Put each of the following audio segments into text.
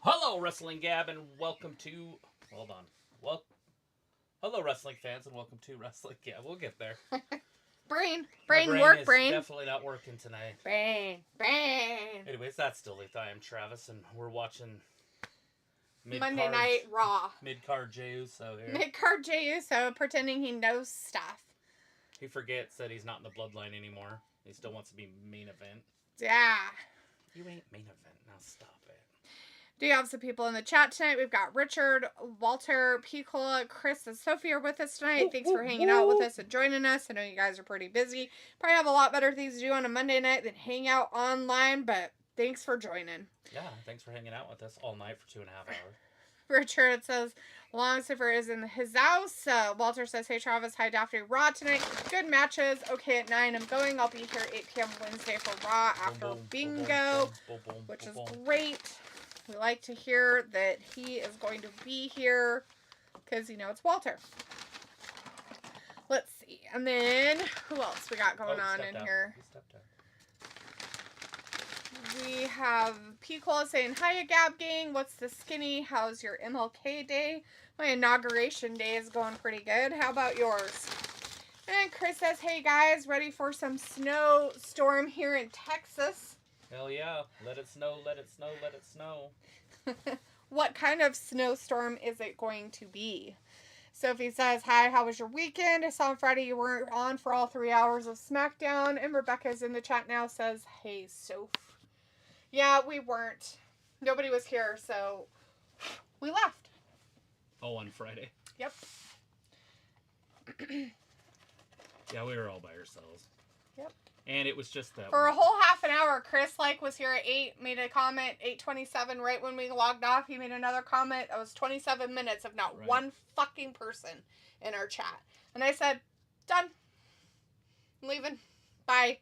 Hello, Wrestling Gab, and welcome to... Hold on. Hello, wrestling fans, and welcome to Wrestling Gab. We'll get there. Brain is brain. Definitely not working tonight. Brain. Anyways, that's still Letha. I am Travis, and we're watching... Monday Night Raw. Mid-card Jey Uso here. Mid-card Jey Uso pretending he knows stuff. He forgets that he's not in the bloodline anymore. He still wants to be main event. Yeah. You ain't main event. Now stop it. Do you have some people in the chat tonight? We've got Richard, Walter, Piccola, Chris, and Sophie are with us tonight. Thanks for hanging out with us and joining us. I know you guys are pretty busy. Probably have a lot better things to do on a Monday night than hang out online, but thanks for joining. Yeah, thanks for hanging out with us all night for 2.5 hours. Richard says, Longsifer is in his house. Walter says, hey Travis, hi Daphne. Raw tonight. Good matches. Okay, at 9 I'm going. I'll be here 8 p.m. Wednesday for Raw after bingo, which is great. We like to hear that he is going to be here because, you know, it's Walter. Let's see. And then, who else we got going on in here? We have Piccola saying, hiya, Gab Gang. What's the skinny? How's your MLK day? My inauguration day is going pretty good. How about yours? And Chris says, hey, guys, ready for some snowstorm here in Texas? Hell yeah. Let it snow, let it snow, let it snow. What kind of snowstorm is it going to be? Sophie says, hi, how was your weekend? I saw on Friday you weren't on for all 3 hours of SmackDown. And Rebecca's in the chat now, says, hey, Soph. Yeah, we weren't. Nobody was here, so we left. Oh, on Friday? Yep. Yeah, we were all by ourselves. Yep. And it was just that. For a whole half an hour, Chris was here at 8, made a comment, 8:27, right when we logged off. He made another comment. It was 27 minutes of not one fucking person in our chat. And I said, done. I'm leaving. Bye.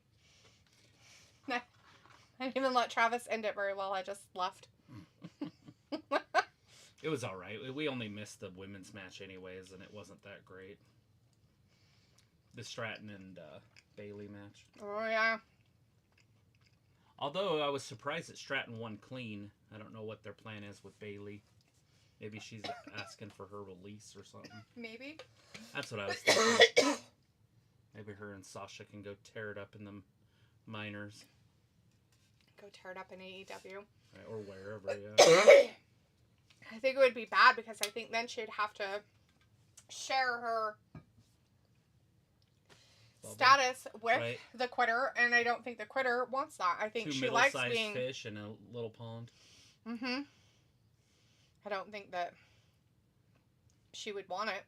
I didn't even let Travis end it very well. I just left. It was all right. We only missed the women's match anyways, and it wasn't that great. The Stratton and Bailey match. Oh, yeah. Although I was surprised that Stratton won clean. I don't know what their plan is with Bailey. Maybe she's asking for her release or something. Maybe. That's what I was thinking. Maybe her and Sasha can go tear it up in the minors. Go tear it up in AEW. Right, or wherever, yeah. I think it would be bad because I think then she'd have to share her status with the quitter, and I don't think the quitter wants that. I think she likes being... fish in a little pond. Mm-hmm. I don't think that she would want it.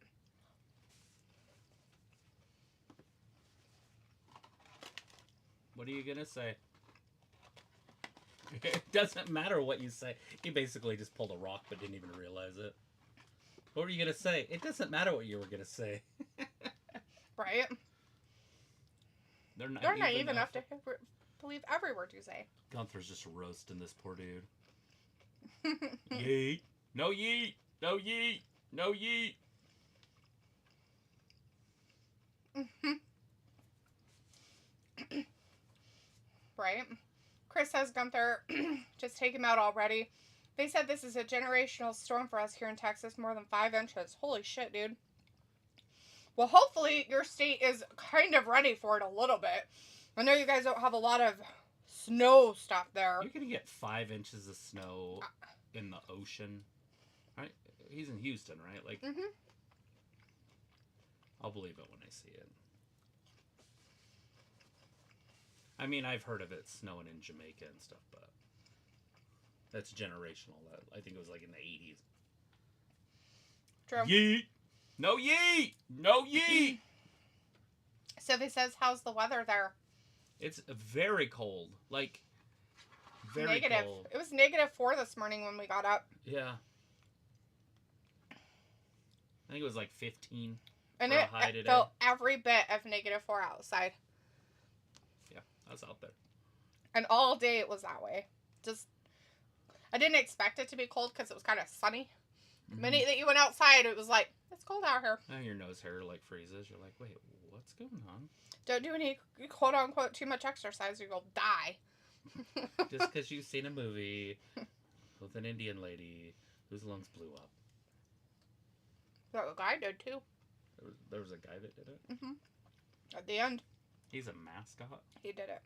What are you gonna say? It doesn't matter what you say. He basically just pulled a rock but didn't even realize it. What were you gonna say? It doesn't matter what you were gonna say. Right? They're naive enough to believe every word you say. Gunther's just roasting this poor dude. Yeet. No yeet. No yeet. No yeet. Right? Chris says, Gunther, just take him out already. They said this is a generational storm for us here in Texas, more than 5 inches. Holy shit, dude. Well, hopefully your state is kind of ready for it a little bit. I know you guys don't have a lot of snow stuff there. You're going to get 5 inches of snow in the ocean. Right? He's in Houston, right? Like, I'll believe it when I see it. I mean, I've heard of it snowing in Jamaica and stuff, but that's generational. I think it was like in the 80s. True. Yeet! No yeet! No yeet! Sophie says, how's the weather there? It's very cold. Like, very negative. Cold. It was -4 this morning when we got up. Yeah. I think it was like 15. And it felt every bit of -4 outside. Yeah, I was out there. And all day it was that way. Just, I didn't expect it to be cold because it was kind of sunny. The minute that you went outside, it was like, it's cold out here. And your nose hair like freezes. You're like, wait, what's going on? Don't do any quote unquote too much exercise or you'll die. Just because you've seen a movie. with an Indian lady whose lungs blew up. That guy did too. There was a guy that did it? Mm-hmm. At the end. He's a mascot? He did it.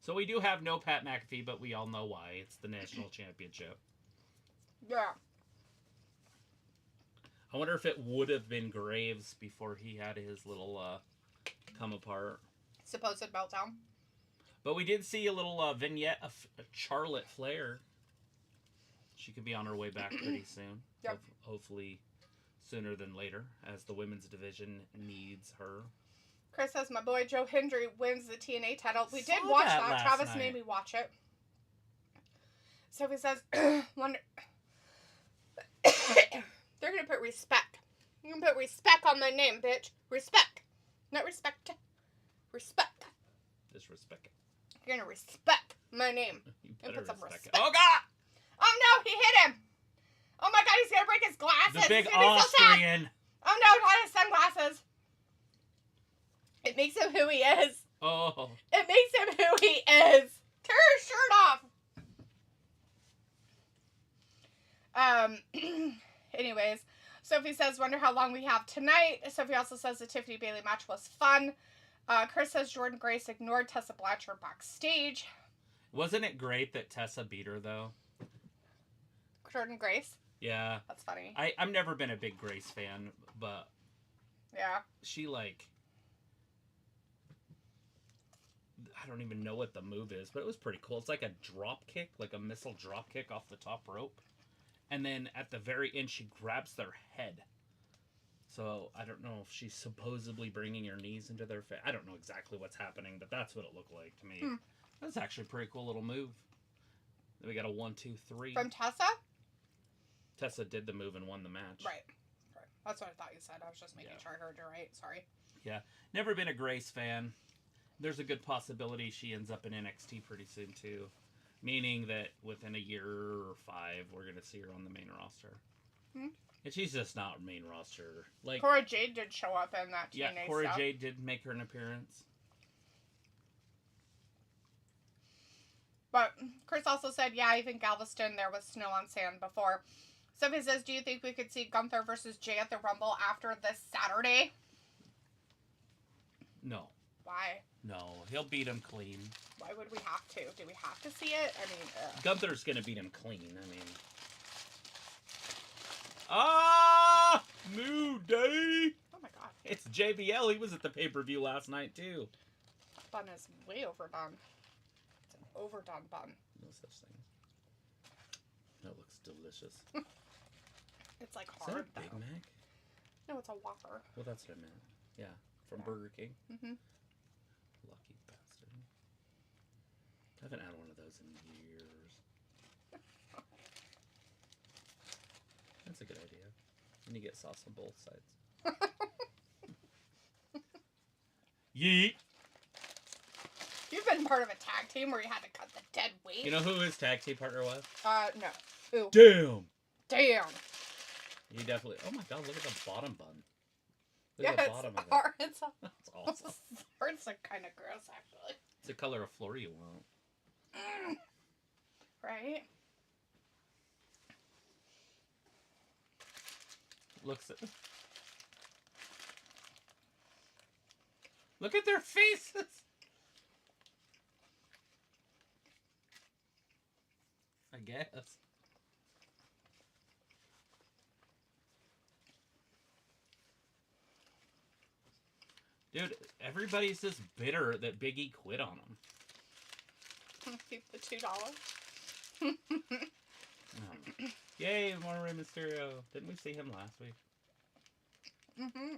So we do have no Pat McAfee, but we all know why. It's the national championship. Yeah. I wonder if it would have been Graves before he had his little come apart. Supposed meltdown. But we did see a little vignette of Charlotte Flair. She could be on her way back pretty soon. Yep. Hopefully sooner than later, as the women's division needs her. Chris says, my boy Joe Hendry wins the TNA title. We did Saw watch that that. last Travis night. made me watch it. So he says, wonder... They're going to put respect. You can put respect on my name, bitch. Respect. Not respect. Respect. Disrespect it. You're going to respect my name. You And better put some respect it. respect. Oh, God! Oh, no, he hit him. Oh, my God, he's going to break his glasses. The big He's gonna be so sad. Austrian. Oh, no, not his sunglasses. It makes him who he is. Oh. It makes him who he is. Tear his shirt off. Anyways, Sophie says, wonder how long we have tonight. Sophie also says the Tiffany Bailey match was fun. Chris says Jordan Grace ignored Tessa Blanchard backstage. Wasn't it great that Tessa beat her, though? Jordan Grace? Yeah. That's funny. I've never been a big Grace fan, but Yeah. she, like... I don't even know what the move is, but it was pretty cool. It's like a drop kick, like a missile drop kick off the top rope. And then at the very end, she grabs their head. So I don't know if she's supposedly bringing her knees into their face. I don't know exactly what's happening, but that's what it looked like to me. That's actually a pretty cool little move. Then we got a 1, 2, 3. From Tessa? Tessa did the move and won the match. Right. That's what I thought you said. I was just making sure I heard you right. Sorry. Yeah. Never been a Grace fan. There's a good possibility she ends up in NXT pretty soon, too. Meaning that within a year or 5, we're going to see her on the main roster. And she's just not main roster. Like Cora Jade did show up in that TNA yeah, Cora stuff. Jade did make her an appearance. But Chris also said, yeah, even Galveston, there was snow on sand before. Sophie says, do you think we could see Gunther versus Jay at the Rumble after this Saturday? No. Why? No. He'll beat him clean. Why would we have to? Do we have to see it? I mean, Gunther's going to beat him clean. I mean... Ah! New Day! oh my God. It's JBL. He was at the pay-per-view last night, too. That bun is way overdone. It's an overdone bun. No such thing. That looks delicious. It's like Is that hard, a Big though. Mac? No, it's a Whopper. Well, that's what I meant. Yeah, from Yeah. Burger King. Mm-hmm. Lucky bastard. I haven't had one of those in years. That's a good idea. And you get sauce on both sides. Yeet! You've been part of a tag team where you had to cut the dead weight. You know who his tag team partner was? No. Ooh. Damn! Damn. He definitely... Oh my god, look at the bottom bun. Look Yeah, at the it's bottom of it. hard. It's That's awesome. It's like kind of gross, actually. It's the color of floor you want. Right? Looks at... Look at their faces! I guess. Dude, everybody's just bitter that Big E quit on him. Keep the $2. Oh. Yay, more Rey Mysterio. Didn't we see him last week? Mm-hmm.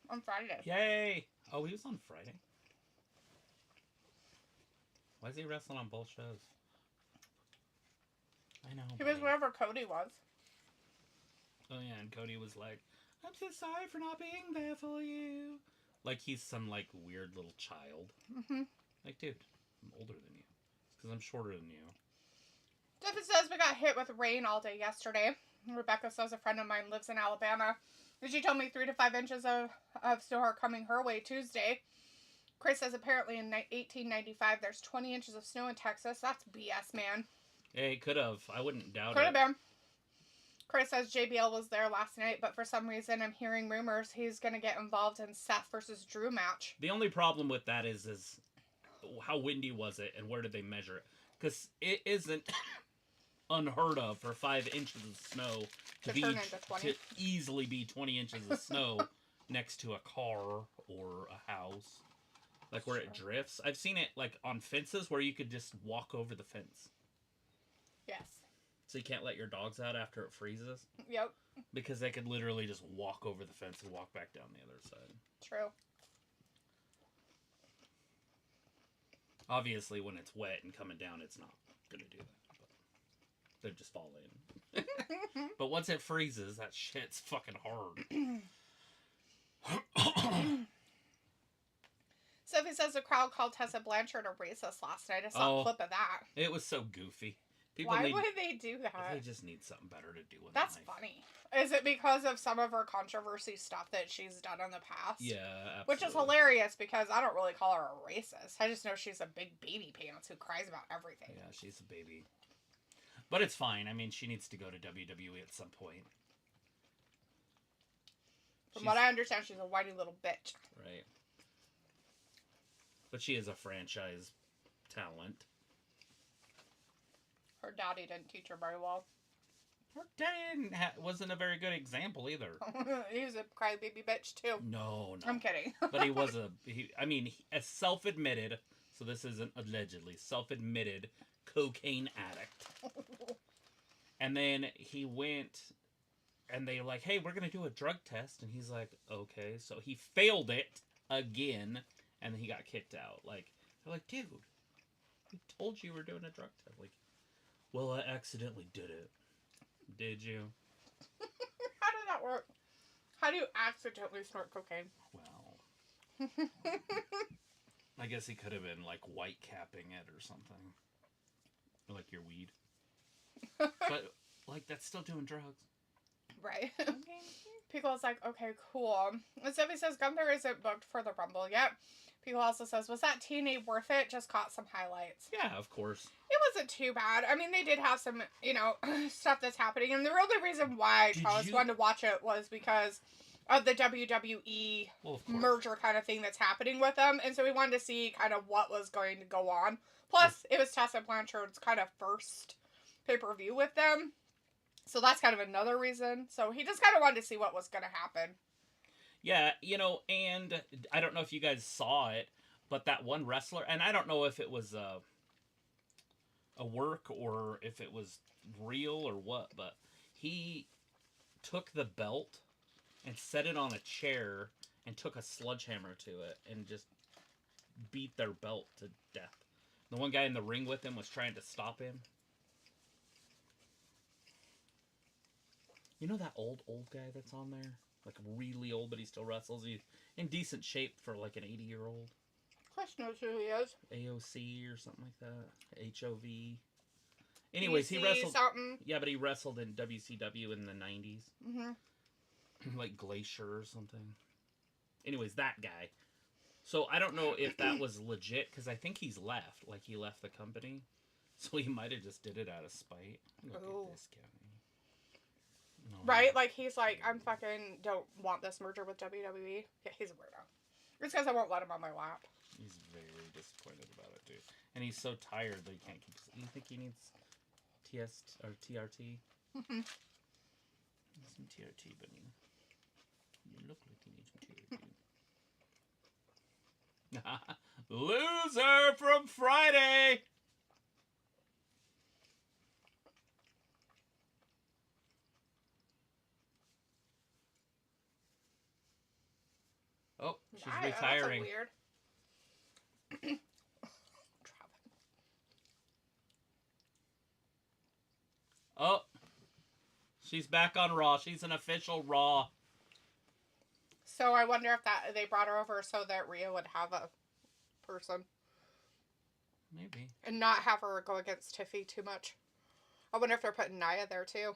On Friday. Yay! Oh, he was on Friday. Why is he wrestling on both shows? I know. He was buddy. wherever Cody was. Oh yeah, and Cody was like, I'm so sorry for not being there for you. Like he's some like weird little child. Mm-hmm. Like, dude, I'm older than you. It's because I'm shorter than you. Stephen says we got hit with rain all day yesterday. Rebecca says a friend of mine lives in Alabama. And she told me 3 to 5 inches of snow are coming her way Tuesday. Chris says apparently in 1895 there's 20 inches of snow in Texas. That's BS, man. Hey, could have. I wouldn't doubt Could it. have been. Chris says JBL was there last night, but for some reason I'm hearing rumors he's going to get involved in Seth versus Drew match. The only problem with that is how windy was it and where did they measure it? Because it isn't unheard of for 5 inches of snow to easily be 20 inches of snow next to a car or a house. Like where it drifts. I've seen it like on fences where you could just walk over the fence. Yes. So you can't let your dogs out after it freezes? Yep. Because they could literally just walk over the fence and walk back down the other side. True. Obviously, when it's wet and coming down, it's not going to do that. But they'd just fall in. But once it freezes, that shit's fucking hard. Sophie says the crowd called Tessa Blanchard a racist last night. I saw a clip of that. It was so goofy. Why would they do that? They just need something better to do with That's life. funny. Is it because of some of her controversy stuff that she's done in the past? Yeah, absolutely. Which is hilarious because I don't really call her a racist. I just know she's a big baby pants who cries about everything. Yeah, she's a baby. But it's fine. I mean, she needs to go to WWE at some point. From what I understand, she's a whiny little bitch. Right. But she is a franchise talent. Her daddy didn't teach her very well. Her dad wasn't a very good example either. He was a crybaby bitch too. No. I'm kidding. But he was a self-admitted, so this isn't allegedly, self-admitted cocaine addict. And then he went, and they were like, hey, we're going to do a drug test. And he's like, okay. So he failed it again, and he got kicked out. Like, they're like, dude, we told you we were doing a drug test. Like, well, I accidentally did it. Did you? How did that work? How do you accidentally snort cocaine? Well, I guess he could have been, like, white capping it or something. Like your weed. But, like, that's still doing drugs. Right. Pico's like, okay, cool. And Sophie says Gunther isn't booked for the Rumble yet. Pico also says, was that TNA worth it? Just caught some highlights. Yeah, of course. It wasn't too bad. I mean, they did have some, stuff that's happening. And the only reason why Charles wanted to watch it was because of the WWE merger kind of thing that's happening with them. And so we wanted to see kind of what was going to go on. Plus, it was Tessa Blanchard's kind of first pay-per-view with them. So that's kind of another reason. So he just kind of wanted to see what was going to happen. Yeah, and I don't know if you guys saw it, but that one wrestler, and I don't know if it was a work or if it was real or what, but he took the belt and set it on a chair and took a sledgehammer to it and just beat their belt to death. The one guy in the ring with him was trying to stop him. You know that old guy that's on there? Like, really old, but he still wrestles. He's in decent shape for, like, an 80-year-old. Chris knows who he is. AOC or something like that. HOV. Anyways, he wrestled... something. Yeah, but he wrestled in WCW in the 90s. Mm-hmm. Like Glacier or something. Anyways, that guy. So, I don't know if that was legit, because I think he's left. Like, he left the company. So, he might have just did it out of spite. Look at this guy. No. Right? Like, he's like, I'm fucking don't want this merger with WWE. Yeah, he's a weirdo. It's because I won't let him on my lap. He's very disappointed about it, dude. And he's so tired that he can't keep... You think he needs TRT? Mm-hmm. Some TRT, but you look like you need some TRT. Loser from Friday! Oh, she's retiring. That's weird. Oh, she's back on Raw. She's an official Raw. So I wonder if that they brought her over so that Rhea would have a person. Maybe. And not have her go against Tiffy too much. I wonder if they're putting Nia there too.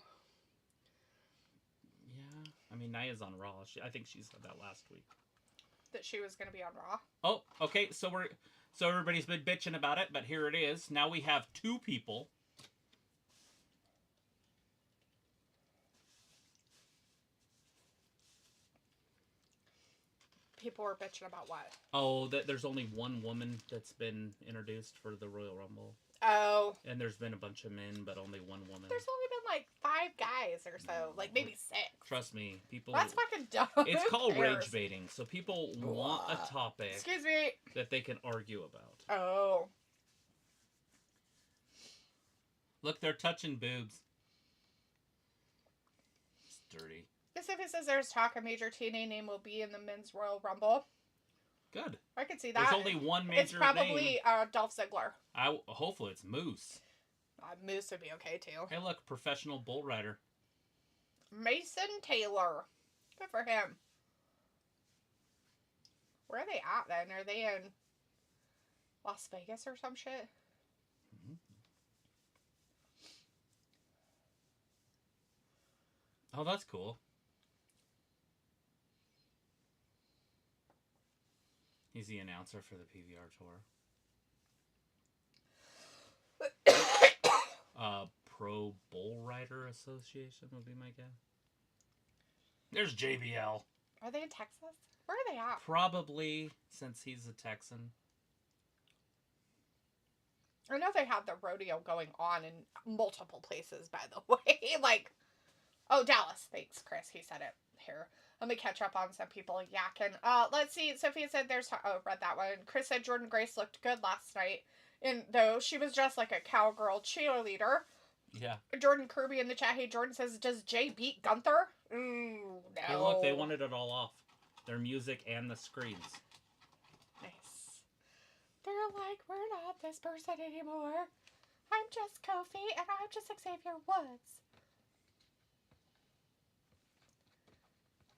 Yeah. I mean, Nia's on Raw. I think she said that last week. that she was going to be on Raw. Oh, okay. So everybody's been bitching about it, but here it is. Now we have 2 people. People were bitching about what? Oh, that there's only one woman that's been introduced for the Royal Rumble. Oh. And there's been a bunch of men, but only one woman. There's only been like 5 guys or so. Like maybe 6. Trust me, people... That's fucking dumb. It's called rage baiting. So people want a topic... Excuse me. ...that they can argue about. Oh. Look, they're touching boobs. It's dirty. Pacific says there's talk a major TNA name will be in the Men's Royal Rumble. Good. I can see that. There's only one major It's probably Dolph Ziggler. Hopefully it's Moose. Moose would be okay too. Hey, look, professional bull rider. Mason Taylor. Good for him. Where are they at then? Are they in Las Vegas or some shit? Mm-hmm. Oh, that's cool. He's the announcer for the PVR tour. Pro Bull Rider Association would be my guess. There's JBL. Are they in Texas? Where are they at? Probably, since he's a Texan. I know they have the rodeo going on in multiple places, by the way. Like, oh, Dallas. Thanks, Chris. He said it here. Let me catch up on some people yakking. Let's see. Sophia said there's... Oh, read that one. Chris said Jordan Grace looked good last night. And though she was dressed like a cowgirl cheerleader. Yeah. Jordan Kirby in the chat. Hey, Jordan says, does Jay beat Gunther? Ooh, no. Hey, look, they wanted it all off. Their music and the screams. Nice. They're like, we're not this person anymore. I'm just Kofi, and I'm just Xavier Woods.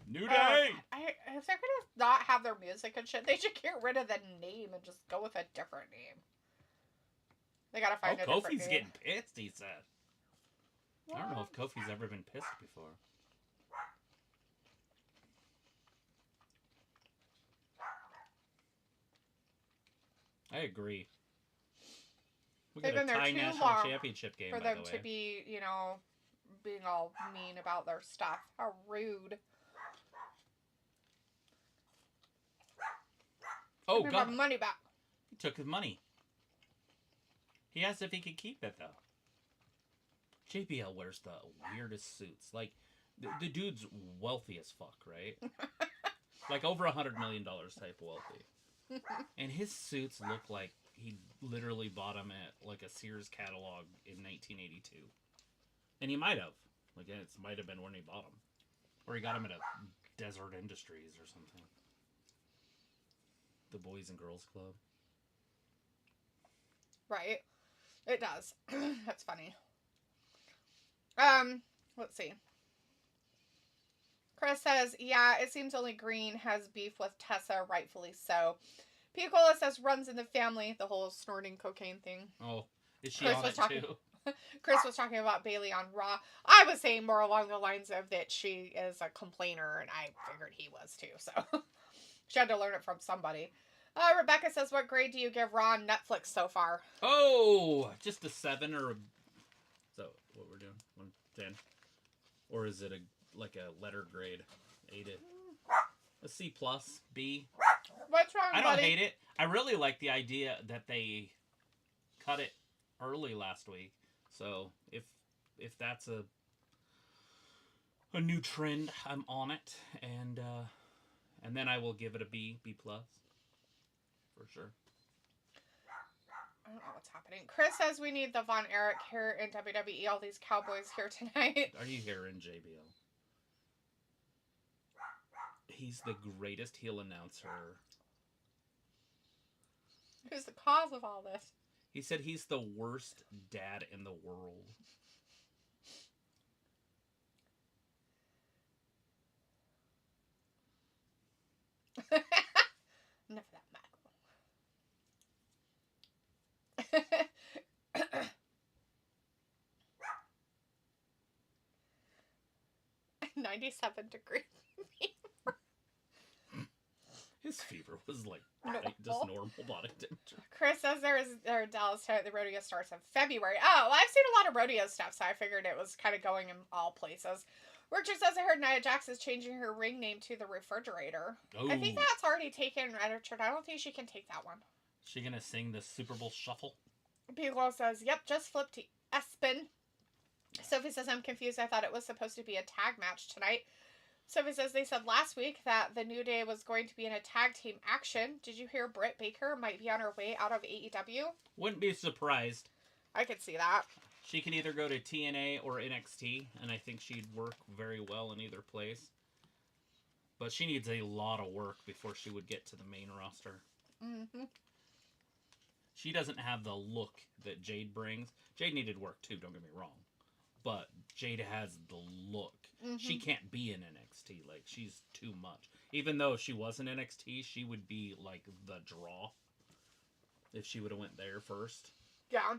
New Day! If they're going to not have their music and shit, they should get rid of the name and just go with a different name. They gotta find a different name. Kofi's getting pissed, he said. What? I don't know if Kofi's ever been pissed before. I agree. We got a tie national championship game, for them to be, you know, being all mean about their stuff. How rude. Oh, God. My money back. He took his money. He asked if he could keep it, though. JBL wears the weirdest suits. Like, the dude's wealthy as fuck, right? Like, over $100 million type wealthy. And his suits look like he literally bought them at, like, a Sears catalog in 1982. And he might have. Like, it might have been when he bought them. Or he got them at a Desert Industries or something. The Boys and Girls Club. Right. It does. That's funny. Let's see. Chris says, yeah, it seems only Green has beef with Tessa, rightfully so. Picola says, runs in the family, the whole snorting cocaine thing. Oh, is she on it too? Chris was talking about Bayley on Raw. I was saying more along the lines of that she is a complainer, and I figured he was too, so. She had to learn it from somebody. Rebecca says, what grade do you give Raw on Netflix so far? Oh, just a 7 or a... So, what we're doing? 1, 10? Or is it like a letter grade? A C+, B? What's wrong, I don't buddy? hate it. I really like the idea that they cut it early last week. So, if that's a new trend, I'm on it. And then I will give it a B+. For sure. I don't know what's happening. Chris says we need the Von Erich here in WWE. All these cowboys here tonight. Are you hearing JBL? He's the greatest heel announcer. Who's the cause of all this? He said he's the worst dad in the world. Enough of that, Michael. 97 degrees. His fever was like Normal. just normal body temperature. Chris says their Dallas tonight. The rodeo starts in February. Oh, well, I've seen a lot of rodeo stuff, so I figured it was kind of going in all places. Richard says I heard Nia Jax is changing her ring name to the Refrigerator. Oh. I think that's already taken, Richard. I don't think she can take that one. She gonna sing the Super Bowl shuffle? Piccolo says, yep, just flipped to Espen. Sophie says, I'm confused. I thought it was supposed to be a tag match tonight. Sophie says they said last week that the New Day was going to be in a tag team action. Did you hear Britt Baker might be on her way out of AEW? Wouldn't be surprised. I could see that. She can either go to TNA or NXT, and I think she'd work very well in either place. But she needs a lot of work before she would get to the main roster. Mm-hmm. She doesn't have the look that Jade brings. Jade needed work too, don't get me wrong. But Jade has the look. Mm-hmm. She can't be in NXT. Like, she's too much. Even though she was in NXT, she would be, like, the draw. If she would have went there first. Yeah.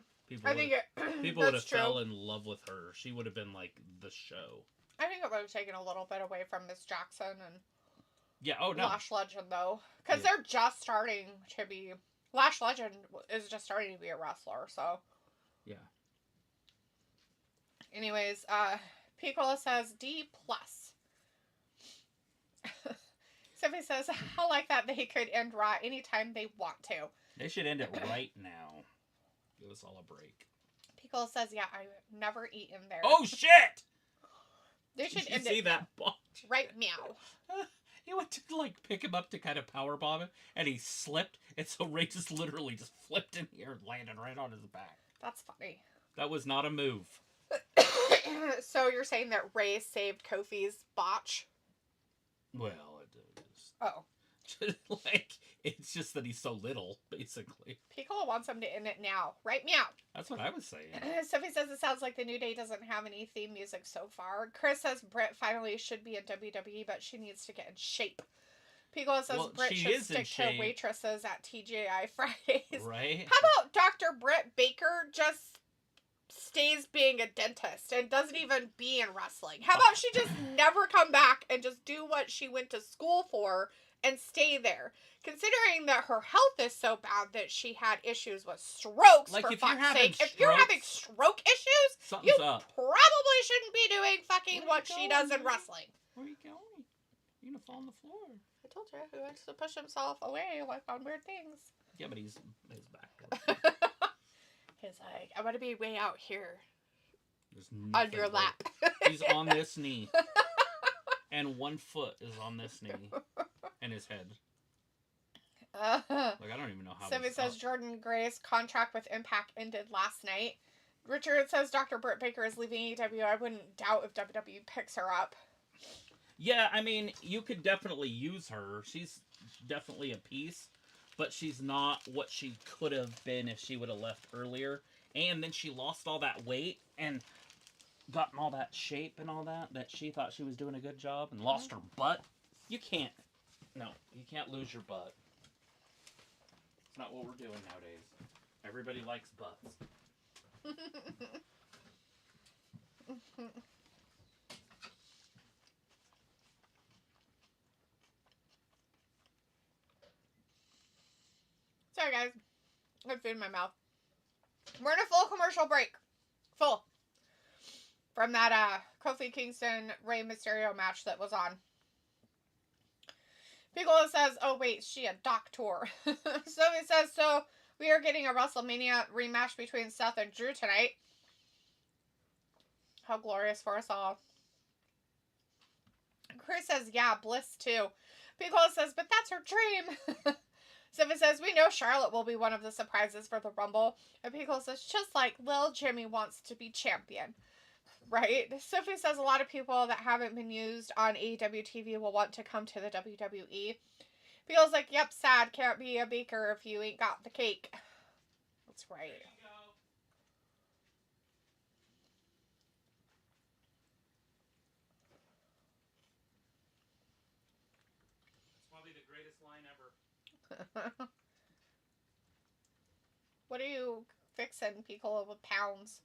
People would have fell in love with her. She would have been, like, the show. I think it would have taken a little bit away from Miss Jackson and Yeah, oh no. Lash Legend, though. Because they're just starting to be... Lash Legend is just starting to be a wrestler, so... Yeah. Anyways, Piccolo says D+. Sophie says, I like that they could end Raw anytime they want to. They should end it right now. Give us all a break. Piccolo says, yeah, I've never eaten there. Oh, shit! They should Did you end see it that botch? right meow. He went to, like, pick him up to kind of powerbomb him, and he slipped, and so Ray just literally just flipped in here and landed right on his back. That's funny. That was not a move. So you're saying that Ray saved Kofi's botch? Well, it is. Oh. Like, it's just that he's so little, basically. Piccolo wants him to end it now. Right meow. That's what I was saying. Sophie says it sounds like the New Day doesn't have any theme music so far. Chris says Britt finally should be in WWE, but she needs to get in shape. Piccolo says Britt should stick to waitresses at TGI Fridays. Right? How about Dr. Britt Baker just stays being a dentist and doesn't even be in wrestling? How about she just never come back and just do what she went to school for and stay there? Considering that her health is so bad that she had issues with strokes, like, for fuck's sake. If you're having stroke issues, you up. probably shouldn't be doing fucking what she does in wrestling. Where are you going? You're gonna fall on the floor. I told you, he likes to push himself away, like, on weird things. Yeah, but his back. He's like, I'm gonna be way out here. On your lap. He's on this knee. And one foot is on this knee. And his head. Like, I don't even know how. Somebody says Jordan Gray's contract with Impact ended last night. Richard says Dr. Britt Baker is leaving AEW. I wouldn't doubt if WWE picks her up. Yeah, I mean, you could definitely use her. She's definitely a piece. But she's not what she could have been if she would have left earlier. And then she lost all that weight and gotten all that shape and all that she thought she was doing a good job and lost her butt. You can't. No, you can't lose your butt. It's not what we're doing nowadays. Everybody likes butts. Sorry, guys. I have food in my mouth. We're in a full commercial break. Full. From that Kofi Kingston Rey Mysterio match that was on. Piccolo says, oh wait, she a doctor. So he says, so we are getting a WrestleMania rematch between Seth and Drew tonight. How glorious for us all. Chris says, yeah, Bliss too. Piccolo says, but that's her dream. Sophie says, we know Charlotte will be one of the surprises for the Rumble. And Piccolo says, just like Lil Jimmy wants to be champion. Right? Sophie says a lot of people that haven't been used on AEW TV will want to come to the WWE. Piccolo's like, yep, sad. Can't be a baker if you ain't got the cake. That's right. Probably the greatest line ever. What are you fixing, Piccolo, with pounds?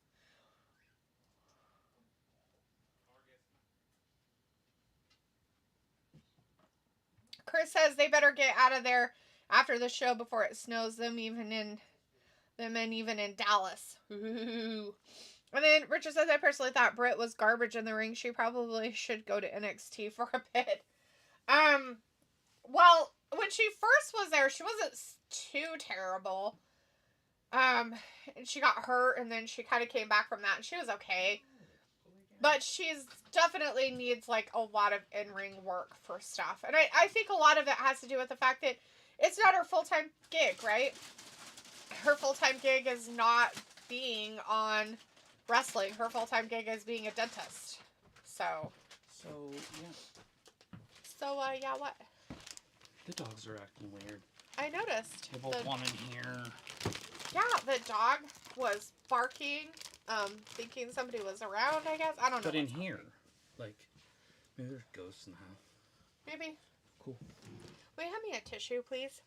Chris says they better get out of there after the show before it snows them even in Dallas. Ooh. And then Richard says, I personally thought Britt was garbage in the ring. She probably should go to NXT for a bit. Well, when she first was there, she wasn't too terrible. And she got hurt, and then she kind of came back from that, and she was okay. But she's definitely needs, like, a lot of in-ring work for stuff. And I think a lot of it has to do with the fact that it's not her full-time gig, right? Her full-time gig is not being on wrestling. Her full-time gig is being a dentist. So, yeah, what? The dogs are acting weird. I noticed. They both want in here. Yeah, the dog was barking, thinking somebody was around, I guess. I don't know. But in here, like, maybe there's ghosts in the house. Maybe. Cool. Will you hand me a tissue, please?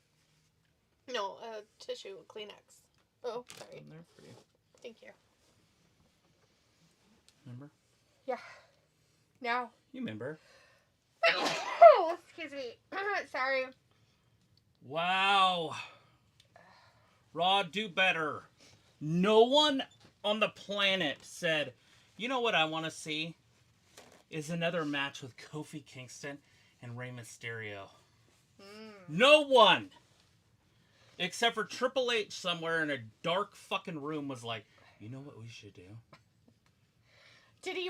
No, a tissue, a Kleenex. Oh, sorry. In there for you. Thank you. Remember? Yeah. Now. You remember? Oh, excuse me. Sorry. Wow. Raw, do better. No one on the planet said, you know what I want to see? Is another match with Kofi Kingston and Rey Mysterio. No one! Except for Triple H somewhere in a dark fucking room was like, you know what we should do?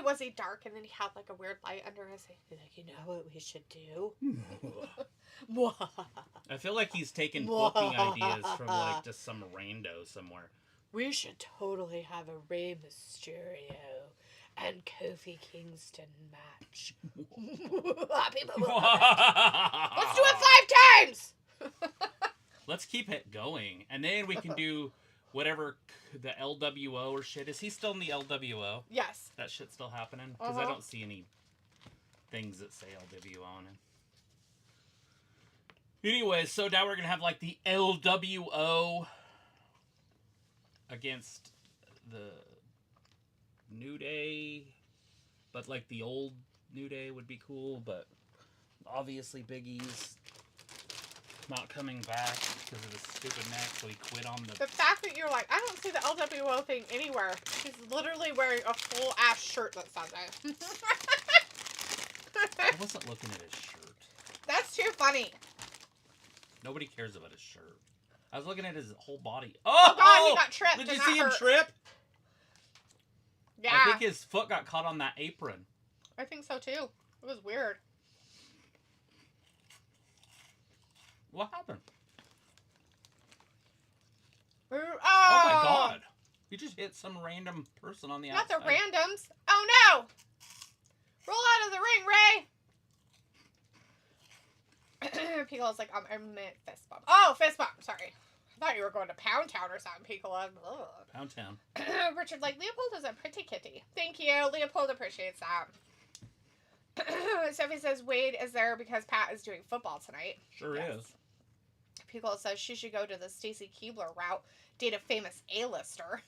Was he dark and then he had like a weird light under his head? Like, you know what we should do? I feel like he's taking booking ideas from like just some rando somewhere. We should totally have a Rey Mysterio and Kofi Kingston match. Let's do it 5 times! Let's keep it going. And then we can do whatever the LWO or shit. Is he still in the LWO? Yes. That shit's still happening? Because I don't see any things that say LWO on it. Anyway, so now we're going to have like the LWO against the New Day. But like the old New Day would be cool. But obviously Big E's not coming back because of the stupid neck, so he quit on the... The fact that you're like, I don't see the LWO thing anywhere. He's literally wearing a full-ass shirt that says it. I wasn't looking at his shirt. That's too funny. Nobody cares about his shirt. I was looking at his whole body. Oh God, he got tripped. Did you see him trip? Yeah. I think his foot got caught on that apron. I think so too. It was weird. What happened? Oh my God. You just hit some random person on the outside. Not the randoms. Oh no! Roll out of the ring, Ray! Piccolo's like, I meant fist bump. Oh, fist bump. Sorry. I thought you were going to Pound Town or something, Piccolo. Pound Town. Richard's like, Leopold is a pretty kitty. Thank you. Leopold appreciates that. Sophie says Wade is there because Pat is doing football tonight. Sure is. Piccolo says she should go to the Stacy Keibler route, date a famous A-lister.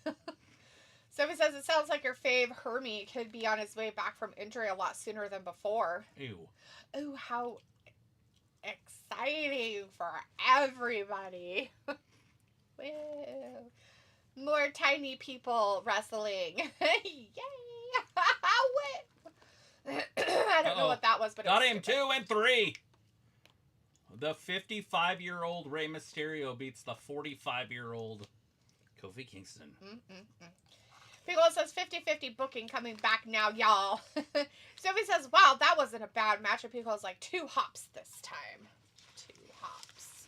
Sophie says it sounds like your fave Hermie could be on his way back from injury a lot sooner than before. Ew. Ooh, how exciting for everybody. Woo. More tiny people wrestling. Yay! I don't know what that was, but got it was him stupid. 2 and 3. The 55-year-old Rey Mysterio beats the 45-year-old Kofi Kingston. Piccolo says 50-50 booking coming back now, y'all. Sophie says, wow, that wasn't a bad match. And Piccolo's like, 2 hops this time. 2 hops.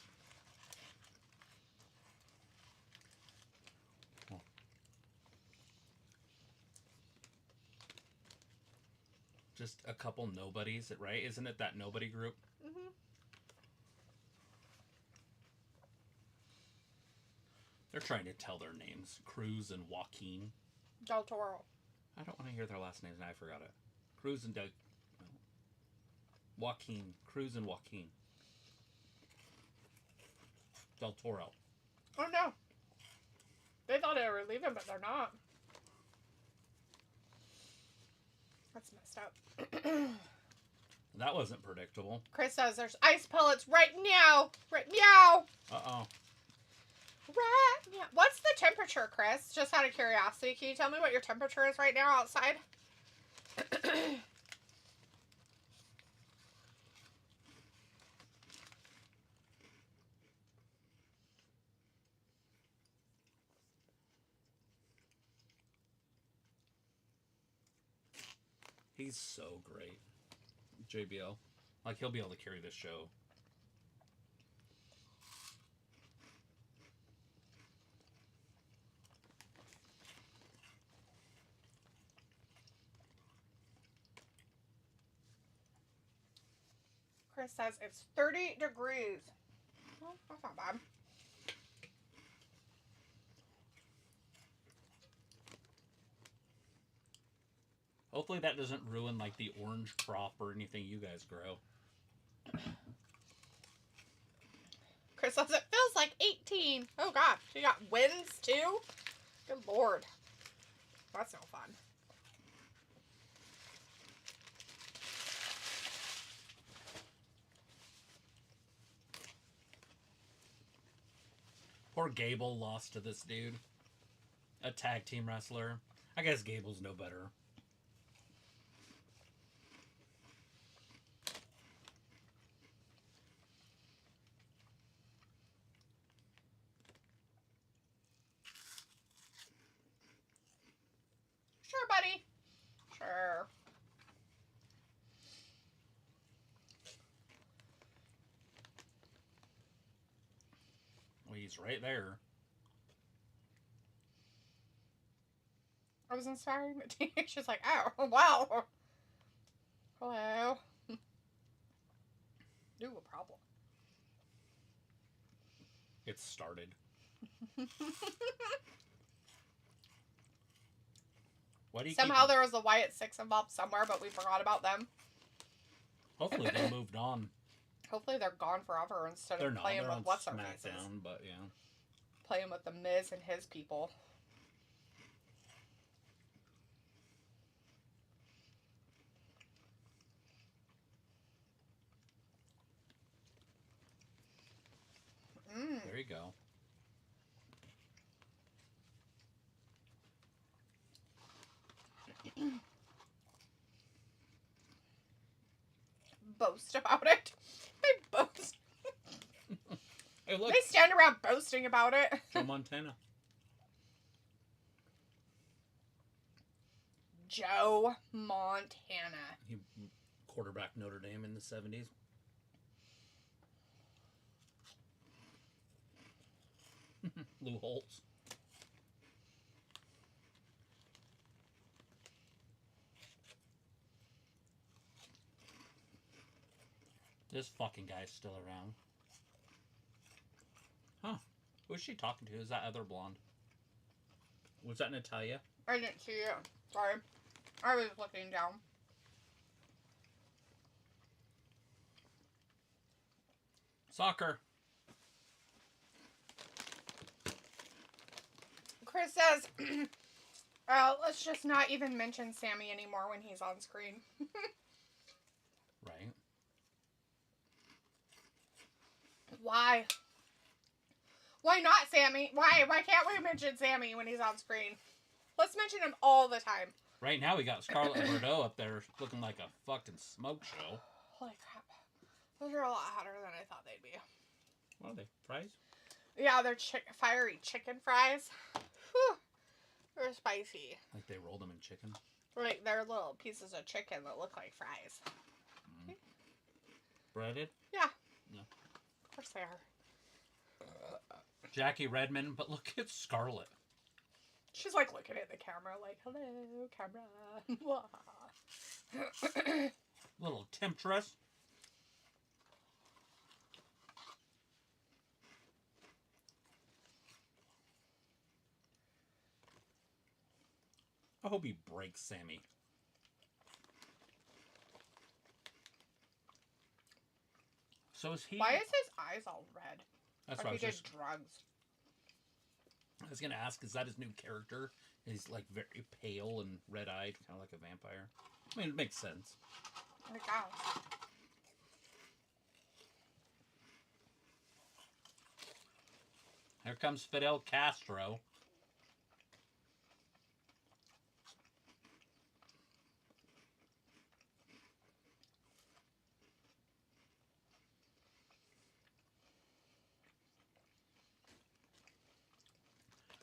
Just a couple nobodies, right? Isn't it that nobody group? Mm-hmm. They're trying to tell their names. Cruz and Joaquin. Del Toro. I don't want to hear their last names, and I forgot it. Cruz and Joaquin. Cruz and Joaquin. Del Toro. Oh, no. They thought they were leaving, but they're not. That's messed up. That wasn't predictable. Chris says there's ice pellets right now. Right meow. Uh-oh. Right meow. What's the temperature, Chris? Just out of curiosity, can you tell me what your temperature is right now outside? He's so great. JBL. Like, he'll be able to carry this show. Chris says it's 30 degrees. Well, that's not bad. Hopefully that doesn't ruin, like, the orange crop or anything you guys grow. Chris says it feels like 18. Oh, gosh. You got winds, too? Good Lord. That's no fun. Poor Gable lost to this dude. A tag team wrestler. I guess Gable's no better. Sure, buddy. Sure. Well, he's right there. I was inspiring the teenage. She's like, oh, wow. Hello. New a problem. It's started. Why do you Somehow there was a Wyatt Six involved somewhere, but we forgot about them. Hopefully they moved on. Hopefully they're gone forever instead They're of not. playing They're with on what's our faces. SmackDown, but yeah. Playing with the Miz and his people. There you go. Boast about it. They boast. Hey, look. They stand around boasting about it. Joe Montana. Joe Montana. He quarterbacked Notre Dame in the 70s. Lou Holtz. This fucking guy's still around. Huh. Who's she talking to? Is that other blonde? Was that Natalia? I didn't see it. Sorry. I was looking down. Soccer. Chris says, let's just not even mention Sammy anymore when he's on screen. Right. Why? Why not Sammy? Why can't we mention Sammy when he's on screen? Let's mention him all the time. Right now we got Scarlett and Bordeaux up there looking like a fucking smoke show. Holy crap. Those are a lot hotter than I thought they'd be. What are they? Fries? Yeah, they're fiery chicken fries. Whew. They're spicy. Like they rolled them in chicken? Like they're little pieces of chicken that look like fries. Mm. Breaded? Yeah. No. Of course they are. Jackie Redmond, but look at Scarlett. She's like looking at the camera like, hello, camera. Little temptress. I hope he breaks Sammy. So is he... Why is his eyes all red? That's like what I he was did just... drugs. I was going to ask, is that his new character? He's like very pale and red-eyed, kind of like a vampire. I mean, it makes sense. I guess. Here comes Fidel Castro.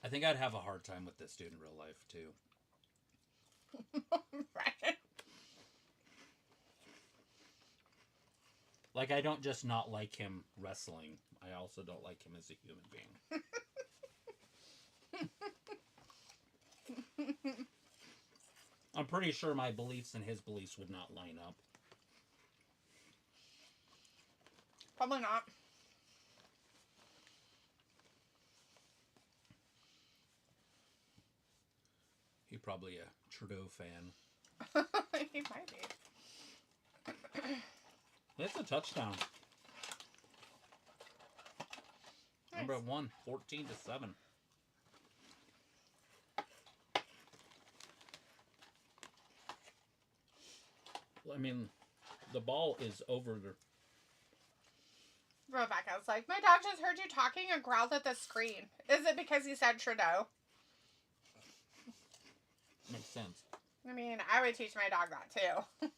I think I'd have a hard time with this dude in real life, too. Right. Like, I don't just not like him wrestling. I also don't like him as a human being. I'm pretty sure my beliefs and his beliefs would not line up. Probably not. He's probably a Trudeau fan. He might be. It's a touchdown. Nice. Number 1, 14-7. I mean, the ball is over the... Rebecca's like, my dog just heard you talking and growled at the screen. Is it because he said Trudeau? Makes sense. I mean, I would teach my dog that too.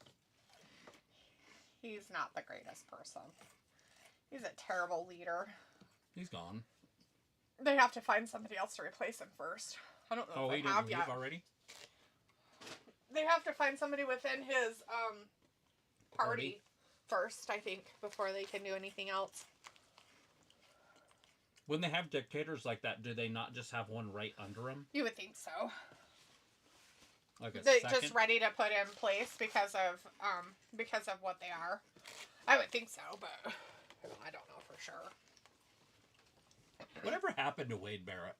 He's not the greatest person. He's a terrible leader. He's gone. They have to find somebody else to replace him first. I don't know if they have yet. Already? They have to find somebody within his party first, I think, before they can do anything else. When they have dictators like that, do they not just have one right under them? You would think so. Like a They're second? just ready to put in place because of what they are. I would think so, but I don't know for sure. Whatever happened to Wade Barrett?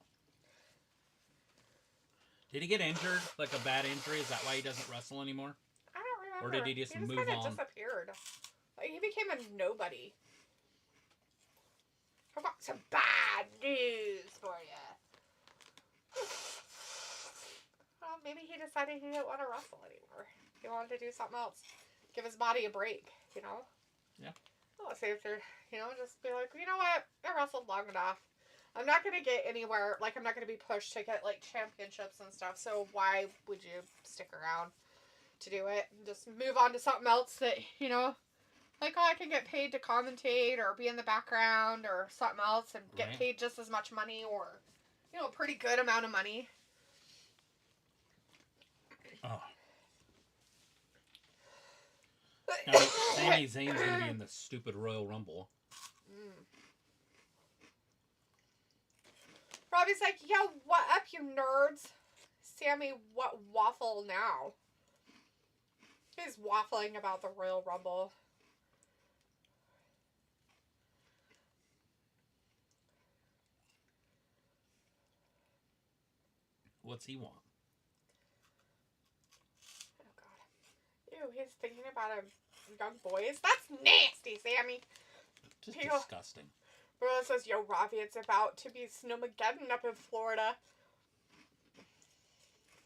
Did he get injured? Like a bad injury? Is that why he doesn't wrestle anymore? I don't remember. Or did he just move kinda on? Disappeared. Like, he became a nobody. How about some bad news for you? Well, maybe he decided he didn't want to wrestle anymore. He wanted to do something else. Give his body a break, you know? Yeah. Well, see if they're, just be like, you know what? I wrestled long enough. I'm not going to get anywhere. Like, I'm not going to be pushed to get, like, championships and stuff. So why would you stick around to do it? Just move on to something else that, like, I can get paid to commentate or be in the background or something else and get paid just as much money or, a pretty good amount of money. Oh. Now, Sami Zayn's going to be in the stupid Royal Rumble. Robbie's like, yo, what up, you nerds? Sami, what waffle now? He's waffling about the Royal Rumble. What's he want? Oh, God. Ew, he's thinking about young boys? That's nasty, Sami. Just disgusting. Bro says, yo, Robbie, it's about to be snowmageddon up in Florida.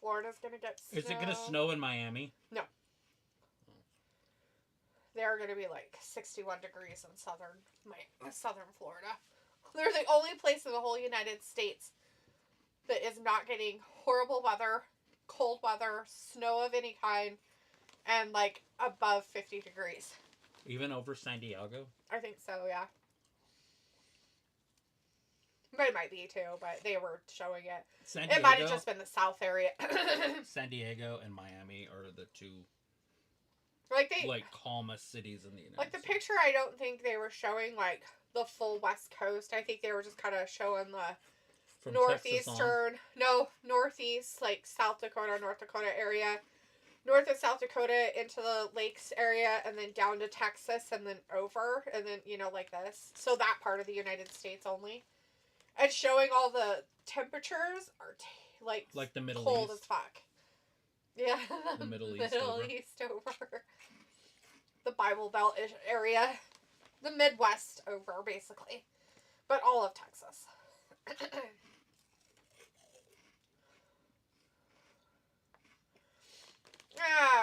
Florida's gonna get snow. Is it gonna snow in Miami? No. They're gonna be like 61 degrees in southern Florida. They're the only place in the whole United States that is not getting horrible weather, cold weather, snow of any kind, and like above 50 degrees. Even over San Diego? I think so, yeah. But it might be too, but they were showing it. It might have just been the South area. San Diego and Miami are the two calmest cities in the United States. Like the picture, I don't think they were showing like the full West Coast. I think they were just kind of showing the From northeastern, northeast, like South Dakota, North Dakota area. North of South Dakota into the lakes area, and then down to Texas, and then over, and then, like this. So that part of the United States only. And showing all the temperatures are, like the Middle cold East. as fuck. Yeah. The Middle East over. The Bible Belt area. The Midwest over, basically. But all of Texas.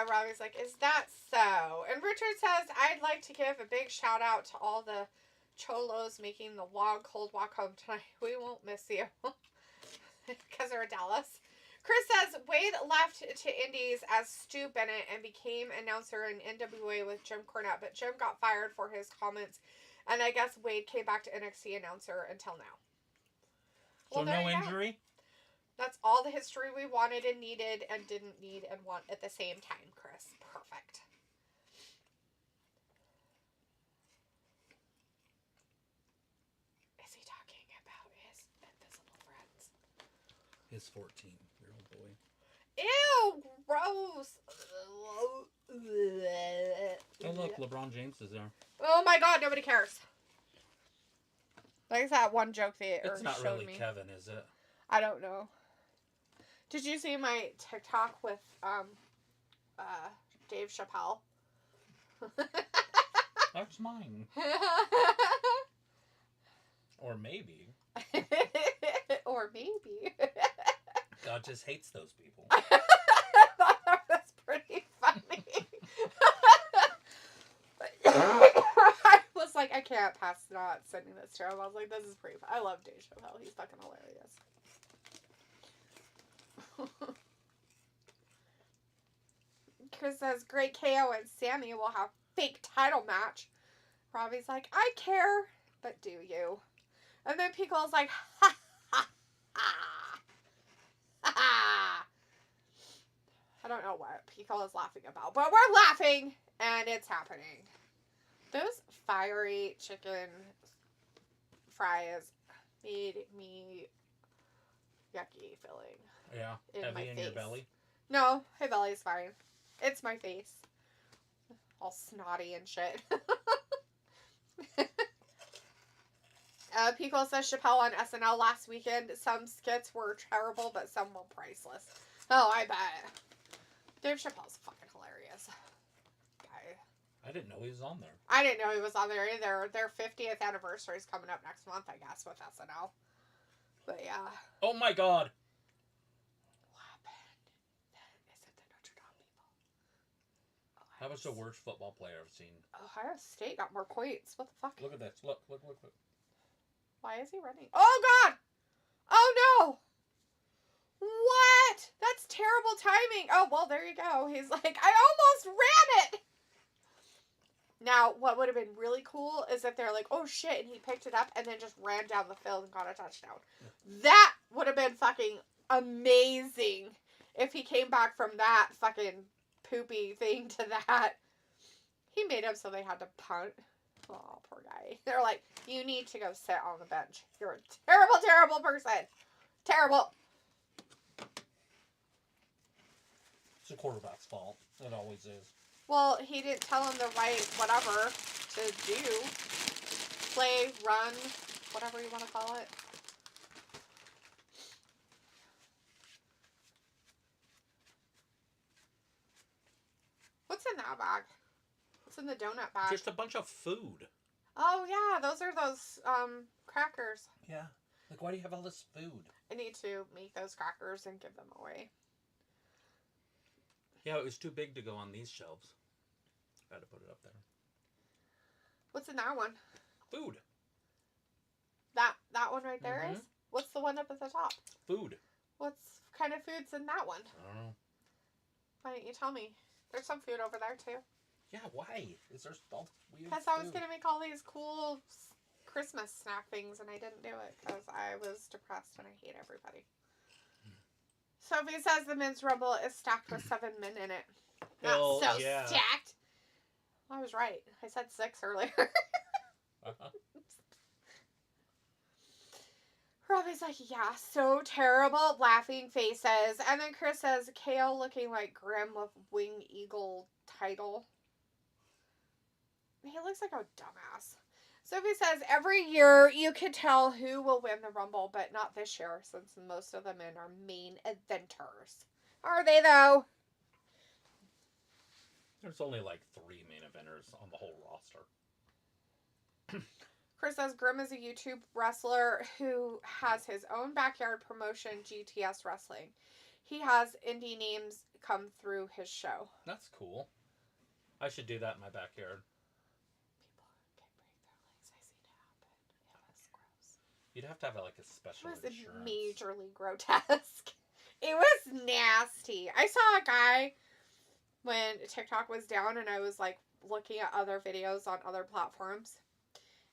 Robbie's like, is that so? And Richard says, I'd like to give a big shout out to all the Cholo's making the long, cold walk home tonight. We won't miss you. Because they're in Dallas. Chris says Wade left to Indies as Stu Bennett and became announcer in NWA with Jim Cornette, but Jim got fired for his comments, and I guess Wade came back to NXT announcer until now. So no injury? That's all the history we wanted and needed and didn't need and want at the same time, Chris. Perfect. Is he talking about his invisible friends? His 14-year-old boy. Ew, gross. Oh, look, LeBron James is there. Oh my god, nobody cares. Like that one joke they It's not showed really me. Kevin, is it? I don't know. Did you see my TikTok with Dave Chappelle? That's mine. Or maybe. Or maybe. God just hates those people. I thought that was pretty funny. I was like, I can't pass not sending this to him. I was like, this is pretty fun. I love Dave Chappelle. He's fucking hilarious. Chris says, great KO and Sammy will have fake title match. Robbie's like, I care, but do you? And then Pico's like, ha ha ha. Ha ha. I don't know what Pico is laughing about, but we're laughing, and it's happening. Those fiery chicken fries made me yucky feeling. Yeah, in heavy my in face. your belly. No, my belly's fine. It's my face. All snotty and shit. Pico says Chappelle on SNL last weekend. Some skits were terrible, but some were priceless. Oh, I bet. Dave Chappelle's fucking hilarious. Guy. I didn't know he was on there. I didn't know he was on there either. Their 50th anniversary is coming up next month, I guess, with SNL. But yeah. Oh my god! What happened? Is it the Notre Dame people? That was the worst football player I've seen. Ohio State got more points. What the fuck? Look at this. Look. Why is he running? Oh god! Oh no! What? That's terrible timing. Oh, well, there you go. He's like, I almost ran it! Now, what would have been really cool is if they're like, oh shit, and he picked it up and then just ran down the field and got a touchdown. That would have been fucking amazing if he came back from that fucking poopy thing to that. He made him so they had to punt. Oh, poor guy. They're like, you need to go sit on the bench. You're a terrible, terrible person. Terrible. It's the quarterback's fault. It always is. Well, he didn't tell him the right whatever to do. Play, run, whatever you want to call it. What's in that bag? What's in the donut bag? Just a bunch of food. Oh, yeah. Those are those crackers. Yeah. Like, why do you have all this food? I need to make those crackers and give them away. Yeah, it was too big to go on these shelves. I had to put it up there. What's in that one? Food. That one right there is? What's the one up at the top? Food. What kind of food's in that one? I don't know. Why didn't you tell me? There's some food over there, too. Yeah, why? Is there all this weird Because I was going to make all these cool Christmas snack things, and I didn't do it because I was depressed and I hate everybody. Sophie says the men's rumble is stacked with 7 men in it. Not so stacked. I was right. I said 6 earlier. Robbie's like, yeah, so terrible. Laughing faces. And then Chris says, KO looking like Grim with Wing Eagle title. He looks like a dumbass. Sophie says, every year you can tell who will win the Rumble, but not this year, since most of the men are main eventers. Are they, though? There's only like 3 main eventers on the whole roster. Chris says, Grim is a YouTube wrestler who has his own backyard promotion, GTS Wrestling. He has indie names come through his show. That's cool. I should do that in my backyard. People can break their legs. I see now. You'd have to have like a It special was insurance. majorly grotesque. It was nasty. I saw a guy when TikTok was down and I was like looking at other videos on other platforms.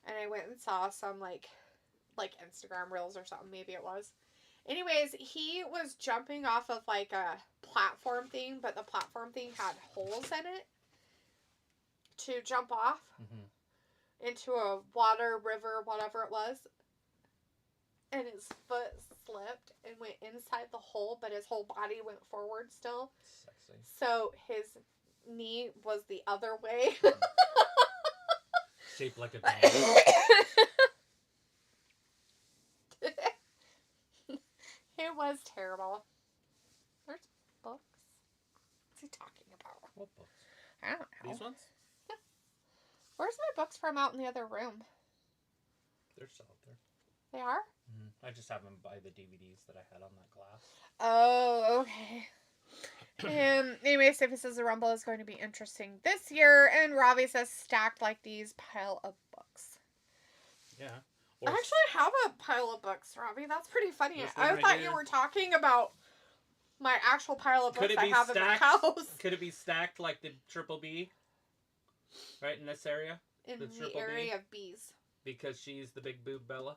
And I went and saw some like Instagram reels or something, maybe it was. Anyways, he was jumping off of like a platform thing, but the platform thing had holes in it to jump off into a water, river, whatever it was. And his foot slipped and went inside the hole, but his whole body went forward still. Sexy. So his knee was the other way. Shaped like a dog. It was terrible. There's books. What's he talking about? What books? I don't know. These ones? Yeah. Where's my books from out in the other room? They're still out there. They are? Mm-hmm. I just have them by the DVDs that I had on that glass. Oh, okay. Anyway, Sophie says the Rumble is going to be interesting this year, and Ravi says stacked like these pile of books. Yeah. I actually have a pile of books, Ravi. That's pretty funny. I right thought here. you were talking about my actual pile of books I have stacked? in my house. Could it be stacked like the Triple B? Right in this area? In the Triple area B? of B's. Because she's the big boob Bella?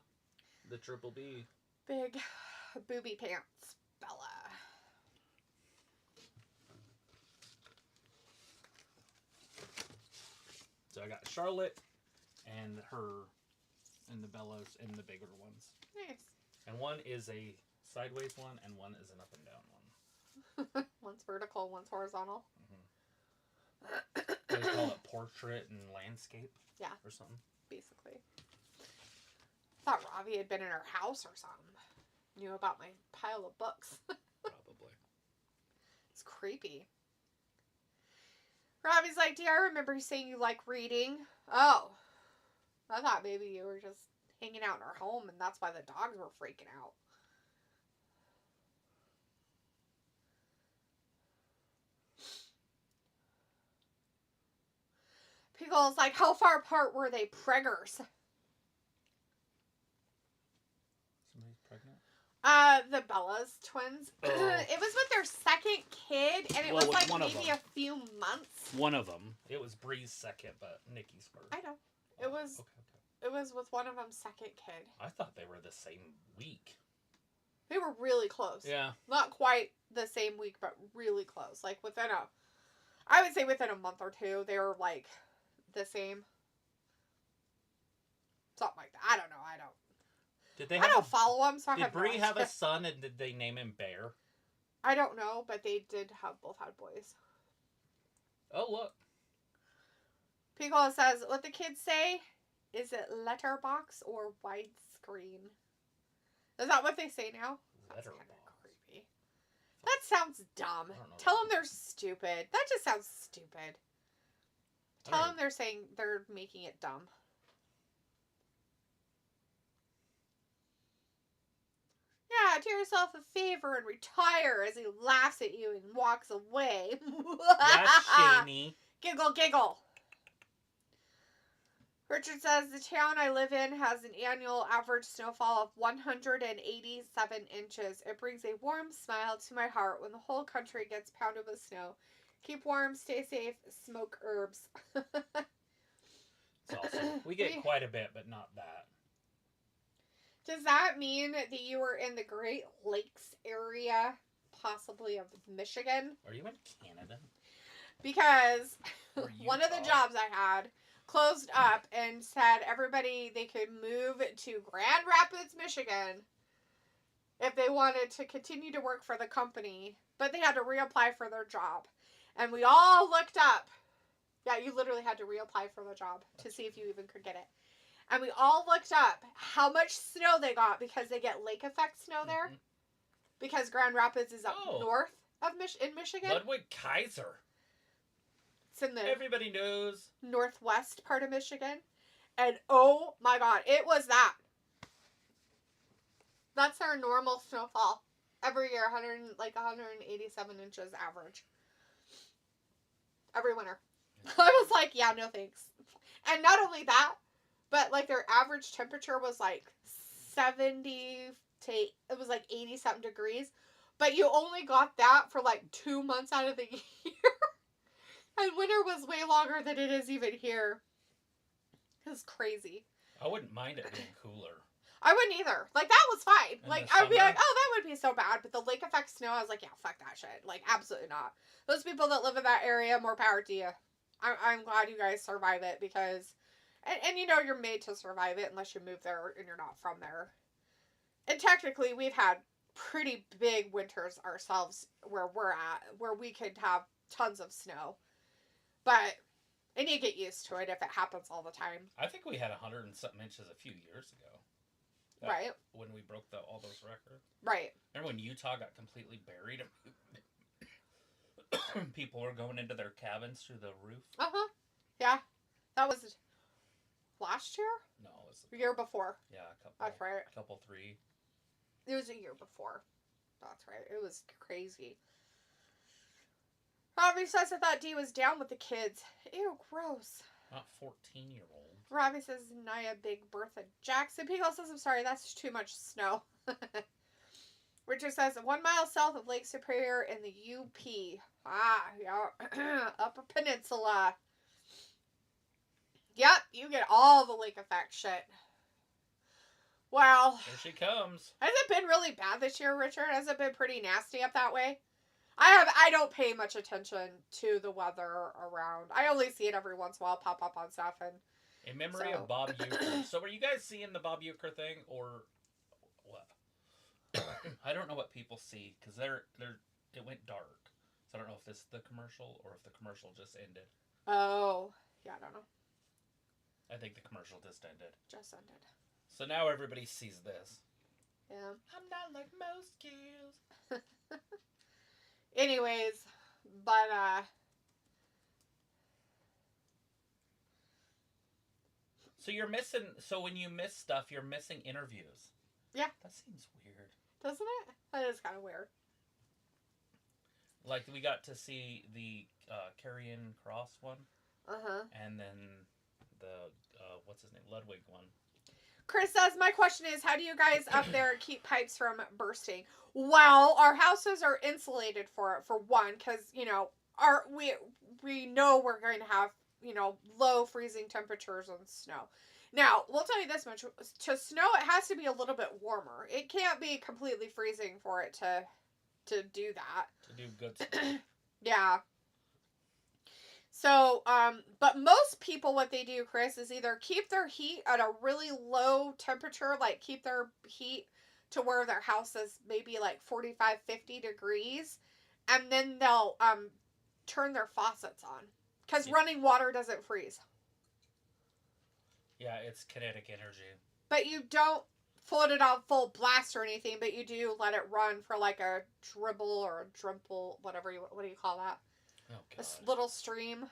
The Triple B. Big booby pants Bella. So I got Charlotte and her and the Bellas and the bigger ones. Nice. And one is a sideways one and one is an up and down one. One's vertical, one's horizontal. They call it portrait and landscape. Yeah. Or something. Basically. Thought Ravi had been in her house or something. Knew about my pile of books. Probably. It's creepy. Ravi's like, do I remember saying you like reading? Oh. I thought maybe you were just hanging out in our home and that's why the dogs were freaking out. Pickle's like, how far apart were they preggers? Somebody's pregnant? The Bella's twins. Oh. It was with their second kid, and it was like maybe a few months. One of them. It was Bree's second, but Nikki's first. I know. It was. Okay. It was with one of them's second kid. I thought they were the same week. They were really close. Yeah. Not quite the same week, but really close. Like within I would say within a month or two, they were like the same. Something like that. I don't know. I don't follow them, so I have no idea. Did Bree have a son, and did they name him Bear? I don't know, but they did have both had boys. Oh, look. Pickle says, what the kids say, is it letterbox or widescreen? Is that what they say now? That's kind of creepy. That sounds dumb. Tell them they're stupid. That just sounds stupid. Tell them they're saying they're making it dumb. Yeah, do yourself a favor and retire as he laughs at you and walks away. That's shady. Giggle, giggle. Richard says, the town I live in has an annual average snowfall of 187 inches. It brings a warm smile to my heart when the whole country gets pounded with snow. Keep warm, stay safe, smoke herbs. It's awesome. We get quite a bit, but not that. Does that mean that you were in the Great Lakes area, possibly of Michigan? Are you in Canada? Because one of the jobs I had closed up and said everybody, they could move to Grand Rapids, Michigan if they wanted to continue to work for the company, but they had to reapply for their job. And we all looked up. Yeah, you literally had to reapply for the job to see if you even could get it. And we all looked up how much snow they got because they get lake effect snow there. Mm-hmm. Because Grand Rapids is up north of in Michigan. Ludwig Kaiser. It's in the everybody knows northwest part of Michigan. And oh my god, it was that. That's our normal snowfall. Every year, 187 inches average. Every winter. I was like, yeah, no thanks. And not only that, but like their average temperature was like 70 to, it was like 80 something degrees. But you only got that for like 2 months out of the year. And winter was way longer than it is even here. It's crazy. I wouldn't mind it being cooler. I wouldn't either. Like, that was fine. In Like, the I would be summer? like, oh, that would be so bad. But the lake effect snow, I was like, yeah, fuck that shit. Like, absolutely not. Those people that live in that area, more power to you. I'm glad you guys survive it because... And you know you're made to survive it unless you move there and you're not from there. And technically, we've had pretty big winters ourselves where we're at, where we could have tons of snow. But, and you get used to it if it happens all the time. I think we had 100 and something inches a few years ago. Right. When we broke all those records. Right. Remember when Utah got completely buried? People were going into their cabins through the roof. Uh-huh. Yeah. That was last year? No, it was The year before. Yeah, That's right. a couple 3. It was a year before. That's right. It was crazy. Robbie says I thought Dee was down with the kids. Ew, gross. Not 14-year-old. Robbie says Naya Big Bertha Jackson. Pico says I'm sorry, that's too much snow. Richard says 1 mile south of Lake Superior in the UP. Ah, yeah. Upper Peninsula. Yep, you get all the lake effect shit. Well, Here she comes. has it been really bad this year, Richard? Has it been pretty nasty up that way? I don't pay much attention to the weather around. I only see it every once in a while pop up on stuff. And In memory of Bob Uecker. So were you guys seeing the Bob Uecker thing or what? I don't know what people see because it went dark. So I don't know if this is the commercial or if the commercial just ended. Oh, yeah, I don't know. I think the commercial just ended. Just ended. So now everybody sees this. Yeah. I'm not like most girls. Anyways, but So you're missing. So when you miss stuff, you're missing interviews. Yeah. That seems weird. Doesn't it? That is kind of weird. Like we got to see the Karrion Kross one, and then the what's his name, Ludwig one. Chris says, my question is, how do you guys up there keep pipes from bursting? Well, our houses are insulated for it, for one, because, you know, we know we're going to have, you know, low freezing temperatures and snow. Now, we'll tell you this much. To snow, it has to be a little bit warmer. It can't be completely freezing for it to do that. To do good stuff. Yeah. So, but most people, what they do, Chris, is either keep their heat at a really low temperature, like keep their heat to where their house is maybe like 45, 50 degrees, and then they'll turn their faucets on. Because running water doesn't freeze. Yeah, it's kinetic energy. But you don't float it on full blast or anything, but you do let it run for like a dribble or a drimple, what do you call that? Oh, God. A little stream.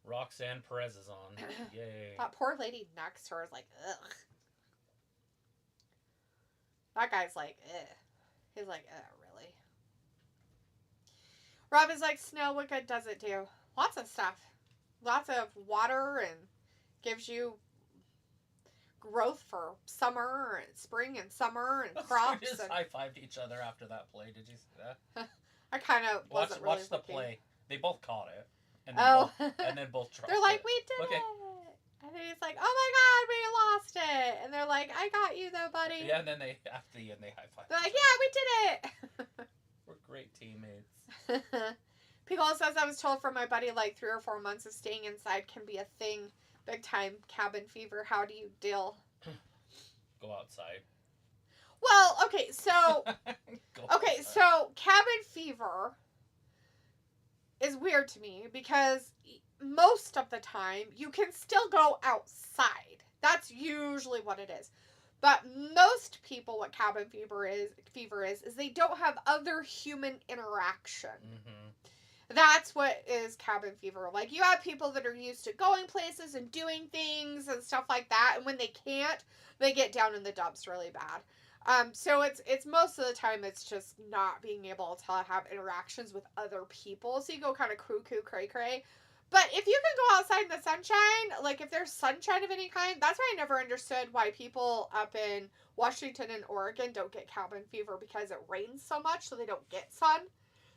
Roxanne Perez is on. Yay. That poor lady next to her is like, ugh. That guy's like, ugh. He's like, really? Rob is like, snow, what good does it do? Lots of stuff. Lots of water and gives you growth for summer and spring and summer and crops. We just high-fived each other after that play. Did you see that? I kind of wasn't really Watch the looking. play. They both caught it. And then both dropped They're like, it. we did Okay. it. And then he's like, oh my God, we lost it. And they're like, I got you though, buddy. Yeah, and then after the end, they high-fived. They're like, yeah, we did it. We're great teammates. Pickle says, I was told from my buddy like 3 or 4 months of staying inside can be a thing. Big time cabin fever. How do you deal? Go outside. Well, okay, so outside. so cabin fever is weird to me because most of the time you can still go outside. That's usually what it is. But most people, what cabin fever is they don't have other human interaction. Mm-hmm. That's what is cabin fever. Like, you have people that are used to going places and doing things and stuff like that, and when they can't, they get down in the dumps really bad. So it's most of the time it's just not being able to have interactions with other people. So you go kind of cuckoo, cray cray. But if you can go outside in the sunshine, like if there's sunshine of any kind, that's why I never understood why people up in Washington and Oregon don't get cabin fever, because it rains so much, so they don't get sun.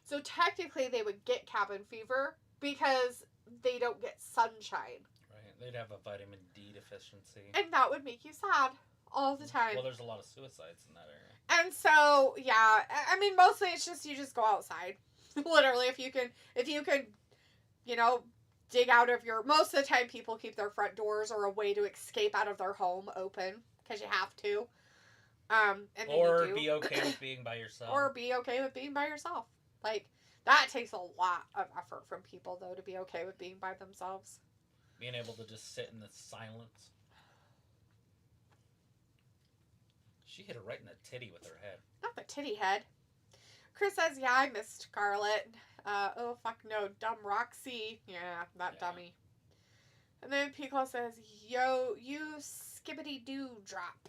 So technically they would get cabin fever because they don't get sunshine. Right. They'd have a vitamin D deficiency. And that would make you sad all the time. Well, there's a lot of suicides in that area. And so, yeah, I mean, mostly it's just you just go outside. Literally, if you can, you know, dig out of your... Most of the time people keep their front doors or a way to escape out of their home open because you have to. And or be okay with being by yourself. Or be okay with being by yourself. Like, that takes a lot of effort from people, though, to be okay with being by themselves. Being able to just sit in the silence. She hit her right in the titty with her head. Not the titty head. Chris says, yeah, I missed Scarlett. Oh, fuck no. Dumb Roxy. Yeah, that dummy. And then Piccolo says, yo, you skibbity-doo drop.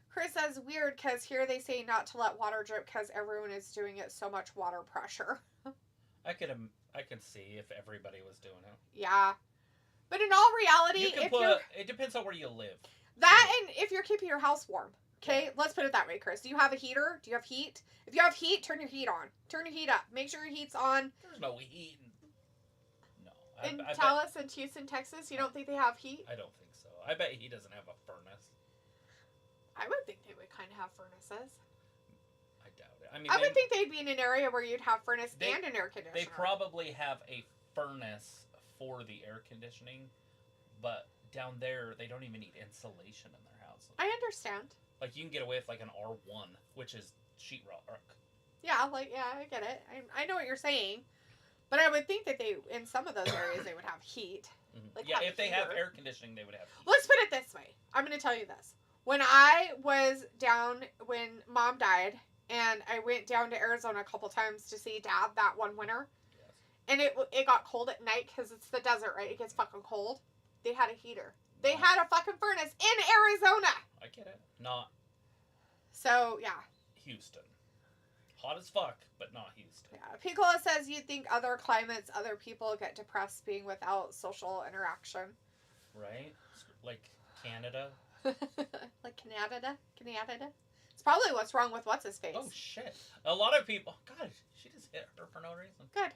Chris says, weird, because here they say not to let water drip because everyone is doing it so much water pressure. I can see if everybody was doing it. Yeah. But in all reality, it depends on where you live. That and if you're keeping your house warm. Okay, let's put it that way, Chris. Do you have a heater? Do you have heat? If you have heat, turn your heat on. Turn your heat up. Make sure your heat's on. There's no heat. No. In Dallas and Houston, Texas, you don't think they have heat? I don't think so. I bet he doesn't have a furnace. I would think they would kind of have furnaces. I doubt it. I mean, I would think they'd be in an area where you'd have furnace and an air conditioner. They probably have a furnace for the air conditioning, but down there, they don't even need insulation in their houses. I understand. Like, you can get away with, like, an R1, which is sheetrock. Yeah, I get it. I know what you're saying. But I would think that in some of those areas, they would have heat. Mm-hmm. Like, yeah, if they have air conditioning, they would have heat. Let's put it this way. I'm going to tell you this. When I was down, when Mom died, and I went down to Arizona a couple times to see Dad that one winter, yes. And it got cold at night because it's the desert, right? It gets fucking cold. They had a heater. They had a fucking furnace in Arizona. I get it. Not. So, yeah. Houston. Hot as fuck, but not Houston. Yeah. Piccolo says you'd think other climates, other people get depressed being without social interaction. Right? Like Canada. Like Canada? It's probably what's wrong with what's-his-face. Oh, shit. A lot of people... God, she just hit her for no reason. Good.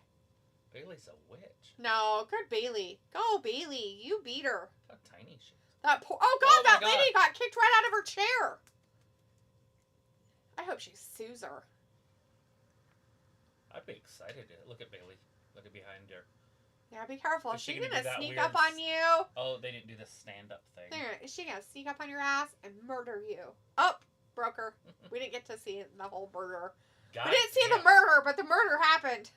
Bailey's a witch. No, good Bailey. Go, Bailey. You beat her. How tiny she is. That poor... Oh, God, that lady got kicked right out of her chair. I hope she sues her. I'd be excited to look at Bailey. Look at behind her. Yeah, be careful. Is she gonna sneak up on you? Oh, they didn't do the stand-up thing. Is she gonna sneak up on your ass and murder you? Oh, broke her. We didn't get to see the whole murder. We didn't see the murder, but the murder happened.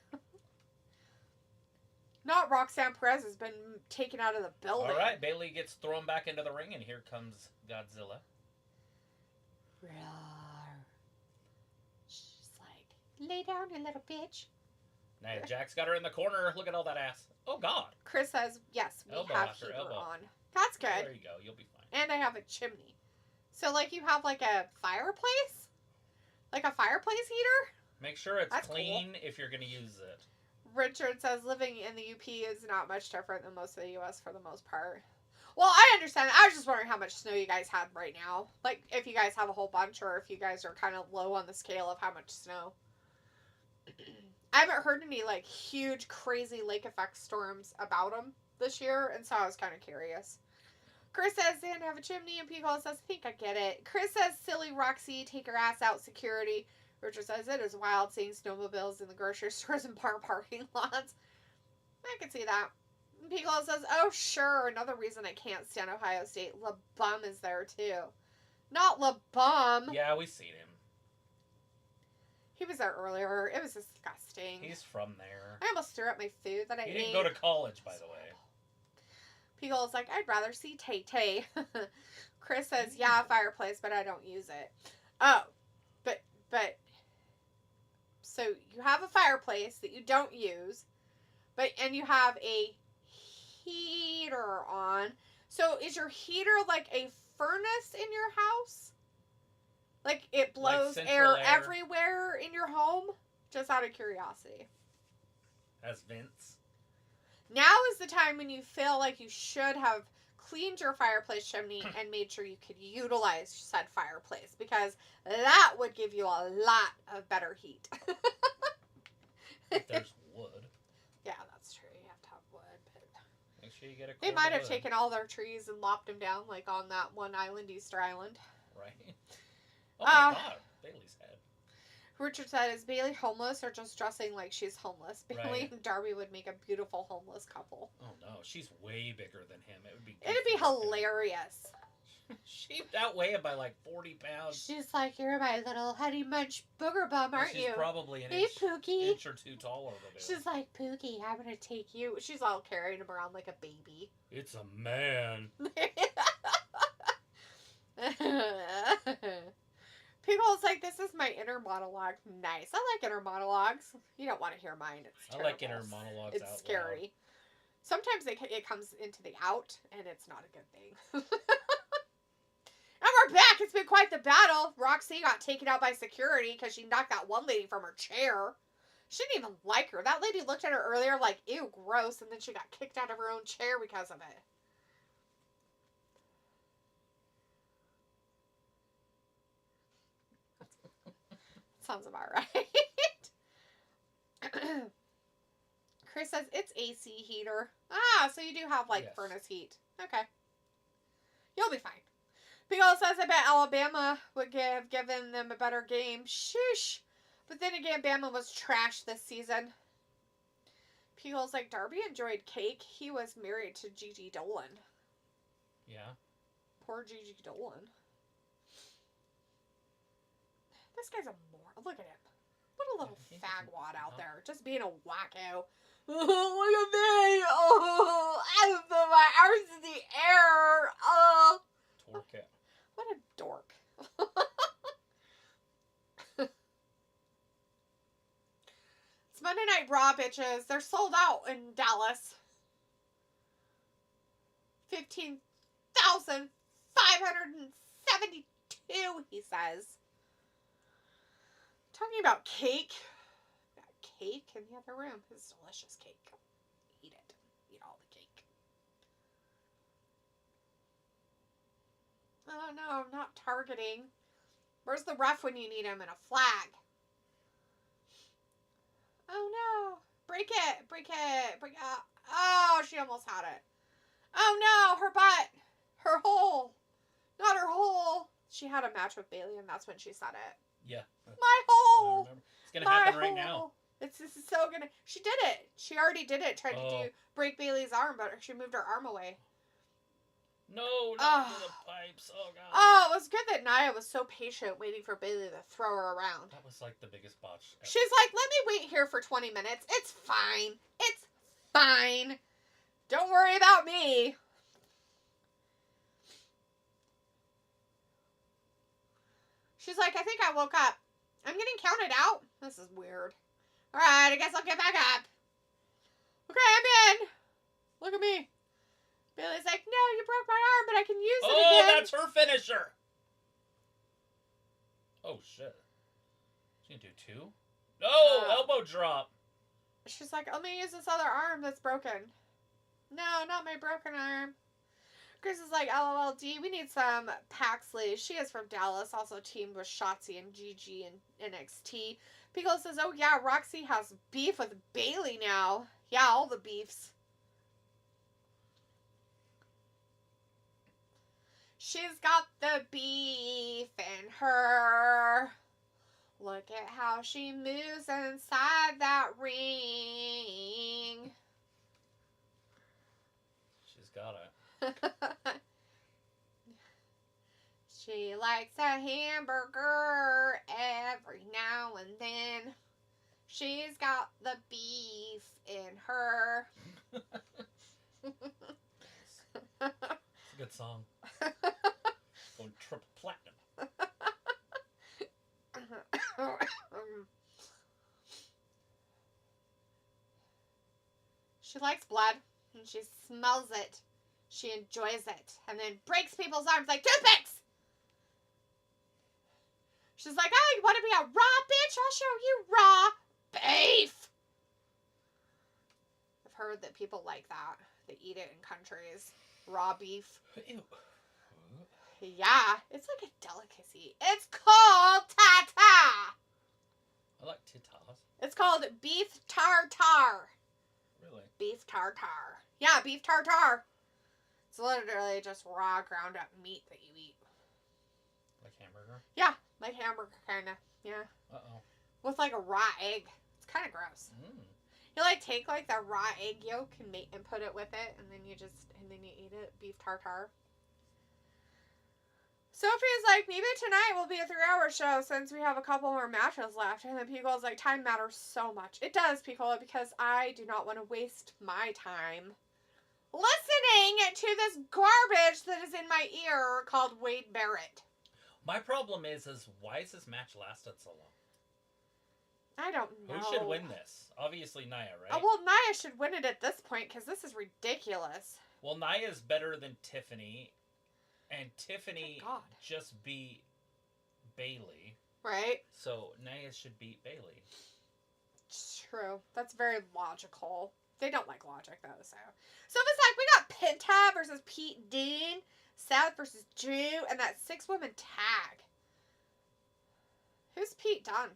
Not Roxanne Perez has been taken out of the building. All right, Bailey gets thrown back into the ring, and here comes Godzilla. Roar. She's like, lay down, you little bitch. Now Jack's got her in the corner. Look at all that ass. Oh, God. Chris says, yes, we elbow have after heater elbow. on. That's good. There you go. You'll be fine. And I have a chimney. So, like, you have, like, a fireplace? Like a fireplace heater? Make sure it's clean cool. if you're going to use it. Richard says living in the UP is not much different than most of the U.S. for the most part. Well, I understand. I was just wondering how much snow you guys had right now. Like, if you guys have a whole bunch or if you guys are kind of low on the scale of how much snow. I haven't heard any, like, huge, crazy lake effect storms about them this year, and so I was kind of curious. Chris says, and have a chimney, and Piccolo says, I think I get it. Chris says, silly Roxy, take her ass out, security. Richard says, it is wild seeing snowmobiles in the grocery stores and bar parking lots. I can see that. And Piccolo says, oh, sure, another reason I can't stand Ohio State. LaBum is there, too. Not LaBum. Yeah, we seen him. He was there earlier. It was disgusting. He's from there. I almost threw up my food that I ate. He didn't go to college, by the way. Piccolo's like, I'd rather see Tay-Tay. Chris says, yeah, fireplace, but I don't use it. Oh, but, so you have a fireplace that you don't use, and you have a heater on. So is your heater like a furnace in your house? Like it blows like air everywhere in your home? Just out of curiosity. Has vents? Now is the time when you feel like you should have cleaned your fireplace chimney and made sure you could utilize said fireplace, because that would give you a lot of better heat. If there's wood. Yeah, that's true. You have to have wood. But Make sure you get a they might have taken all their trees and lopped them down, like on that one island, Easter Island. Right. Oh my God. Bailey's head. Richard said, is Bailey homeless or just dressing like she's homeless? Bailey Right. and Darby would make a beautiful homeless couple. Oh no, she's way bigger than him. It'd be hilarious. She'd outweigh him by like 40 pounds. She's like, you're my little honey munch booger bum, aren't you? She's probably an hey, Pookie. inch or two taller than him. She's like, Pookie, I'm going to take you. She's all carrying him around like a baby. It's a man. People's like, this is my inner monologue. Nice. I like inner monologues. You don't want to hear mine. It's terrible. I like inner monologues. It's scary. Loud. Sometimes it comes into the out, and it's not a good thing. And we're back. It's been quite the battle. Roxy got taken out by security because she knocked that one lady from her chair. She didn't even like her. That lady looked at her earlier like, ew, gross, and then she got kicked out of her own chair because of it. Sounds about right. Chris says, it's AC heater. Ah, so you do have, like, yes. furnace heat. Okay. You'll be fine. Pico says, I bet Alabama would given them a better game. Shush. But then again, Bama was trash this season. Pico's like, Darby enjoyed cake. He was married to Gigi Dolan. Yeah. Poor Gigi Dolan. This guy's a moron. Look at him. What a little fagwad out there. Just being a wacko. Oh, look at me. Oh, I put my arms in the air. Oh. Torque it. What a dork. It's Monday Night Raw, bitches. They're sold out in Dallas. 15,572, he says. Talking about cake. Got cake in the other room. It's delicious cake. Eat it. Eat all the cake. Oh no, I'm not targeting. Where's the ref when you need him? And a flag. Oh no. Break it. Break it. Break it. Oh, she almost had it. Oh no, her butt. Her hole. Not her hole. She had a match with Bailey and that's when she said it. Yeah. My hole. It's going to happen right now. This is so gonna. She did it. She already did it. Tried to break Bailey's arm, but she moved her arm away. No, not the pipes. Oh, God. Oh, it was good that Nia was so patient waiting for Bailey to throw her around. That was like the biggest botch ever. She's like, let me wait here for 20 minutes. It's fine. It's fine. Don't worry about me. She's like, I think I woke up. I'm getting counted out. This is weird. Alright, I guess I'll get back up. Okay, I'm in. Look at me. Bailey's like, no, you broke my arm, but I can use it again. Oh, that's her finisher. Oh, shit. She can do two? No, elbow drop. She's like, let me use this other arm that's broken. No, not my broken arm. Chris is like, LOLD, we need some Paxley. She is from Dallas, also teamed with Shotzi and Gigi and NXT. Pico says, oh yeah, Roxy has beef with Bailey now. Yeah, all the beefs. She's got the beef in her. Look at how she moves inside that ring. She's got it. She likes a hamburger every now and then. She's got the beef in her. It's a good song. Going triple platinum. She likes blood and she smells it. She enjoys it and then breaks people's arms like toothpicks. She's like, oh, you want to be a raw bitch? I'll show you raw beef. heard that people like that. They eat it in countries. Raw beef. Ew. Yeah, it's like a delicacy. It's called tata. I like titas. It's called beef tartare. Really? Beef tartare. Yeah, beef tartare. It's literally just raw ground up meat that you eat. Like hamburger? Yeah, like hamburger kind of. Yeah. Uh-oh. With like a raw egg. It's kind of gross. You like take like the raw egg yolk and put it with it, and then you eat it. Beef tartare. Sophie's like, maybe tonight will be a 3-hour show since we have a couple more matches left. And then Pico's like, time matters so much. It does, Pico, because I do not want to waste my time listening to this garbage that is in my ear called Wade Barrett. My problem is why has this match lasted so long? I don't know. Who should win this? Obviously Nia, right? Oh, well, Nia should win it at this point because this is ridiculous. Well, Nia's better than Tiffany. And Tiffany just beat Bayley. Right. So Nia should beat Bayley. True. That's very logical. They don't like logic, though, so. So it's like, we got Penta versus Pete Dean, Seth versus Drew, and that 6-woman tag. Who's Pete Dunne?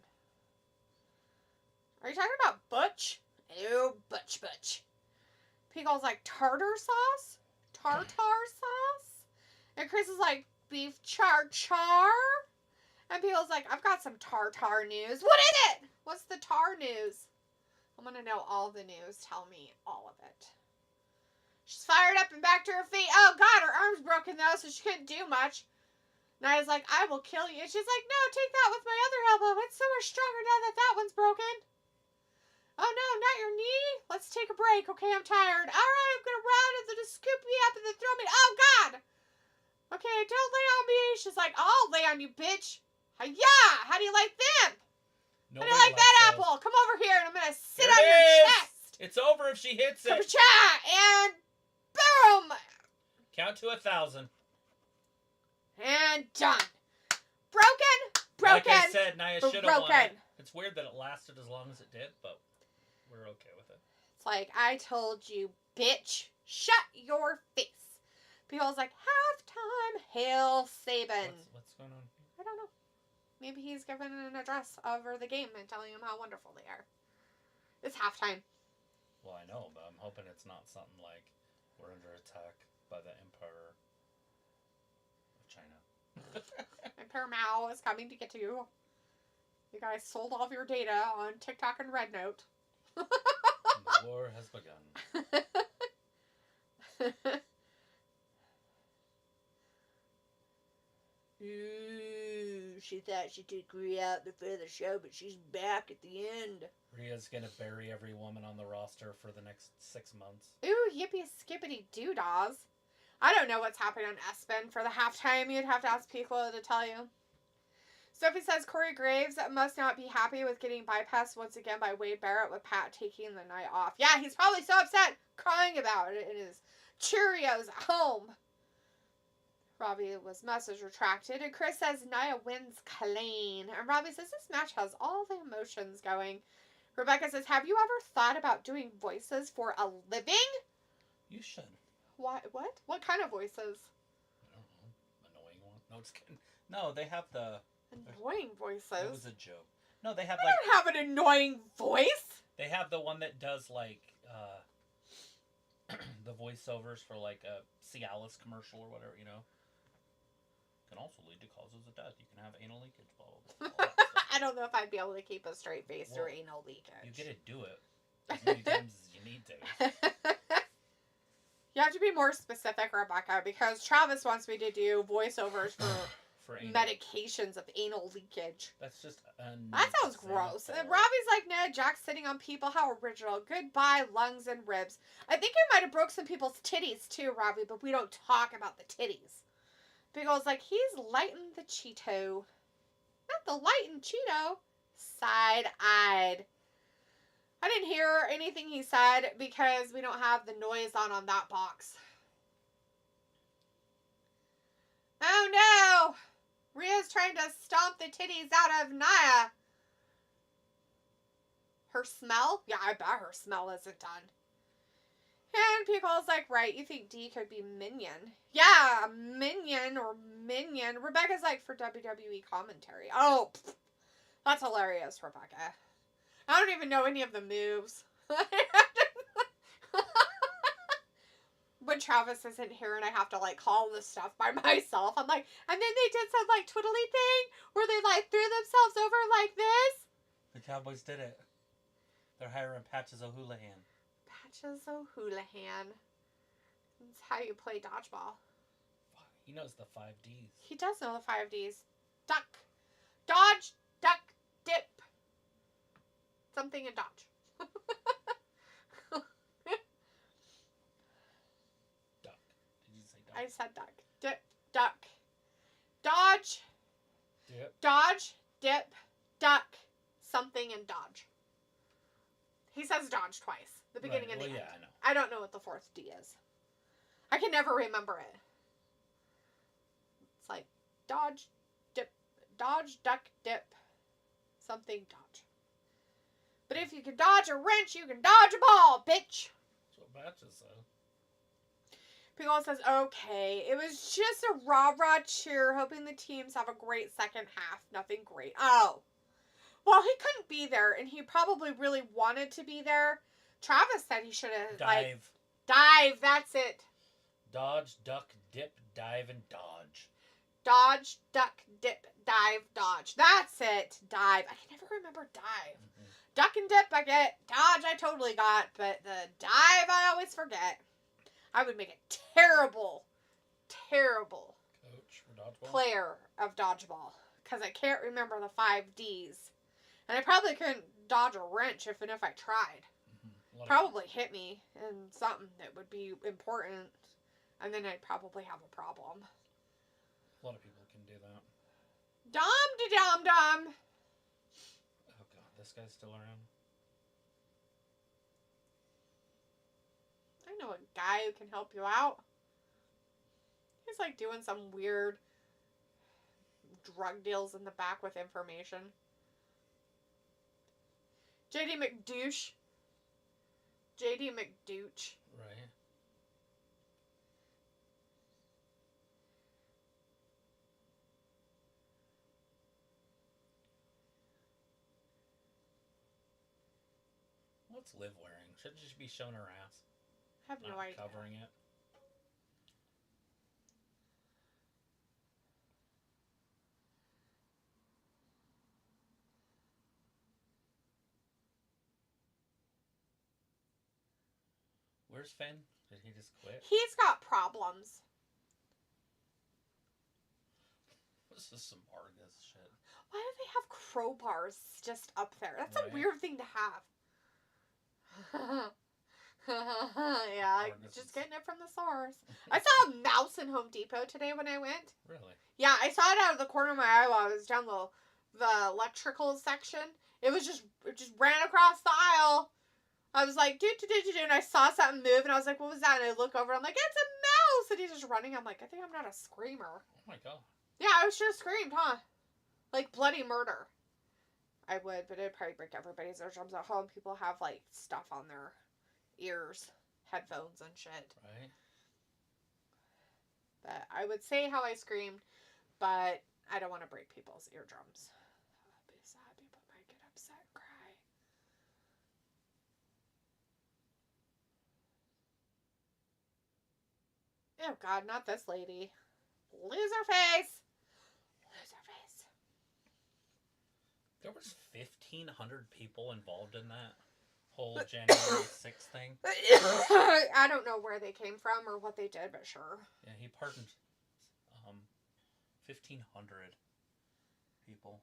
Are you talking about Butch? Ew, Butch. Pickle's like, tartar sauce? Tartar sauce? And Chris is like, beef char? And Pickle's like, I've got some tartar news. What is it? What's the tar news? I'm going to know all the news. Tell me all of it. She's fired up and back to her feet. Oh, God, her arm's broken, though, so she couldn't do much. Nia's like, I will kill you. And she's like, no, take that with my other elbow. It's so much stronger now that one's broken. Oh, no, not your knee? Let's take a break. Okay, I'm tired. All right, I'm going to run and then just scoop me up and then throw me. Oh, God. Okay, don't lay on me. She's like, I'll lay on you, bitch. Yeah, how do you like them? How do you like that apple? Come over here and I'm going to sit on your chest. It's over if she hits it. And boom. Count to 1,000. And done. Broken. Like I said, Nia should have won it. It's weird that it lasted as long as it did, but we're okay with it. It's like, I told you, bitch. Shut your face. People's like, halftime, hail Saban. What's going on here? I don't know. Maybe he's giving an address over the game and telling them how wonderful they are. It's halftime. Well, I know, but I'm hoping it's not something like we're under attack by the Emperor of China. Emperor Mao is coming to get you. You guys sold all of your data on TikTok and Red Note. The war has begun. Ooh, she thought she took Rhea out before the show, but she's back at the end. Rhea's gonna bury every woman on the roster for the next 6 months. Ooh, yippee skippity doodaws. I don't know what's happening on ESPN for the halftime. You'd have to ask Piccolo to tell you. Sophie says Corey Graves must not be happy with getting bypassed once again by Wade Barrett with Pat taking the night off. Yeah, he's probably so upset, crying about it in his Cheerios at home. Robbie was message retracted, and Chris says Nia wins clean. And Robbie says this match has all the emotions going. Rebecca says, have you ever thought about doing voices for a living? You should. What? What kind of voices? I don't know. Annoying one. No, just kidding. No, they have the... Annoying voices? It was a joke. No, they have I don't have an annoying voice. They have the one that does like, the voiceovers for like a Cialis commercial or whatever, you know? Can also lead to causes of death. You can have anal leakage, blah, blah, blah. I don't know if I'd be able to keep a straight face through anal leakage. You get to do it as many times as you need to. You have to be more specific, Rebecca, because Travis wants me to do voiceovers for medications of anal leakage. That's just that sounds gross. And Robbie's like, nah, Jack's sitting on people. How original. Goodbye, lungs and ribs. I think I might have broke some people's titties too, Robbie, but we don't talk about the titties. Biggle's like, he's lighting the Cheeto. Not the lighting Cheeto. Side-eyed. I didn't hear anything he said because we don't have the noise on that box. Oh no! Rhea's trying to stomp the titties out of Nia. Her smell? Yeah, I bet her smell isn't done. And Pickle's like, right, you think D could be Minion. Yeah, Minion or Minion. Rebecca's like, for WWE commentary. Oh, pfft, that's hilarious, Rebecca. I don't even know any of the moves. When Travis isn't here and I have to, like, call this stuff by myself, I'm like, and then they did some, like, twiddly thing where they, like, threw themselves over like this. The Cowboys did it. They're hiring Patches O'Houlihan. Patches O'Houlihan. That's how you play dodgeball. He knows the 5 Ds. He does know the 5 Ds. Duck. Dodge. Duck. Dip. Something and dodge. Duck. Did you say duck? I said duck. Dip. Duck. Dodge. Dip. Dodge. Dip. Duck. Something and dodge. He says dodge twice. The beginning and the end. Yeah, I know. I don't know what the 4th D is. I can never remember it. It's like dodge, dip, dodge, duck, dip, something, dodge. But if you can dodge a wrench, you can dodge a ball, bitch. That's what Patches said. Pickle says, okay, it was just a rah-rah cheer, hoping the teams have a great second half. Nothing great. Oh. Well, he couldn't be there, and he probably really wanted to be there. Travis said he should have, Dive. Dive, that's it. Dodge, duck, dip, dive, and dodge. Dodge, duck, dip, dive, dodge. That's it. Dive. I can never remember dive. Mm-hmm. Duck and dip I get. Dodge I totally got. But the dive I always forget. I would make a terrible coach for dodgeball? Player of dodgeball. Because I can't remember the 5 Ds. And I probably couldn't dodge a wrench even if I tried. Mm-hmm. Probably hit me in something that would be important. And then I'd probably have a problem. A lot of people can do that. Dum-de-dum-dum. Oh, God. This guy's still around? I know a guy who can help you out. He's like doing some weird drug deals in the back with information. JD McDouche. JD McDouche. Right. What's Liv wearing? Should she be showing her ass? I have no idea. Covering it. Where's Finn? Did he just quit? He's got problems. This is some Argus shit. Why do they have crowbars just up there? That's a weird thing to have. Yeah, just getting it from the source. I saw a mouse in Home Depot today when I went. Really? Yeah, I saw it out of the corner of my eye while I was down the electrical section. It just ran across the aisle. I was like, do, and I saw something move, and I was like, what was that? And I look over, I'm like, it's a mouse! And he's just running. I'm like, I think I'm not a screamer. Oh my God. Yeah, I should have screamed, huh? Like bloody murder. I would, but it'd probably break everybody's eardrums at home. People have, like, stuff on their ears, headphones and shit. Right. But I would say how I screamed, but I don't want to break people's eardrums. I'd be sad. People might get upset and cry. Oh, God, not this lady. Loser face. Loser face. There was 1,500 people involved in that whole January 6th thing. I don't know where they came from or what they did, but sure. Yeah, he pardoned 1,500 people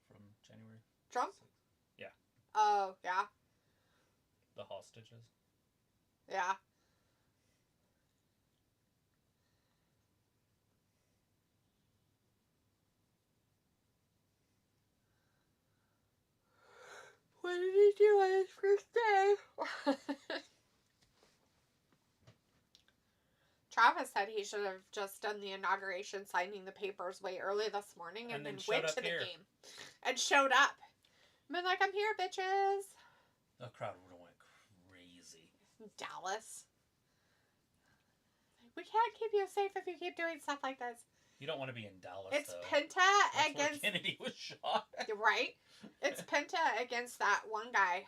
from January. Trump? 6th. Yeah. Oh, yeah. The hostages. Yeah. What did he do on his first day? Travis said he should have just done the inauguration, signing the papers way early this morning, and then went to the game. And showed up. Been like, I'm here, bitches. The crowd would have went crazy. Dallas. We can't keep you safe if you keep doing stuff like this. You don't want to be in Dallas, It's though. Penta That's against... where Kennedy was shot. Right? It's Penta against that one guy.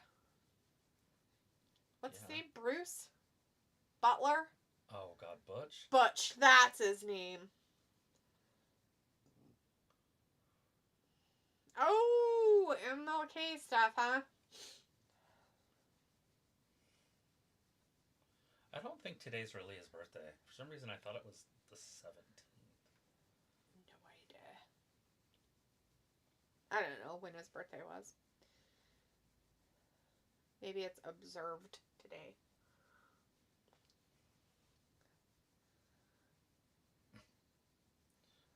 What's his name? Bruce? Butler? Oh, God, Butch? Butch. That's his name. Oh, MLK stuff, huh? I don't think today's really his birthday. For some reason, I thought it was the 17th. No idea. I don't know when his birthday was. Maybe it's observed today.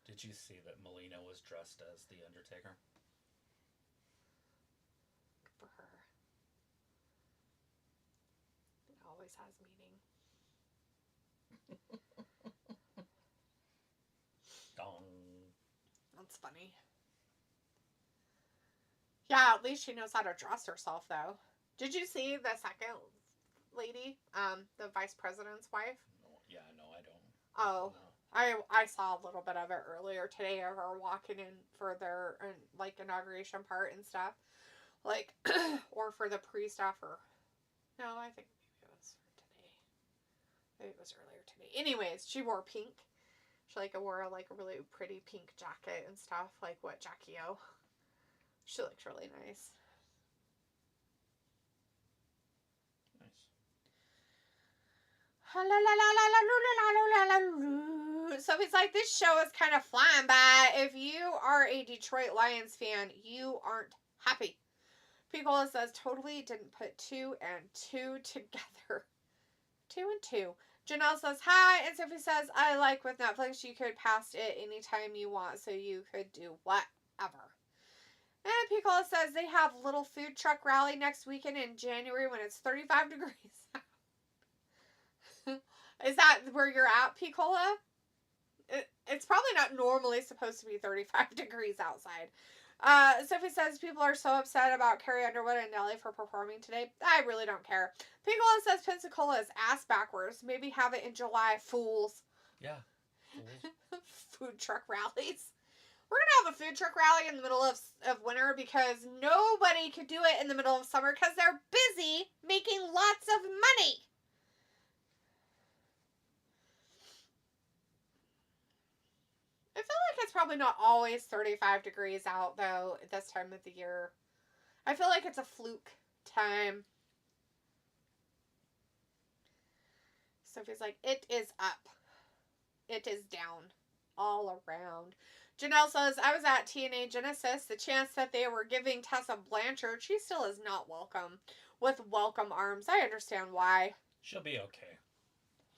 Did you see that Melina was dressed as The Undertaker? Good for her. It always has meaning. Dong. That's funny. Yeah, at least she knows how to dress herself, though. Did you see the second lady? The vice president's wife? No, yeah, no, I don't. Oh. No. I saw a little bit of it earlier today of her walking in for their, like, inauguration part and stuff. Like, or for the pre-stuff, or... No, I think maybe it was for today. Maybe it was earlier today. Anyways, she wore pink. She, like, wore, like, a really pretty pink jacket and stuff, like what Jackie O. She looked really nice. So he's like, this show is kind of flying by. If you are a Detroit Lions fan, you aren't happy. Piccola says, totally didn't put 2 and 2 together. 2 and 2. Janelle says, hi. And Sophie says, I like with Netflix, you could pass it anytime you want, so you could do whatever. And Piccola says, they have little food truck rally next weekend in January when it's 35 degrees. Is that where you're at, Piccola? It's probably not normally supposed to be 35 degrees outside. Sophie says people are so upset about Carrie Underwood and Nelly for performing today. I really don't care. Piccola says Pensacola is ass backwards. Maybe have it in July, fools. Yeah. Fools. Food truck rallies. We're going to have a food truck rally in the middle of winter because nobody could do it in the middle of summer because they're busy making lots of money. I feel like it's probably not always 35 degrees out, though, at this time of the year. I feel like it's a fluke time. Sophie's like, it is up. It is down. All around. Janelle says, I was at TNA Genesis. The chance that they were giving Tessa Blanchard, she still is not welcome with welcome arms. I understand why. She'll be okay.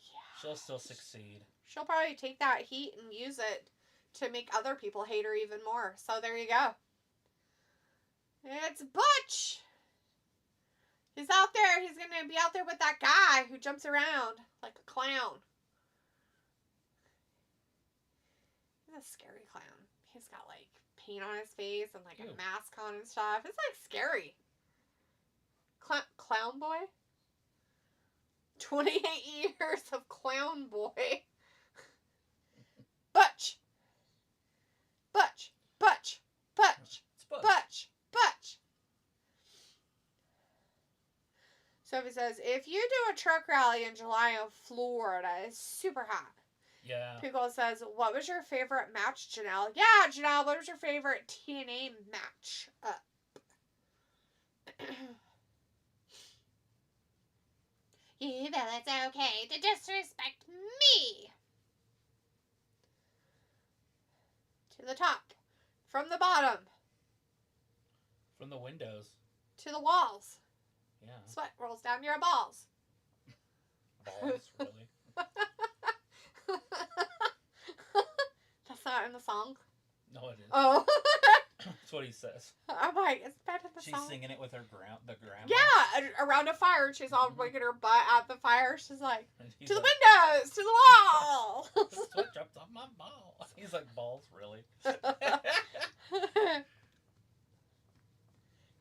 Yeah. She'll still succeed. She'll probably take that heat and use it to make other people hate her even more. So there you go. It's Butch. He's out there. He's going to be out there with that guy who jumps around like a clown. He's a scary clown. He's got like paint on his face and like a mask on and stuff. It's like scary. Clown boy? 28 years of clown boy. Butch. Butch. Butch. Butch. Butch. Butch. Sophie says, if you do a truck rally in July in Florida, it's super hot. Yeah. Pickle says, what was your favorite match, Janelle? Yeah, Janelle, what was your favorite TNA match? You feel it's okay to disrespect me. To the top. From the bottom. From the windows. To the walls. Yeah. Sweat rolls down your balls. Balls, really? That's not in the song? No, it is. Oh. That's what he says. I'm like, it's better in the song. She's singing it with her grandma. Yeah, around a fire. She's all winging her butt at the fire. She's like, to the like, windows, to the wall. The sweat drops off my balls. He's like, balls, really?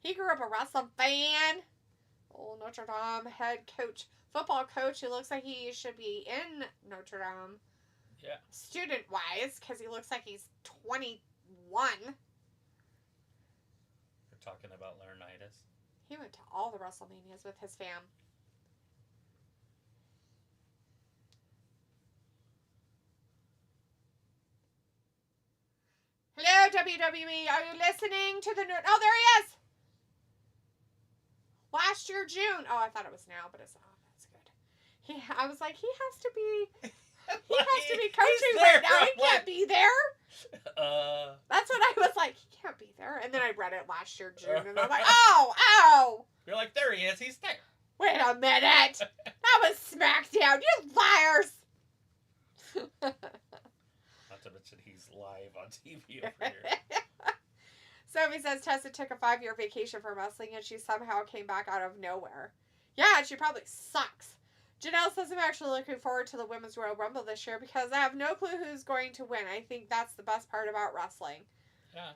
He grew up a wrestling fan. Well, Notre Dame head coach, football coach, who looks like he should be in Notre Dame. Yeah. Student-wise, because he looks like he's 21. We're talking about Laurinaitis. He went to all the WrestleManias with his fam. Hello, WWE. Are you listening to the... Oh, there he is! Last year, June. Oh, I thought it was now, but it's... Oh, that's good. I was like, he has to be coaching right now. He can't be there. That's what I was like. He can't be there. And then I read it last year, June, and I'm like, oh! You're like, there he is. He's there. Wait a minute. That was SmackDown. You liars. Not to mention he's live on TV over here. Sophie says Tessa took a 5-year vacation from wrestling and she somehow came back out of nowhere. Yeah, she probably sucks. Janelle says I'm actually looking forward to the Women's Royal Rumble this year because I have no clue who's going to win. I think that's the best part about wrestling. Yeah.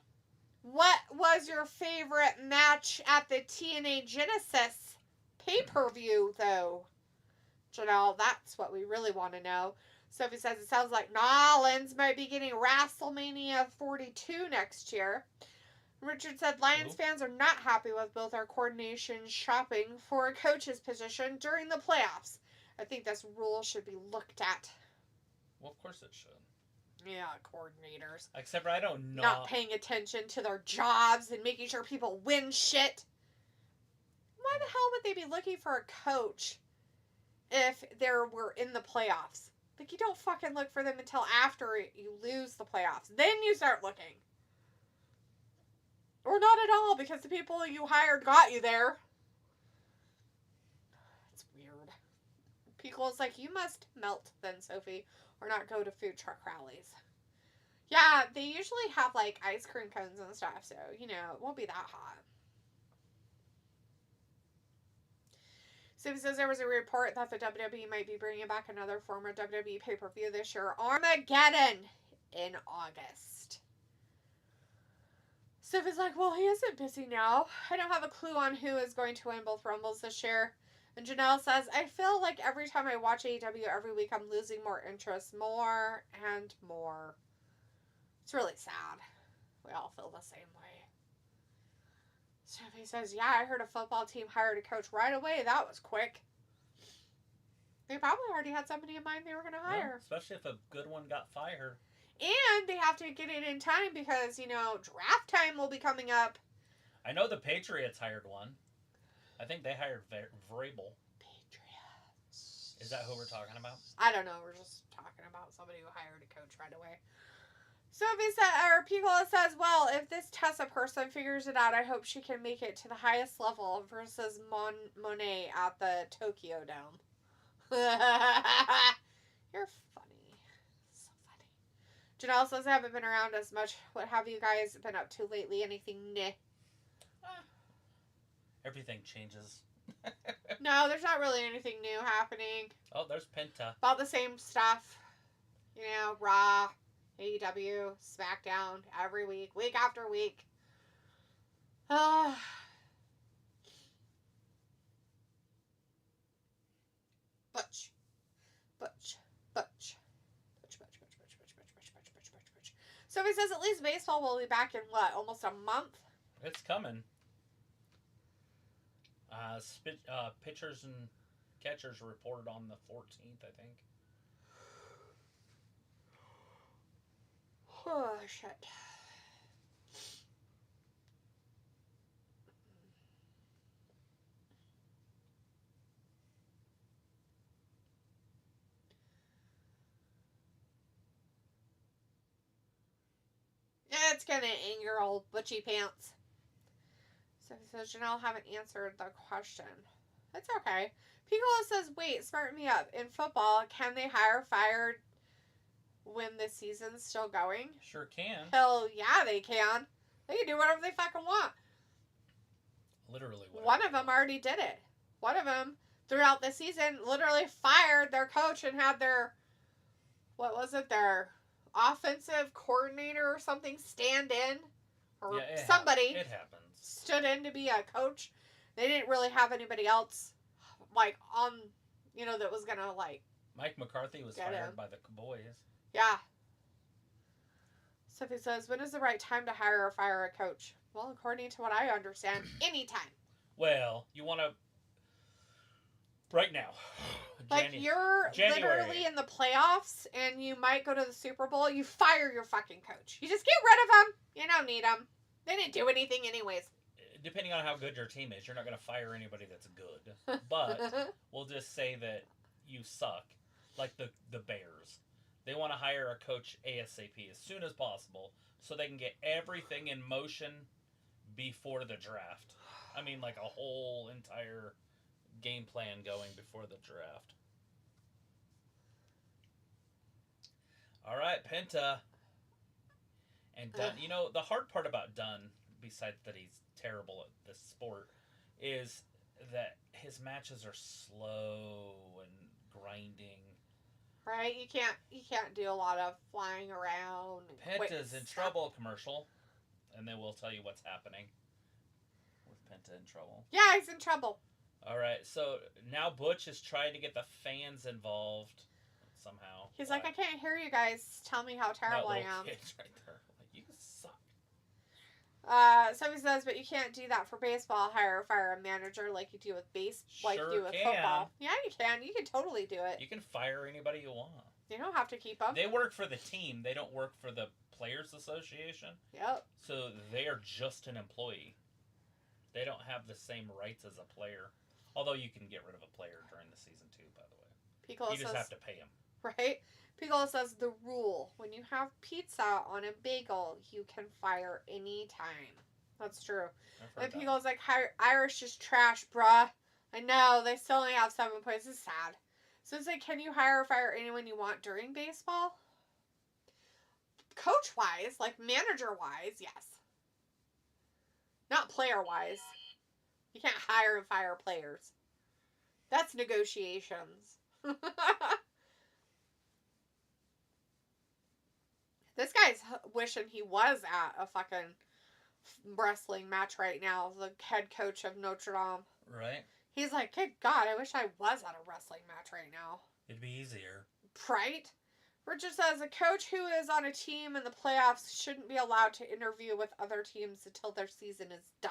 What was your favorite match at the TNA Genesis pay-per-view, though? Janelle, that's what we really want to know. Sophie says it sounds like Nollins might be getting WrestleMania 42 next year. Richard said Lions fans are not happy with both our coordination shopping for a coach's position during the playoffs. I think this rule should be looked at. Well, of course it should. Yeah, coordinators. Except for I don't know. Not paying attention to their jobs and making sure people win shit. Why the hell would they be looking for a coach if they were in the playoffs? Like, you don't fucking look for them until after you lose the playoffs. Then you start looking. Or not at all, because the people you hired got you there. It's weird. Pico's like, you must melt then, Sophie, or not go to food truck rallies. Yeah, they usually have, like, ice cream cones and stuff, so, you know, it won't be that hot. Sophie says there was a report that the WWE might be bringing back another former WWE pay-per-view this year, Armageddon, in August. Sophie's like, well, he isn't busy now. I don't have a clue on who is going to win both Rumbles this year. And Janelle says, I feel like every time I watch AEW every week, I'm losing more interest, more and more. It's really sad. We all feel the same way. Sophie says, yeah, I heard a football team hired a coach right away. That was quick. They probably already had somebody in mind they were going to hire. Yeah, especially if a good one got fired. And they have to get it in time because, you know, draft time will be coming up. I know the Patriots hired one. I think they hired Vrabel. Patriots. Is that who we're talking about? I don't know. We're just talking about somebody who hired a coach right away. Sophie said, or Piccola says, well, if this Tessa person figures it out, I hope she can make it to the highest level versus Monet at the Tokyo Dome. You're funny. So funny. Janelle says, I haven't been around as much. What have you guys been up to lately? Anything new? Everything changes. No, there's not really anything new happening. Oh, there's Penta. About the same stuff. You know, Raw, AEW, SmackDown, every week, week after week. Butch. Sophie says at least baseball will be back in what, almost a month? It's coming. Pitchers and catchers reported on the 14th, I think. Oh, shit. It's gonna anger old Butchie Pants. So Janelle haven't answered the question. It's okay. Piccolo says, wait, smart me up. In football, can they hire fired when the season's still going? Sure can. Hell yeah, they can. They can do whatever they fucking want. Literally whatever. One of them already did it. One of them, throughout the season, literally fired their coach and had their, what was it, their offensive coordinator or something stand in. Or yeah, somebody it happens. Stood in to be a coach. They didn't really have anybody else, like, on, that was going to, like... Mike McCarthy was fired by the Cowboys. Yeah. Sophie says, when is the right time to hire or fire a coach? Well, according to what I understand, anytime. Well, you want to... Right now. Like, you're literally in the playoffs, and you might go to the Super Bowl, you fire your fucking coach. You just get rid of him. You don't need him. They didn't do anything anyways. Depending on how good your team is, you're not going to fire anybody that's good. But we'll just say that you suck. Like the Bears. They want to hire a coach ASAP as soon as possible so they can get everything in motion before the draft. I mean, like a whole entire game plan going before the draft. All right, Penta. And Dunn. You know, the hard part about Dunn, besides that he's terrible at this sport, is that his matches are slow and grinding. Right? You can't do a lot of flying around. Penta's in trouble commercial. And then we'll tell you what's happening with Penta in trouble. Yeah, he's in trouble. All right, so now Butch is trying to get the fans involved somehow. He's like, I can't hear you guys tell me how terrible I am. Kids right there. Like, you suck. Somebody says, but you can't do that for baseball. Hire or fire a manager like you do with like you do with football. Yeah, you can. You can totally do it. You can fire anybody you want. You don't have to keep up. They work for the team. They don't work for the Players Association. Yep. So they are just an employee. They don't have the same rights as a player. Although you can get rid of a player during the season too, by the way. You just have to pay him. Right? Piccolo says the rule. When you have pizza on a bagel, you can fire any time. That's true. And Piccolo's like, Irish is trash, bruh. I know. They still only have 7 points. It's sad. So it's like, can you hire or fire anyone you want during baseball? Coach-wise, like manager-wise, yes. Not player-wise. You can't hire and fire players. That's negotiations. This guy's wishing he was at a fucking wrestling match right now. The head coach of Notre Dame. Right. He's like, good God, I wish I was at a wrestling match right now. It'd be easier. Right? Richard says, a coach who is on a team in the playoffs shouldn't be allowed to interview with other teams until their season is done.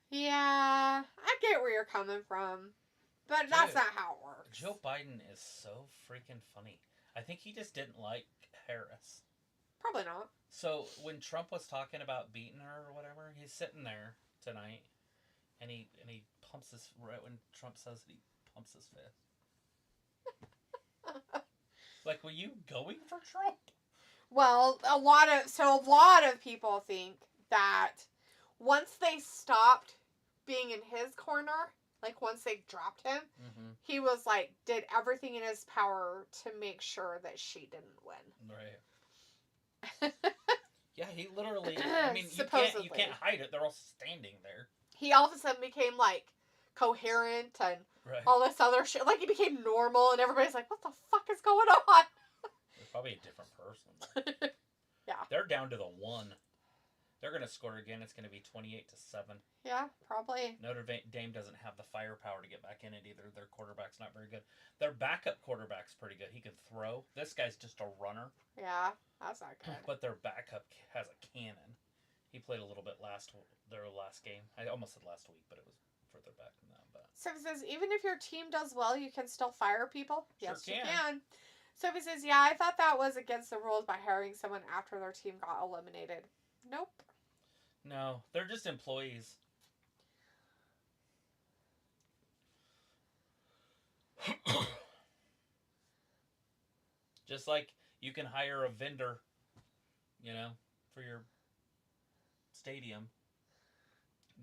Yeah, I get where you're coming from. But that's not how it works. Joe Biden is so freaking funny. I think he just didn't like Harris. Probably not. So when Trump was talking about beating her or whatever, he's sitting there tonight, and he pumps his right when Trump says he pumps his fist. Like, were you going for Trump? Well, a lot of people think that once they stopped being in his corner, like once they dropped him, he was like, did everything in his power to make sure that she didn't win. Right. Yeah, he literally, I mean, you can't hide it. They're all standing there. He all of a sudden became like coherent and all this other shit. Like he became normal and everybody's like, what the fuck is going on? They're probably a different person. Yeah. They're down to the 1. They're going to score again. It's going to be 28-7. Yeah, probably. Notre Dame doesn't have the firepower to get back in it either. Their quarterback's not very good. Their backup quarterback's pretty good. He can throw. This guy's just a runner. Yeah, that's not good. But their backup has a cannon. He played a little bit their last game. I almost said last week, but it was further back than that. But Sophie says, even if your team does well, you can still fire people? Sure Yes, you can. Sophie says, yeah, I thought that was against the rules by hiring someone after their team got eliminated. Nope. No, they're just employees. Just like you can hire a vendor, for your stadium.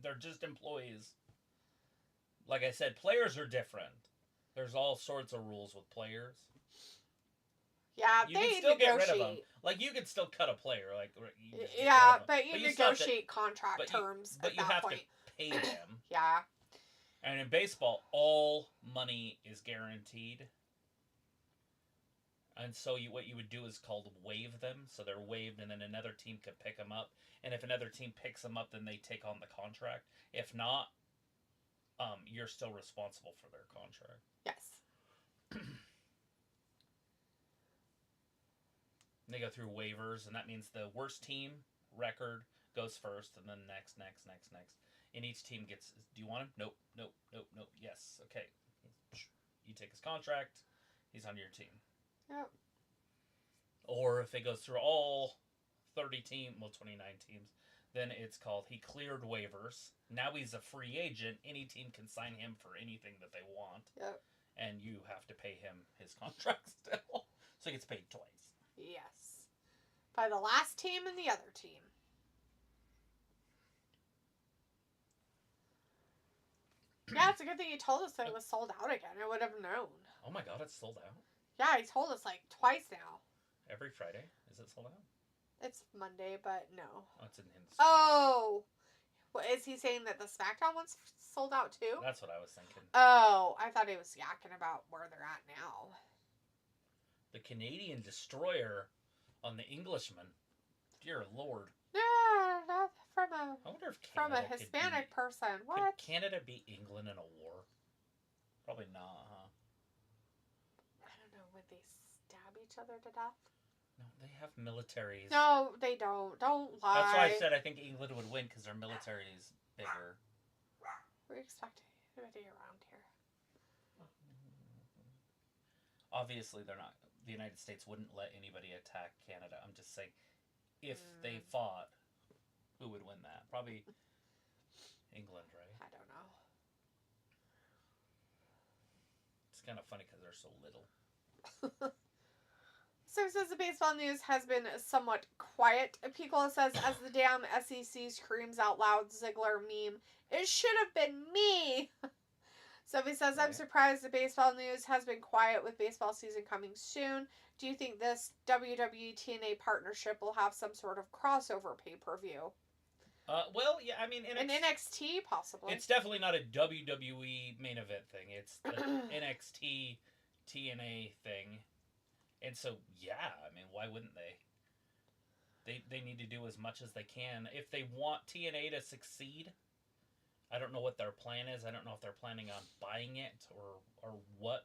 They're just employees. Like I said, players are different. There's all sorts of rules with players. Yeah, you can still get rid of them. Like you can still cut a player. But you negotiate contract terms. But you have to pay them. Yeah. And in baseball, all money is guaranteed. And so what you would do is called waive them. So they're waived, and then another team could pick them up. And if another team picks them up, then they take on the contract. If not, you're still responsible for their contract. Yes. They go through waivers, and that means the worst team record goes first, and then next. And each team gets, do you want him? Nope. Yes. Okay. You take his contract. He's on your team. Yep. Or if it goes through all 29 teams, then it's called he cleared waivers. Now he's a free agent. Any team can sign him for anything that they want. Yep. And you have to pay him his contract still. So he gets paid twice. Yes. By the last team and the other team. Yeah, it's a good thing he told us that it was sold out again. I would have known. Oh my god, it's sold out? Yeah, he told us like twice now. Every Friday? Is it sold out? It's Monday, but no. Oh, it's in his. Oh! Well, is he saying that the SmackDown one's sold out too? That's what I was thinking. Oh, I thought he was yakking about where they're at now. The Canadian Destroyer on the Englishman. Dear Lord. Yeah, not from a I wonder if from Canada a Hispanic person. What? Could Canada beat England in a war? Probably not, huh? I don't know. Would they stab each other to death? No, they have militaries. No, they don't. Don't lie. That's why I said I think England would win because their military is bigger. We expect anybody around here. Obviously, they're not. The United States wouldn't let anybody attack Canada. I'm just saying, if they fought, who would win that? Probably England, right? I don't know. It's kind of funny because they're so little. So it says the baseball news has been somewhat quiet. Picola says, as the damn SEC screams out loud Ziggler meme, it should have been me. Sophie says, I'm surprised the baseball news has been quiet with baseball season coming soon. Do you think this WWE TNA partnership will have some sort of crossover pay-per-view? Well, yeah, I mean... An NXT, possibly. It's definitely not a WWE main event thing. It's an NXT TNA thing. And so, yeah, I mean, why wouldn't they? They need to do as much as they can. If they want TNA to succeed, I don't know what their plan is. I don't know if they're planning on buying it or what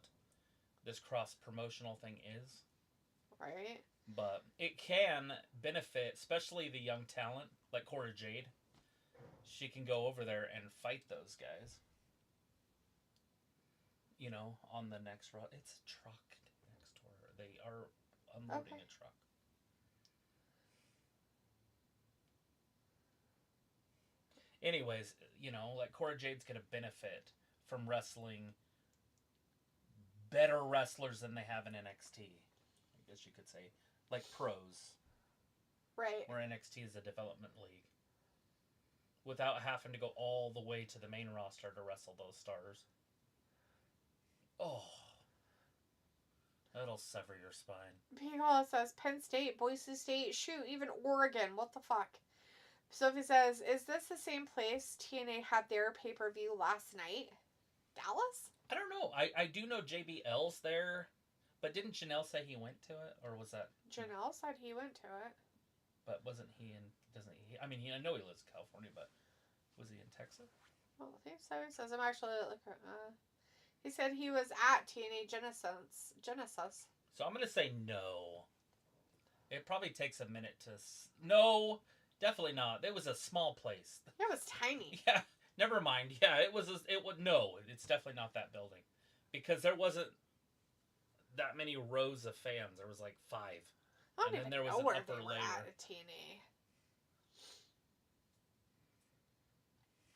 this cross-promotional thing is. Right. But it can benefit, especially the young talent, like Cora Jade. She can go over there and fight those guys. You know, on the next route. It's a truck next to her. They are unloading a truck. Anyways, you know, like Cora Jade's going to benefit from wrestling better wrestlers than they have in NXT. I guess you could say. Like pros. Right. Where NXT is a development league. Without having to go all the way to the main roster to wrestle those stars. Oh. That'll sever your spine. Picola says, Penn State, Boise State, shoot, even Oregon. What the fuck? Sophie says, is this the same place TNA had their pay-per-view last night? Dallas? I don't know. I do know JBL's there. But didn't Janelle say he went to it? Or was that... Janelle said he went to it. But wasn't he in... Doesn't he... I mean, I know he lives in California, but... Was he in Texas? Well, I think so. He says, I'm actually... he said he was at TNA Genesis. So I'm going to say no. It probably takes a minute to... No! Definitely not. It was a small place. It was tiny. Yeah. Never mind. Yeah, it was... No, it's definitely not that building. Because there wasn't that many rows of fans. There was like 5. I don't and even then there was know an where upper they were layer. at TNA.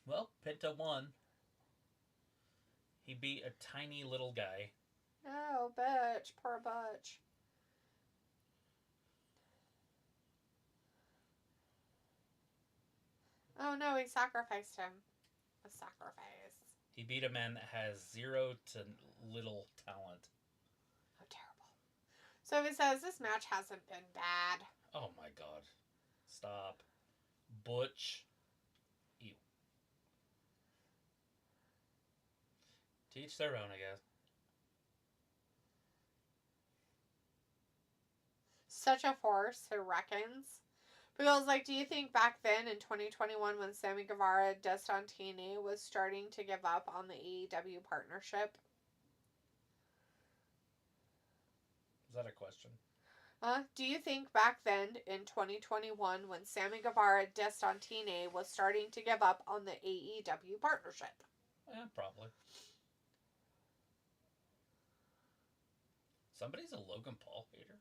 Well, Penta won. He beat a tiny little guy. Oh, Butch. Poor Butch. Oh, no, he sacrificed him. A sacrifice. He beat a man that has 0 to little talent. Oh, terrible. So he says, this match hasn't been bad. Oh, my God. Stop. Butch. Ew. To each their own, I guess. such a force who reckons. Because, like, do you think back then in 2021 when Sammy Guevara dissed on TNA was starting to give up on the AEW partnership? Is that a question? Do you think back then in 2021 when Sammy Guevara dissed on TNA was starting to give up on the AEW partnership? Yeah, probably. Somebody's a Logan Paul hater.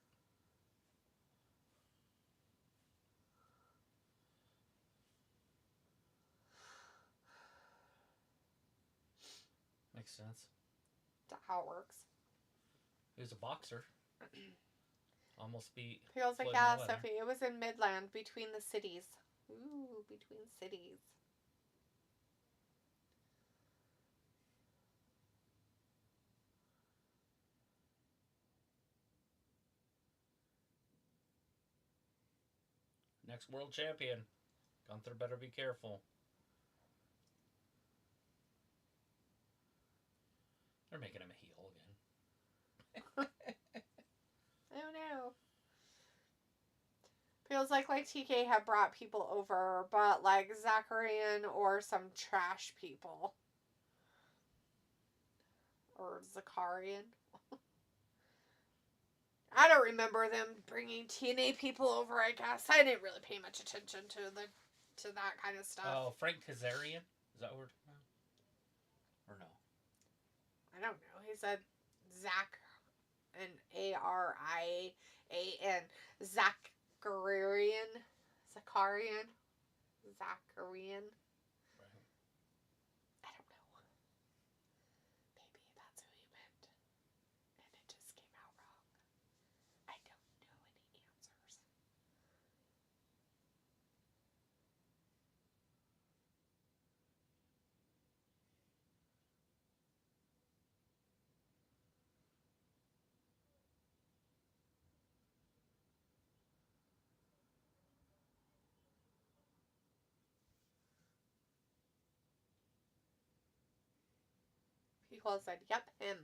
Makes sense. That's how it works. He was a boxer. Almost beat. Feels like, Floyd yeah, Mayweather. Sophie. It was in Midland, between the cities. Ooh, between cities. Next world champion. Gunther better be careful. They're making him a heel again. Oh no. Feels like TK had brought people over, but like Zacharian or some trash people. Or Zakarian. I don't remember them bringing TNA people over, I guess. I didn't really pay much attention to that kind of stuff. Oh, Frank Kazarian? Is that what we're talking about? Or no? I don't know. He said Zach and Arian. Zacharian. Zacharian. Zacharian. Right. I don't know. Maybe that's who he meant. And it just came out wrong. I don't know any answers. People said, yep, him.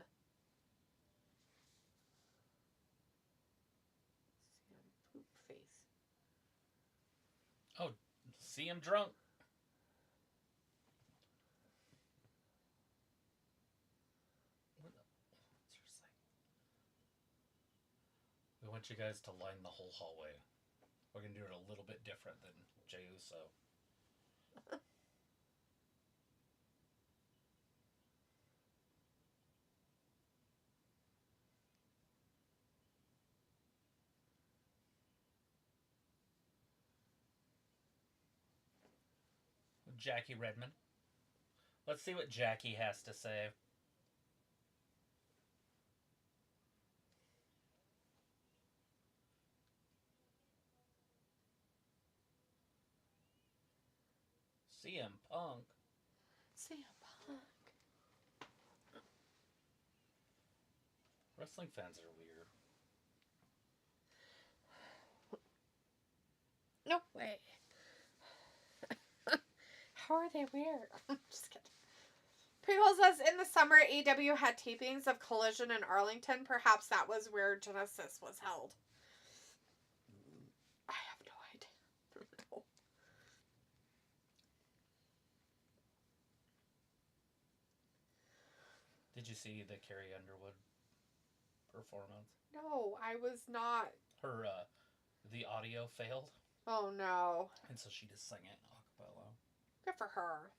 Poop face. Oh, see him drunk. We want you guys to line the whole hallway. We're going to do it a little bit different than Jey Uso. Jackie Redmond. Let's see what Jackie has to say. CM Punk. CM Punk. Wrestling fans are weird. No way. How are they weird? Just kidding. People says in the summer, AEW had tapings of Collision in Arlington. Perhaps that was where Genesis was held. I have no idea. No. Did you see the Carrie Underwood performance? No, I was not. Her, the audio failed. Oh no. And so she just sang it a cappella. Good for her.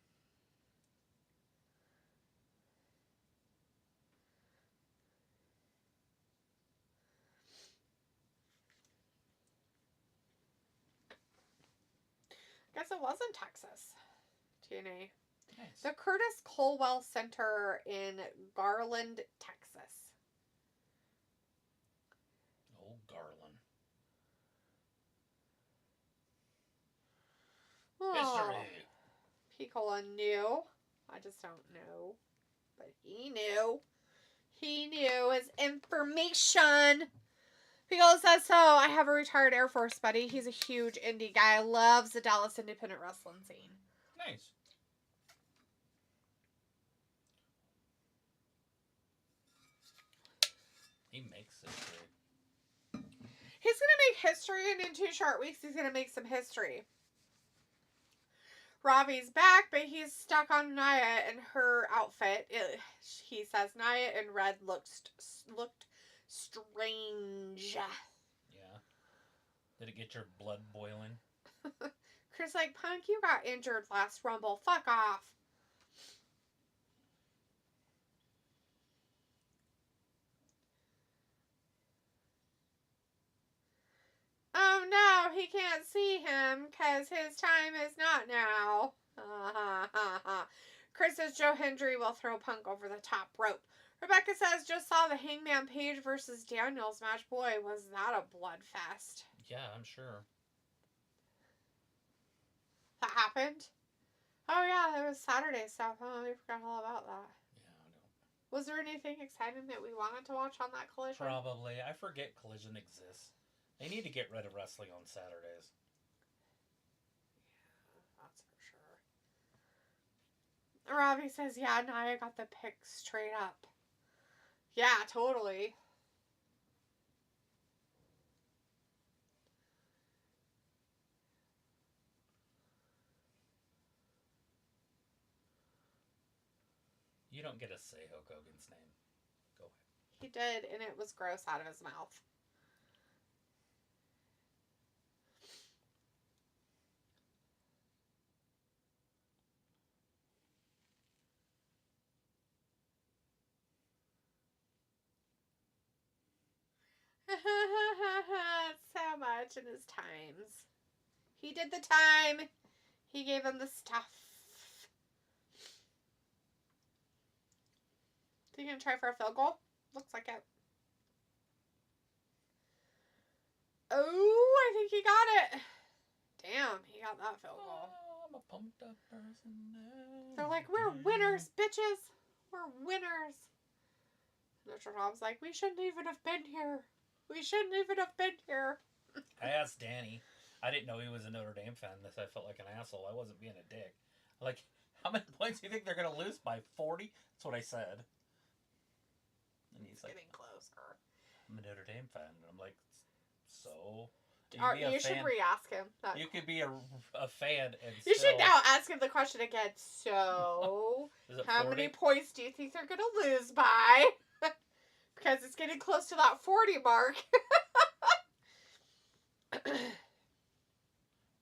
Guess it was in Texas. TNA. Nice. The Curtis Colwell Center in Garland, Texas. Oh, Garland. Oh. History. Piccola knew. I just don't know. But he knew. He knew his information. Piccola says so. I have a retired Air Force buddy. He's a huge indie guy. Loves the Dallas independent wrestling scene. Nice. He makes it great. He He's going to make history, and in 2 short weeks, he's going to make some history. Robbie's back, but he's stuck on Nia and her outfit. He says Nia in red looked strange. Yeah. Did it get your blood boiling? Chris like, Punk, you got injured last Rumble. Fuck off. Oh no, he can't see him because his time is not now. Chris says Joe Hendry will throw Punk over the top rope. Rebecca says, just saw the Hangman Page versus Daniels match. Boy, was that a bloodfest. Yeah, I'm sure. That happened? Oh yeah, it was Saturday stuff. Oh, we forgot all about that. Yeah, I don't. Was there anything exciting that we wanted to watch on that Collision? Probably. I forget Collision exists. They need to get rid of wrestling on Saturdays. Yeah, that's for sure. Robbie says, yeah, Nia got the pick straight up. Yeah, totally. You don't get to say Hulk Hogan's name. Go ahead. He did, and it was gross out of his mouth. So much in his times. He did the time. He gave him the stuff. Are you going to try for a field goal? Looks like it. Oh, I think he got it. Damn, he got that field goal. Oh, I'm a pumped up person now. They're like, we're winners, bitches. We're winners. Mr. Tom's like, we shouldn't even have been here. We shouldn't even have been here. I asked Danny. I didn't know he was a Notre Dame fan. This I felt like an asshole. I wasn't being a dick. Like, how many points do you think they're going to lose by? 40? That's what I said. And he's like, getting closer. I'm a Notre Dame fan. And I'm like, so? You should re-ask him. You could be a fan and you should now ask him the question again. So, how 40? many points do you think they're going to lose by? Because it's getting close to that 40 mark.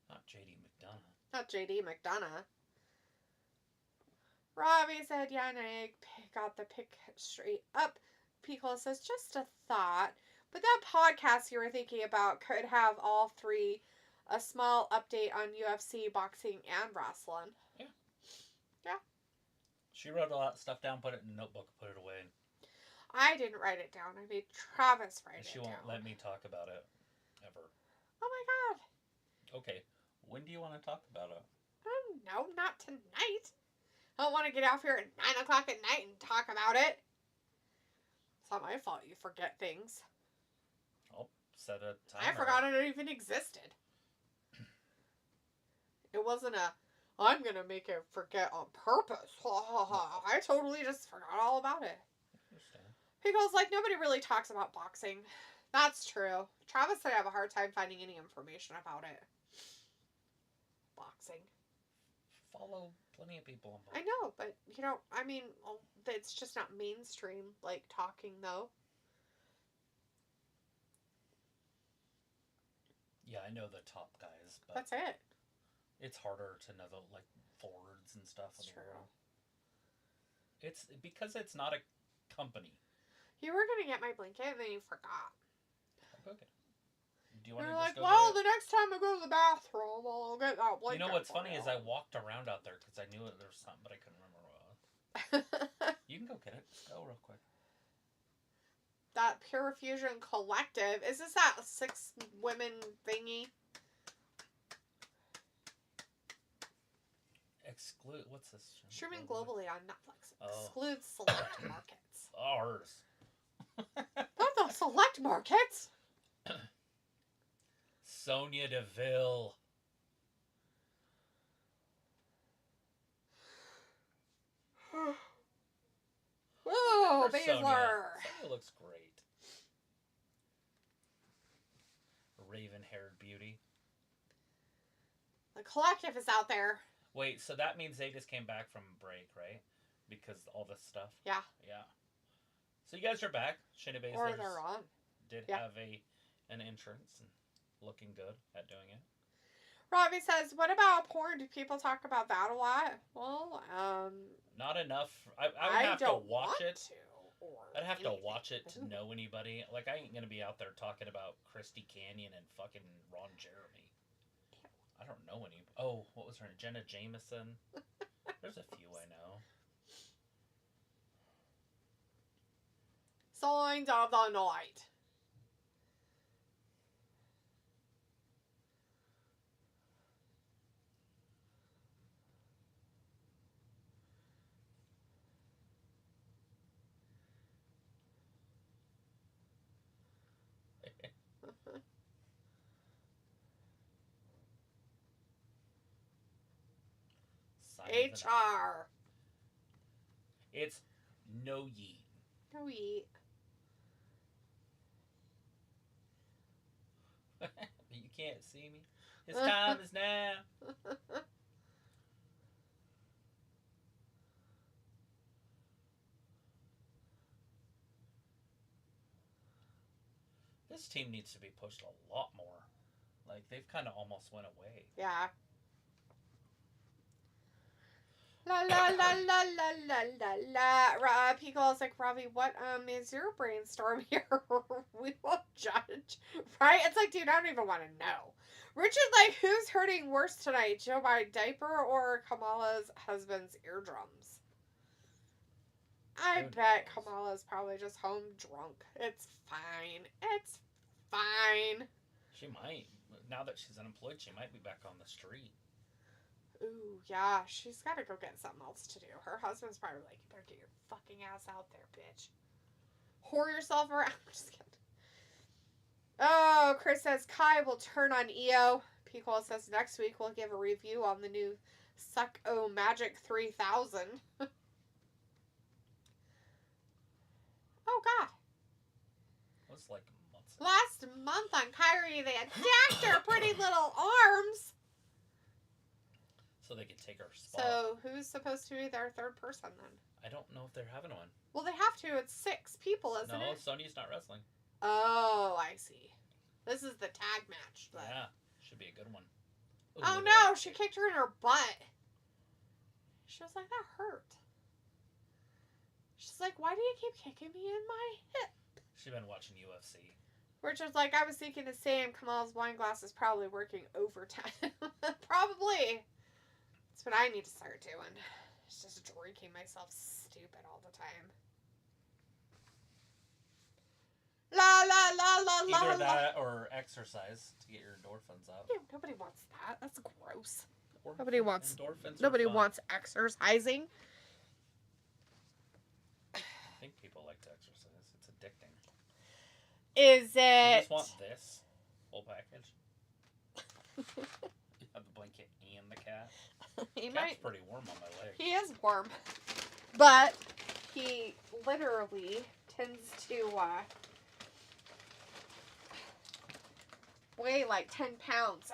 Not J.D. McDonough. Not J.D. McDonough. Robbie said, yeah, Nia got the pick straight up. Pico says, just a thought. But that podcast you were thinking about could have all 3 a small update on UFC, boxing, and wrestling. Yeah. Yeah. She wrote a lot of stuff down, put it in a notebook, put it away. I didn't write it down. I made Travis write it down. She won't let me talk about it. Ever. Oh my god. Okay. When do you want to talk about it? No, not tonight. I don't want to get out here at 9 o'clock at night and talk about it. It's not my fault you forget things. I'll set a timer. I forgot it even existed. It wasn't I'm going to make it forget on purpose. I totally just forgot all about it. I understand. He goes, like, nobody really talks about boxing. That's true. Travis said I have a hard time finding any information about it. Boxing. Follow plenty of people on boxing. I know, but, I mean, it's just not mainstream, like, talking, though. Yeah, I know the top guys, but that's it. It's harder to know the, like, forwards and stuff. That's true. It's because it's not a company. You were going to get my blanket, and then you forgot. Okay. Do you want You're to like, just go well, the next time I go to the bathroom, I'll get that blanket. You know what's funny is I walked around out there because I knew there was something, but I couldn't remember what it was. You can go get it. Just go real quick. That Pure Fusion Collective. Is this that 6 women thingy? What's this? Streaming globally on Netflix. Oh. Excludes select markets. Ours. Not the select markets. Sonya Deville. Oh, Sonya. Baszler. Sonya looks great. raven-haired beauty. The collective is out there. Wait, so that means they just came back from break, right? Because all this stuff? Yeah. Yeah. So you guys are back. Shayna Baszler Or they're on. Did have an entrance and looking good at doing it. Robbie says, what about porn? Do people talk about that a lot? Well, not enough. I would have to watch it. I'd have to watch it to know anybody. Like, I ain't going to be out there talking about Christy Canyon and fucking Ron Jeremy. I don't know any. Oh, what was her name? Jenna Jameson. There's a few I know. Signs of the night. HR. It's no yeet. No yeet. You can't see me. His time is now. This team needs to be pushed a lot more. Like, they've kind of almost went away. Yeah. La la la la la la la la. Pico's like, Robbie, what is your brainstorm here? We won't judge. Right? It's like, dude, I don't even want to know. Richard, like, who's hurting worse tonight? Joe by diaper or Kamala's husband's eardrums? I bet Kamala's probably just home drunk. It's fine. It's fine. She might. Now that she's unemployed, she might be back on the street. Ooh, yeah. She's got to go get something else to do. Her husband's probably like, you better get your fucking ass out there, bitch. Whore yourself around. I'm just kidding. Oh, Chris says Kai will turn on EO. Pico says next week we'll give a review on the new Suck-O Magic 3000. Oh, God. It was like months ago. Last month on Kyrie, they attacked her pretty little arms. So they could take her spot. So who's supposed to be their third person then? I don't know if they're having one. Well, they have to. It's 6 people, isn't it? No, Sonya's not wrestling. Oh, I see. This is the tag match. But... yeah, should be a good one. Ooh, oh no, she kicked her in her butt. She was like, that hurt. She's like, why do you keep kicking me in my hip? She's been watching UFC. Richard's like, I was thinking the same. Kamal's wine glass is probably working overtime. Probably. That's what I need to start doing. It's just drinking myself stupid all the time. La la la la la. Either that or exercise to get your endorphins up. Ew, nobody wants that. That's gross. Or Nobody wants. Endorphins. Nobody wants exercising. I think people like to exercise. It's addicting. Is it? You just want this whole package. You have the blanket and the cat. Cat's pretty warm on my leg. He is warm, but he literally tends to weigh like 10 pounds.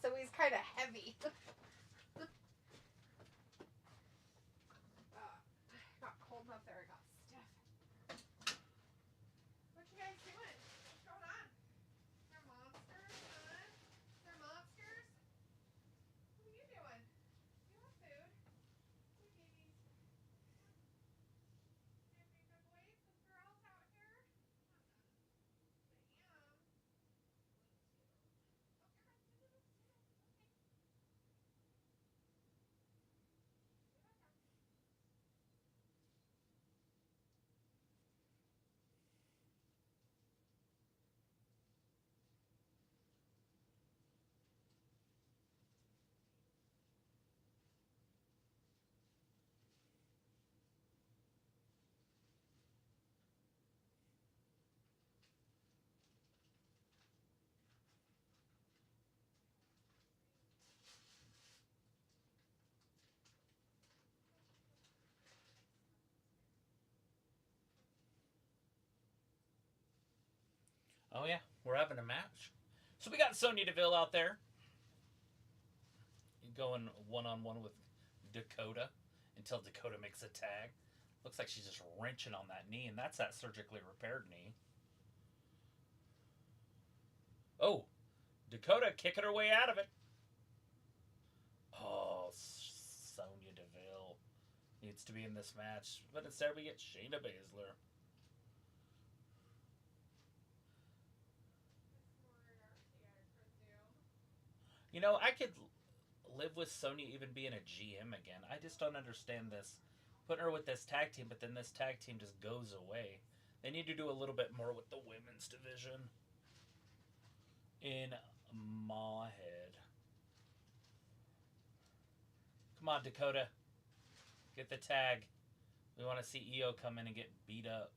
So he's kind of heavy. Got cold enough there, I got stiff. What you guys doing? What's going on? They're monsters, huh? They're monsters? What are you doing? You want food? Hey, babies. Hey, big good boys and girls out here. Damn. Oh, yeah. We're having a match. So we got Sonya Deville out there. Going one-on-one with Dakota until Dakota makes a tag. Looks like she's just wrenching on that knee, and that's that surgically repaired knee. Oh, Dakota kicking her way out of it. Oh, Sonya Deville needs to be in this match, but instead we get Shayna Baszler. You know, I could live with Sonya even being a GM again. I just don't understand this. Putting her with this tag team, but then this tag team just goes away. They need to do a little bit more with the women's division. In my head. Come on, Dakota. Get the tag. We want to see Io come in and get beat up.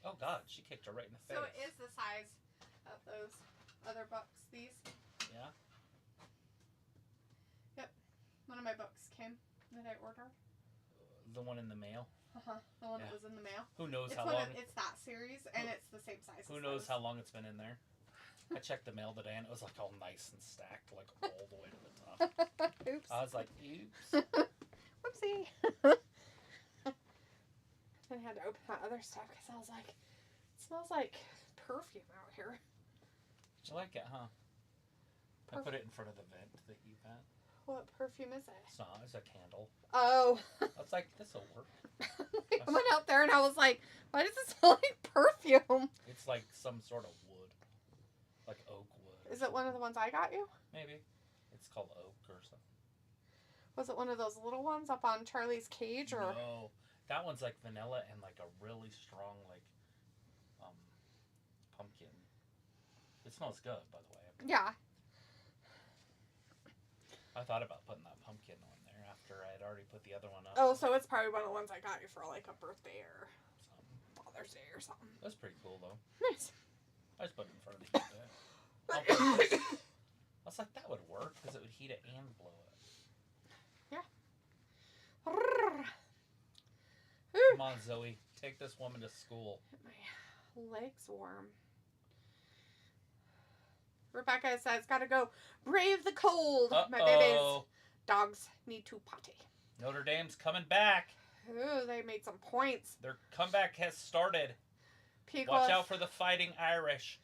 Oh, God. She kicked her right in the face. So it is the size of those other books, these? Yeah. Yep. One of my books came that I ordered. The one in the mail? Uh-huh. The one that was in the mail. Who knows it's how long... It's that series, and it's the same size. Who knows how long it's been in there? I checked the mail today, and it was like all nice and stacked, like all the way to the top. Oops. I was like, oops. Whoopsie. Then I had to open that other stuff because I was like, it smells like perfume out here. You like it, huh? I put it in front of the vent, the heat vent. What perfume is it? It's not. It's a candle. Oh. I was like, this will work. I went out there and I was like, why does it smell like perfume? It's like some sort of wood. Like oak wood. Is it one of the ones I got you? Maybe. It's called oak or something. Was it one of those little ones up on Charlie's Cage? Or No. That one's like vanilla and like a really strong like pumpkin. It smells good, by the way. Yeah. I thought about putting that pumpkin on there after I had already put the other one up. Oh, so it's probably one of the ones I got you for like a birthday or Father's Day or something. That's pretty cool though. Nice. I just put it in front of the heat vent. I was like, that would work because it would heat it and blow it. Yeah. Come on, Zoe. Take this woman to school. My legs warm. Rebecca says, gotta go brave the cold. My babies. Dogs need to potty. Notre Dame's coming back. Ooh, they made some points. Their comeback has started. Picola, Watch out for the Fighting Irish.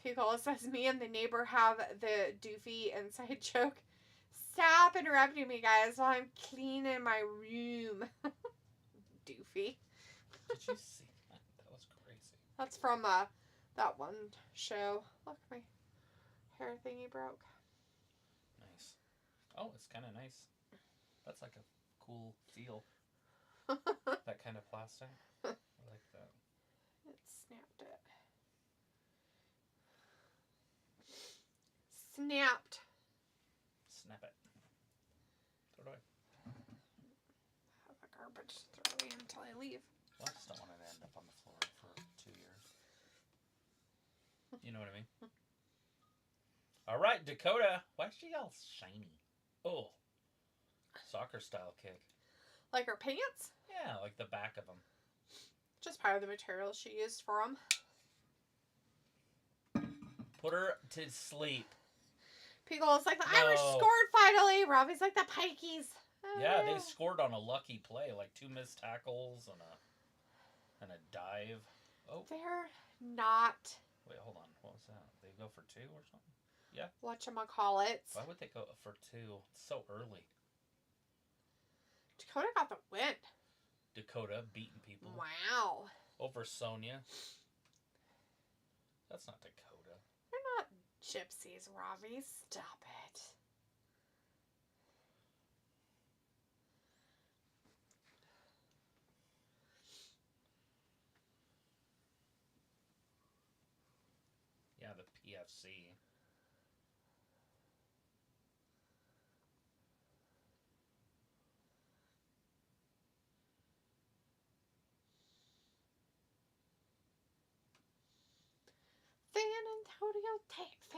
Picola says, me and the neighbor have the doofy inside joke. Stop interrupting me, guys, while I'm cleaning my room. Doofy. Did you see that? That was crazy. That's from that one show. Look, my hair thingy broke. Nice. Oh, it's kind of nice. That's like a cool feel. That kind of plastic. I like that. It snapped it. Snapped. Snap it. Throw it away. Have a garbage to throw away until I leave. Well, I just don't want it to end up on the floor for 2 years. You know what I mean? All right, Dakota. Why is she all shiny? Oh. Soccer style kick. Like her pants? Yeah, like the back of them. Just part of the material she used for them. Put her to sleep. Picole's like, the Irish scored finally. Robbie's like, the Pikeys. Yeah, they scored on a lucky play, like 2 missed tackles and a dive. Oh. They're not. Wait, hold on. What was that? They go for 2 or something? Yeah. Whatchamacallit. Why would they go for 2? It's so early. Dakota got the win. Dakota beating people. Wow. Over Sonya. That's not Dakota. They're not gypsies, Robbie. Stop it. Yeah, the PFC.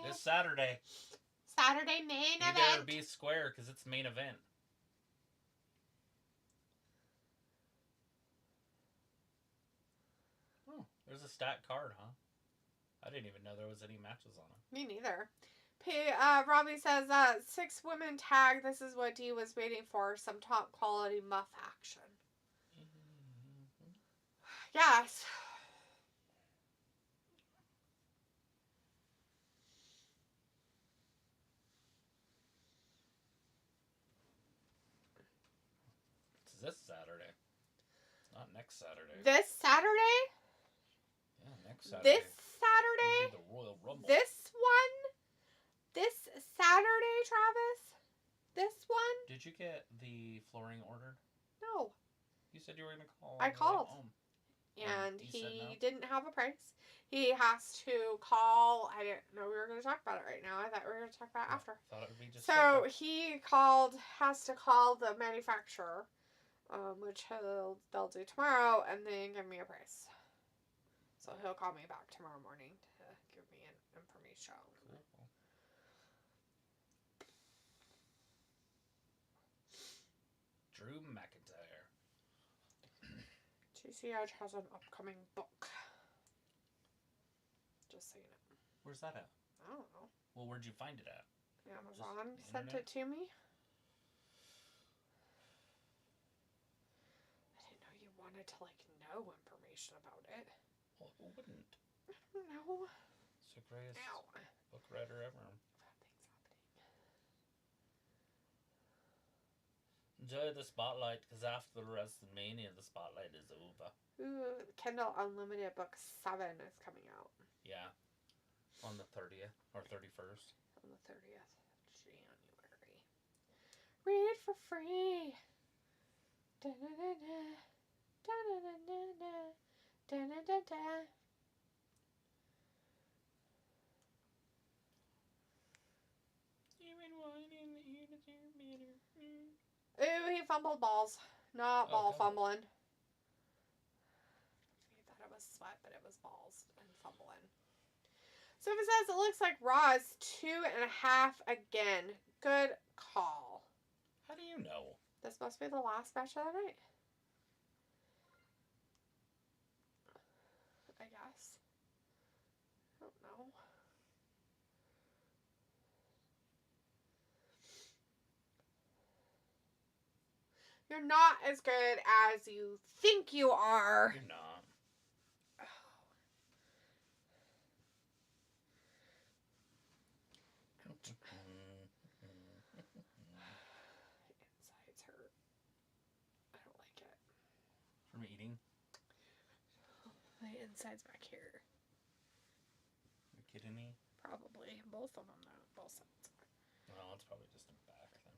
This Saturday. Saturday main event. You better be square because it's main event. Oh, there's a stat card, huh? I didn't even know there was any matches on it. Me neither. Robbie says, 6 women tag. This is what D was waiting for. Some top quality muff action. Yes. It's this Saturday. Not next Saturday. This Saturday? Yeah, next Saturday. This Saturday? Would be the Royal Rumble. This one? This Saturday, Travis? This one? Did you get the flooring ordered? No. You said you were going to call. I called. Home. And he said no? didn't have a price. He has to call. I didn't know we were going to talk about it right now. I thought we were going to talk about it after. Thought it would be just so he has to call the manufacturer, which they'll do tomorrow, and then give me a price. So he'll call me back tomorrow morning to give me information. Cool. Drew McIntyre. GCH has an upcoming book. Just so you know. Where's that at? I don't know. Well, where'd you find it at? Amazon sent it to me. I didn't know you wanted to, know information about it. Well, who wouldn't? I don't know. It's the greatest Ow. book writer ever. Enjoy the spotlight, because after WrestleMania, the spotlight is over. Ooh, Kindle Unlimited Book 7 is coming out. Yeah. On the 30th, or 31st. On the 30th of January. Read for free. Da-da-da-da. Da-da-da-da-da. Da-da-da-da. Ooh, he fumbled balls. Not ball fumbling. He thought it was sweat, but it was balls and fumbling. So it says it looks like Raw is 2.5 again. Good call. How do you know? This must be the last match of the night. I guess. I don't know. You're not as good as you think you are. You're not. Insides hurt. I don't like it. From eating? My insides back here. You're kidding me? Probably. Both of them, though. Both sides. Well, it's probably just a back then.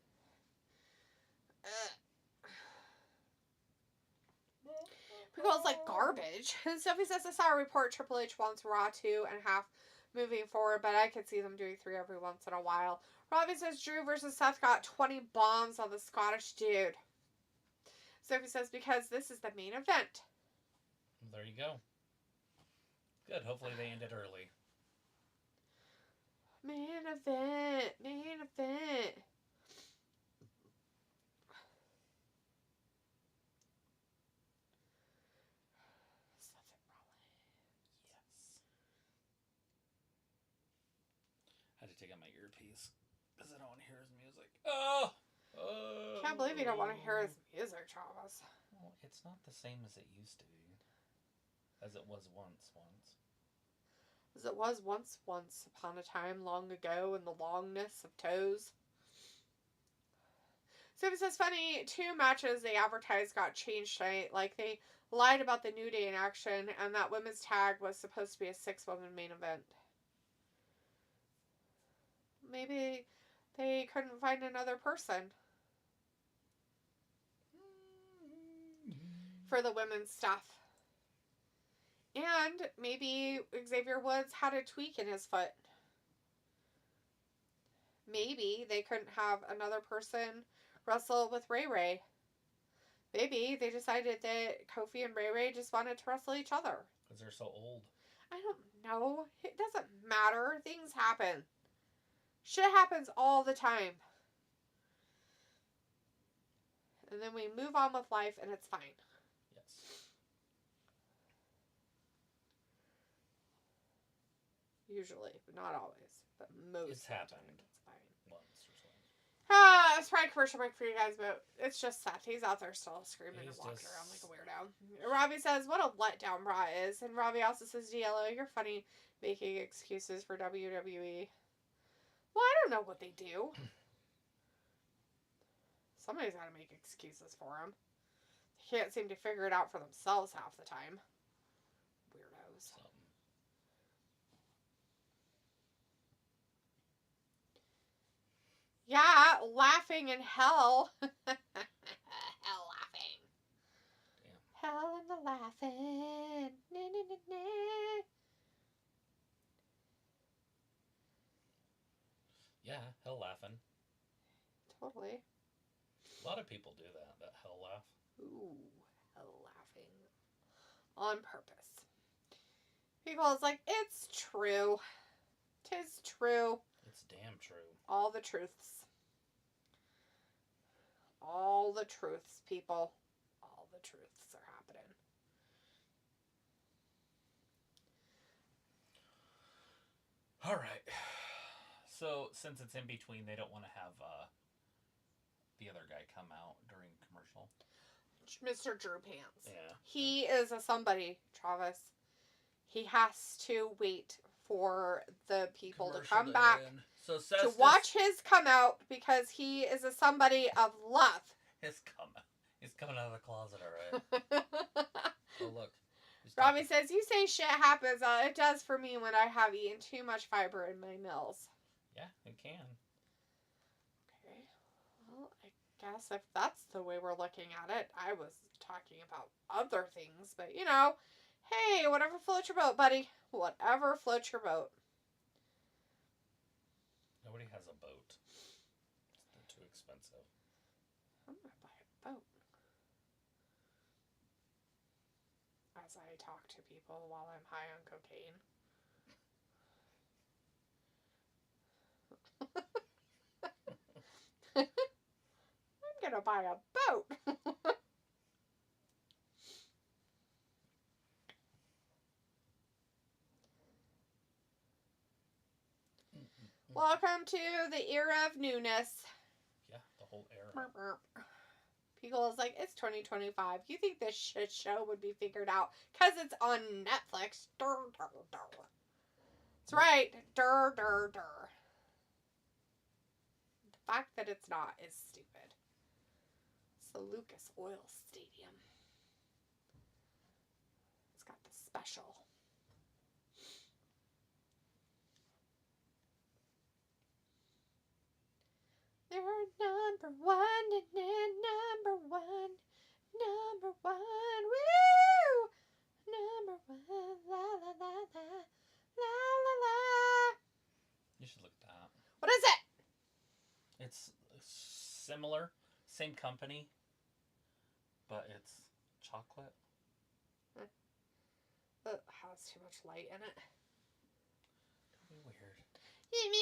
People's like garbage. Sophie says, I saw a report Triple H wants Raw 2.5 moving forward, but I could see them doing 3 every once in a while. Robbie says Drew versus Seth got 20 bombs on the Scottish dude. Sophie says, because this is the main event. There you go. Good. Hopefully they end it early. Main event. Main event. I had to take out my earpiece because I don't want to hear his music. Oh! Can't believe you don't want to hear his music, Travis. Well, it's not the same as it used to be. As it was once. As it was once upon a time long ago in the longness of toes. So it says, funny, 2 matches they advertised got changed tonight. Like, they lied about the New Day in action, and that women's tag was supposed to be a 6-woman main event. Maybe they couldn't find another person for the women's stuff. And maybe Xavier Woods had a tweak in his foot. Maybe they couldn't have another person wrestle with Ray. Maybe they decided that Kofi and Ray just wanted to wrestle each other. Because they're so old. I don't know. It doesn't matter. Things happen. Shit happens all the time. And then we move on with life and it's fine. Yes. Usually, but not always. But most It's of the time, happened. it's fine. Once or twice. It's probably a commercial break for you guys, but it's just Seth. He's out there still screaming and walking around like a weirdo. Robbie says, what a letdown Raw is. And Robbie also says, DLO, you're funny making excuses for WWE. Well, I don't know what they do. Somebody's got to make excuses for them. They can't seem to figure it out for themselves half the time. Weirdos. Yeah, laughing in hell. Hell laughing. Damn. Hell in the laughing. Na, na, na, na. Yeah, hell laughing. Totally. A lot of people do that hell laugh. Ooh, hell laughing. On purpose. People's like, it's true. 'Tis true. It's damn true. All the truths. All the truths, people. All the truths are happening. All right. So, since it's in between, they don't want to have the other guy come out during commercial. Mr. Drew Pants. Yeah. He is a somebody, Travis. He has to wait for the people to come back so to watch his come out because he is a somebody of love. He's coming out of the closet, alright. Oh, look. Robbie says, you say shit happens. It does for me when I have eaten too much fiber in my meals. Yeah, it can. Okay. Well, I guess if that's the way we're looking at it, I was talking about other things, but you know, hey, whatever floats your boat, buddy. Whatever floats your boat. Nobody has a boat. They're too expensive. I'm gonna buy a boat. As I talk to people while I'm high on cocaine. I'm gonna buy a boat. Welcome to the era of newness. Yeah, the whole era. People is like, it's 2025. You think this shit show would be figured out because it's on Netflix. Durr, durr, durr. That's right. Durr, durr, durr. The fact that it's not is stupid. It's the Lucas Oil Stadium. It's got the special. They're number one, number one, number one, woo! Number one, la la la la, la la la. You should look at that. What is it? It's similar, same company, but it's chocolate. It has too much light in it. Weird.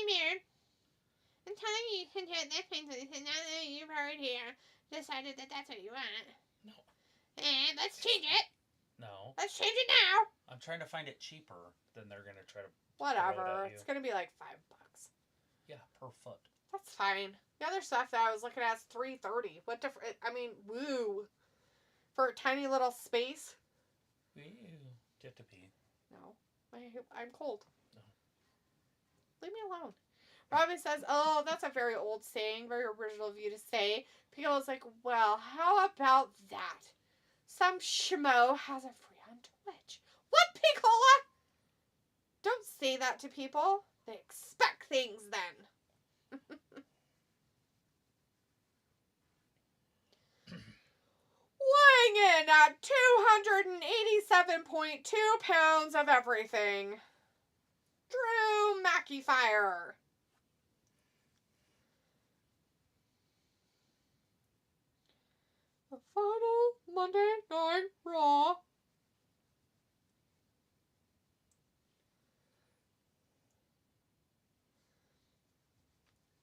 Weird. I'm telling you, you can do it this way, and now that you've heard here, decided that that's what you want. No. And let's change it. No. Let's change it now. I'm trying to find it cheaper than they're gonna try to. Whatever. It's gonna be like $5. Yeah, per foot. That's fine. The other stuff that I was looking at is $3.30. What different? I mean, woo. For a tiny little space. Woo. Do you have to pee? No, I'm cold. No. Leave me alone. Robbie says, oh, that's a very old saying, very original of you to say. Pickle's like, well, how about that? Some schmo has a free on Twitch. What, Pickle? Don't say that to people. They expect things then. Weighing in at 287.2 pounds of everything. Drew McIntyre. The final Monday Night Raw.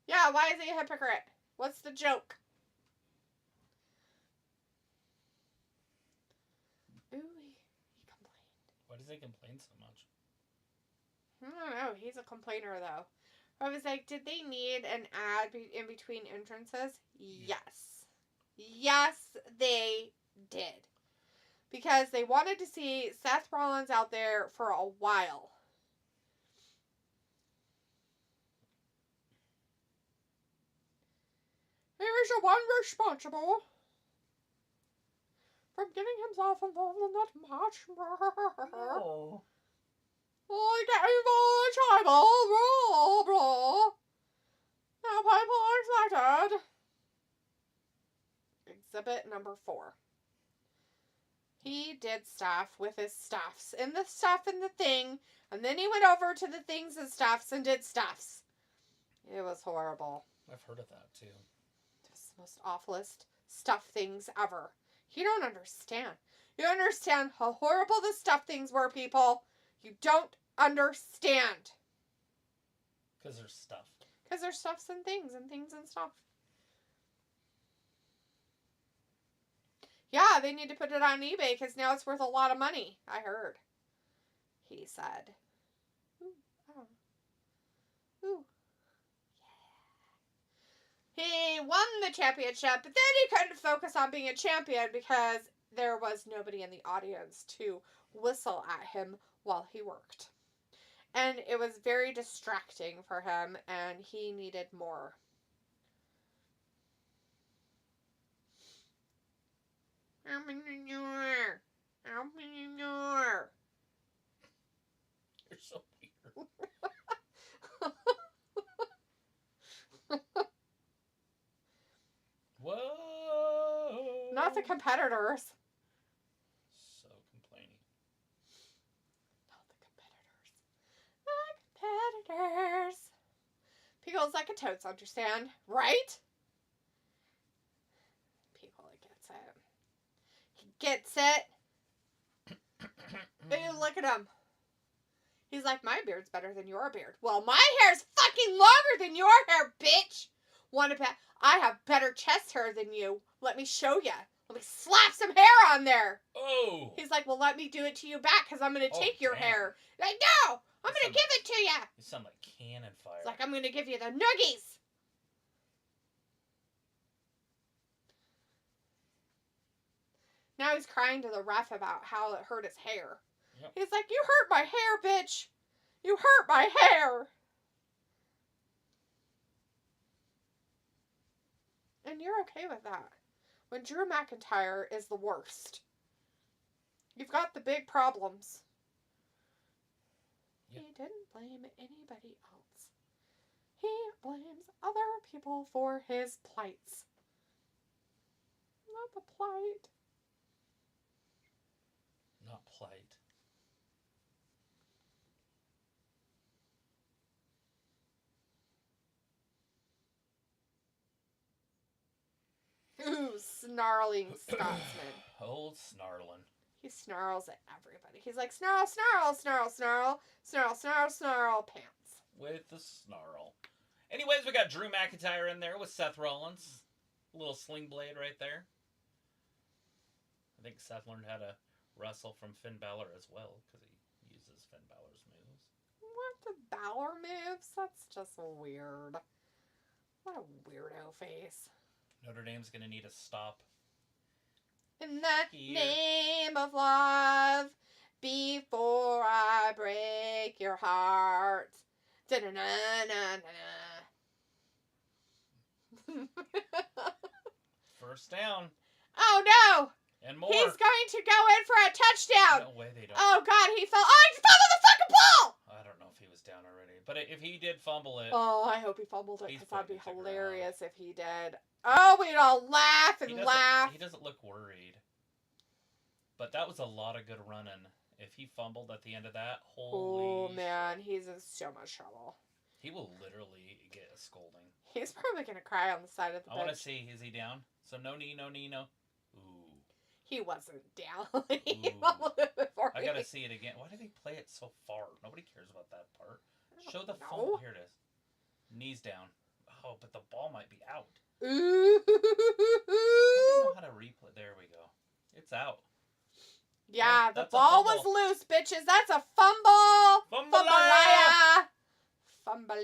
Yeah, why is he a hypocrite? What's the joke? Ooh, he complained. Why does he complain so much? I don't know. He's a complainer, though. I was like, did they need an ad in between entrances? Yes. Yes, they did. Because they wanted to see Seth Rollins out there for a while. Here's your one responsible from getting himself involved in that match. Oh. I get involved, blah. Now people are excited. Exhibit number 4. He did stuff with his stuffs. And the stuff and the thing. And then he went over to the things and stuffs and did stuffs. It was horrible. I've heard of that, too. Just the most awfulest stuff things ever. You don't understand. You don't understand how horrible the stuff things were, people. You don't understand. Because they're stuff. Because they're stuffs and things and stuff. Yeah, they need to put it on eBay because now it's worth a lot of money, I heard. He said. Ooh, oh. Ooh. Yeah. He won the championship, but then he couldn't focus on being a champion because there was nobody in the audience to whistle at him while he worked. And it was very distracting for him, and he needed more. Open the door. Open the door. You're so weird. Whoa. Not the competitors. So complaining. Not the competitors. The competitors. Pickles like a totes, understand? Right? Pickle gets it. He gets it. Ew, look at him. He's like, my beard's better than your beard. Well, my hair's fucking longer than your hair, bitch. I have better chest hair than you. Let me show you. Let me slap some hair on there. Oh. He's like, well, let me do it to you back because I'm going to take your hair. Like, no, I'm going to give it to you. You sound like cannon fire. It's like, I'm going to give you the noogies. Now he's crying to the ref about how it hurt his hair. Yep. He's like, you hurt my hair, bitch. You hurt my hair. And you're okay with that. When Drew McIntyre is the worst. You've got the big problems. Yep. He didn't blame anybody else. He blames other people for his plights. Not the plight. Not plight. Ooh, snarling Scotsman. Old snarling. He snarls at everybody. He's like, snarl, snarl, snarl, snarl, snarl, snarl, snarl, pants. With the snarl. Anyways, we got Drew McIntyre in there with Seth Rollins. A little sling blade right there. I think Seth learned how to wrestle from Finn Balor as well, because he uses Finn Balor's moves. What, the Balor moves? That's just weird. What a weirdo face. Notre Dame's going to need a stop. In the name of love, before I break your heart. Da-na-na-na-na. First down. Oh, no. And more. He's going to go in for a touchdown. No way they don't. Oh, God, he fell. Oh, he fumbled the fucking ball. I don't know if he was down already. But if he did fumble it. Oh, I hope he fumbled it because that'd be hilarious if he did. Oh, we'd all laugh and laugh. He doesn't look worried. But that was a lot of good running. If he fumbled at the end of that, holy man, he's in so much trouble. He will literally get a scolding. He's probably going to cry on the side of the bench. I want to see, is he down? So no knee, no knee, no. Ooh. He wasn't down. He fumbled it before. I got to see it again. Why did they play it so far? Nobody cares about that part. Show the fumble. Here it is. Knees down. Oh, but the ball might be out. Ooh. I don't know how to replay. There we go. It's out. Yeah, the ball was loose, bitches. That's a fumble. Fumble-aya.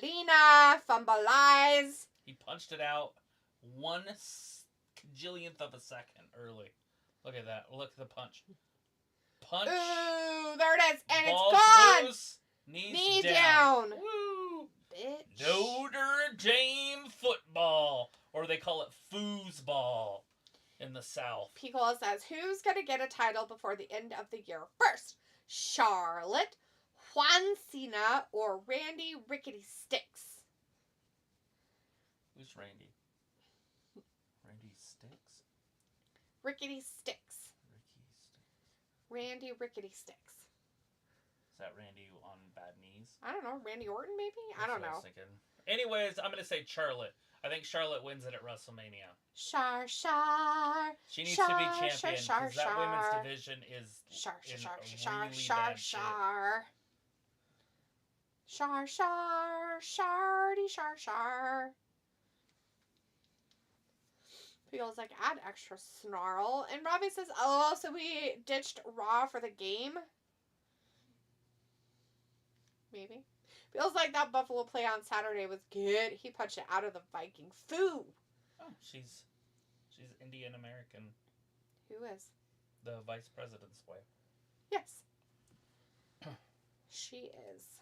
Thumbelina. Thumbelize. He punched it out 1/1,000,000th of a second early. Look at that. Look at the punch. Punch. Ooh, there it is. And Balls it's gone. Loose, knees Knee down. down. Woo. Bitch. Notre Dame football. Or they call it foosball in the South. Picola says, who's going to get a title before the end of the year first? Charlotte, Juan Cena, or Randy Rickety Sticks? Who's Randy? Randy Sticks? Rickety Sticks. Randy Rickety Sticks. Is that Randy on bad knees? I don't know. Randy Orton, maybe? I don't know. Anyways, I'm going to say Charlotte. I think Charlotte wins it at WrestleMania. Char. She needs to be champion because that women's division is really bad shape. Char. Feels like add extra snarl. And Robbie says, oh, so we ditched Raw for the game? Maybe. Feels like that Buffalo play on Saturday was good. He punched it out of the Viking foo. Oh, she's Indian American. Who is? The vice president's wife. Yes. She is.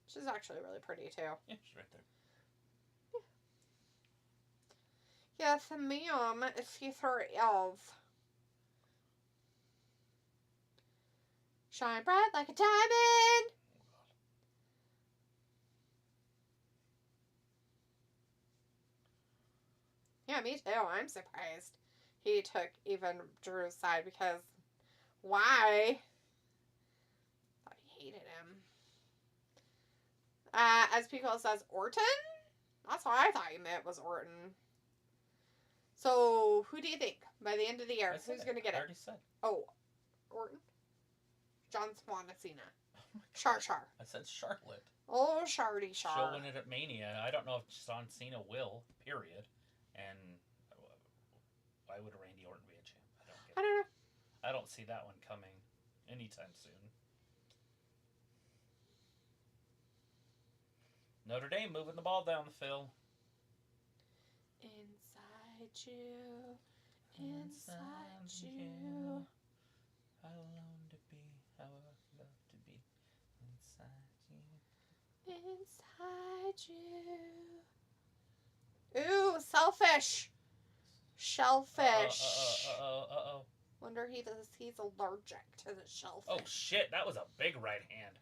She's actually really pretty too. Yeah, she's right there. Yes, ma'am. She's her elf. Shine bright like a diamond. Yeah, me too. I'm surprised he took even Drew's side because why? Thought he hated him. As Pico says, Orton? That's what I thought you meant was Orton. So, who do you think by the end of the year? Who's going to get it? I already said. Oh, Orton? John Cena. Char. I said Charlotte. Oh, Shardy Char. She'll win it at Mania. I don't know if John Cena will, period. And why would Randy Orton be a champ? I don't know. I don't see that one coming anytime soon. Notre Dame moving the ball down the field. Inside you. How long to be, how I love to be inside you. Ooh, selfish. Shellfish. Uh-oh. Wonder he's allergic to the shellfish. Oh, shit. That was a big right hand.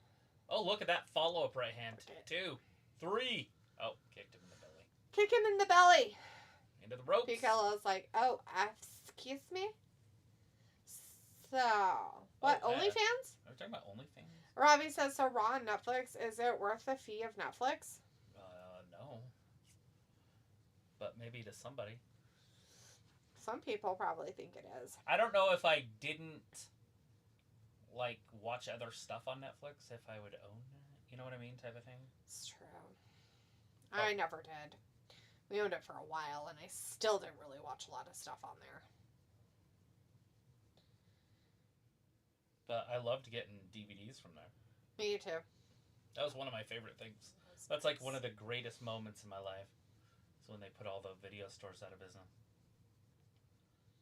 Oh, look at that follow-up right hand. 2, 3. Oh, kicked him in the belly. Kick him in the belly. Into the ropes. Piccolo's like, oh, excuse me? So, what, OnlyFans? Are we talking about OnlyFans? Robbie says, so Raw on Netflix, is it worth the fee of Netflix? No. But maybe to somebody. Some people probably think it is. I don't know if I didn't, watch other stuff on Netflix, if I would own it. You know what I mean? Type of thing. It's true. I never did. We owned it for a while, and I still didn't really watch a lot of stuff on there. But I loved getting DVDs from there. Me too. That was one of my favorite things. That's like one of the greatest moments in my life. Is when they put all the video stores out of business.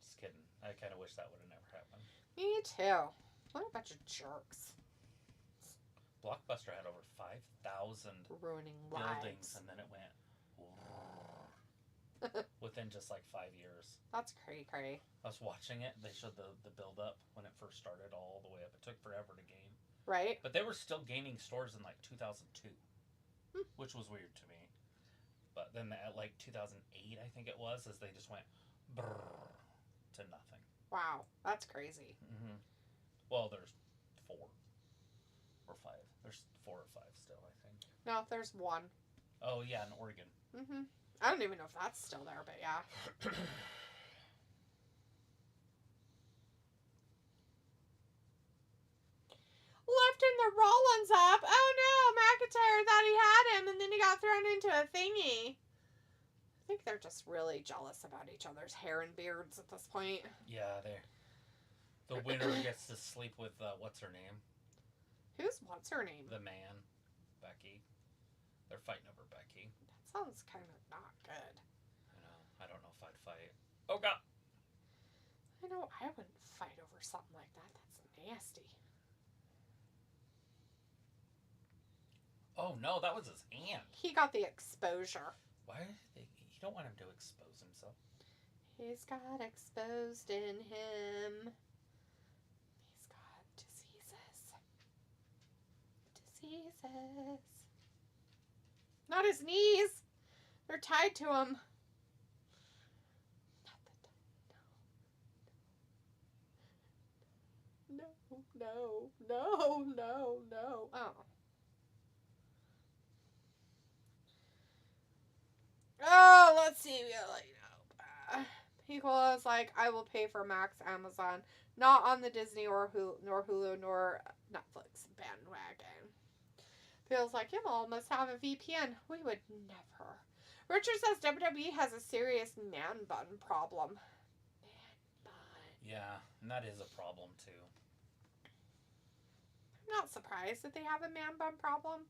Just kidding. I kind of wish that would have never happened. Me too. What a bunch of jerks. Blockbuster had over 5,000 ruining buildings, lives. and then it went within just 5 years. That's cray. I was watching it. They showed the build up when it first started all the way up. It took forever to gain. Right. But they were still gaining stores in 2002, which was weird to me. But then at 2008, I think it was, as they just went to nothing. Wow, that's crazy. Mm-hmm. Well, there's 4 or 5. There's 4 or 5 still, I think. No, there's 1. Oh yeah, in Oregon. Mm-hmm. I don't even know if that's still there, but yeah. Lifting the Rollins up. Oh no, McIntyre thought he had him, and then he got thrown into a thingy. I think they're just really jealous about each other's hair and beards at this point. Yeah, the winner gets to sleep with what's her name? What's her name? The man, Becky. They're fighting over Becky. That sounds kind of not good. I know. I don't know if I'd fight. Oh, God. I know I wouldn't fight over something like that. That's nasty. Oh, no. That was his aunt. He got the exposure. Why? You don't want him to expose himself. He's got exposed in him. He's got diseases. Diseases. Not his knees. They're tied to him. No. Oh. Oh, let's see. People is like, I will pay for Max Amazon, not on the Disney or Hulu nor Netflix bandwagon. Feels like y'all must have a VPN. We would never. Richard says WWE has a serious man bun problem. Man bun. Yeah, and that is a problem too. I'm not surprised that they have a man bun problem.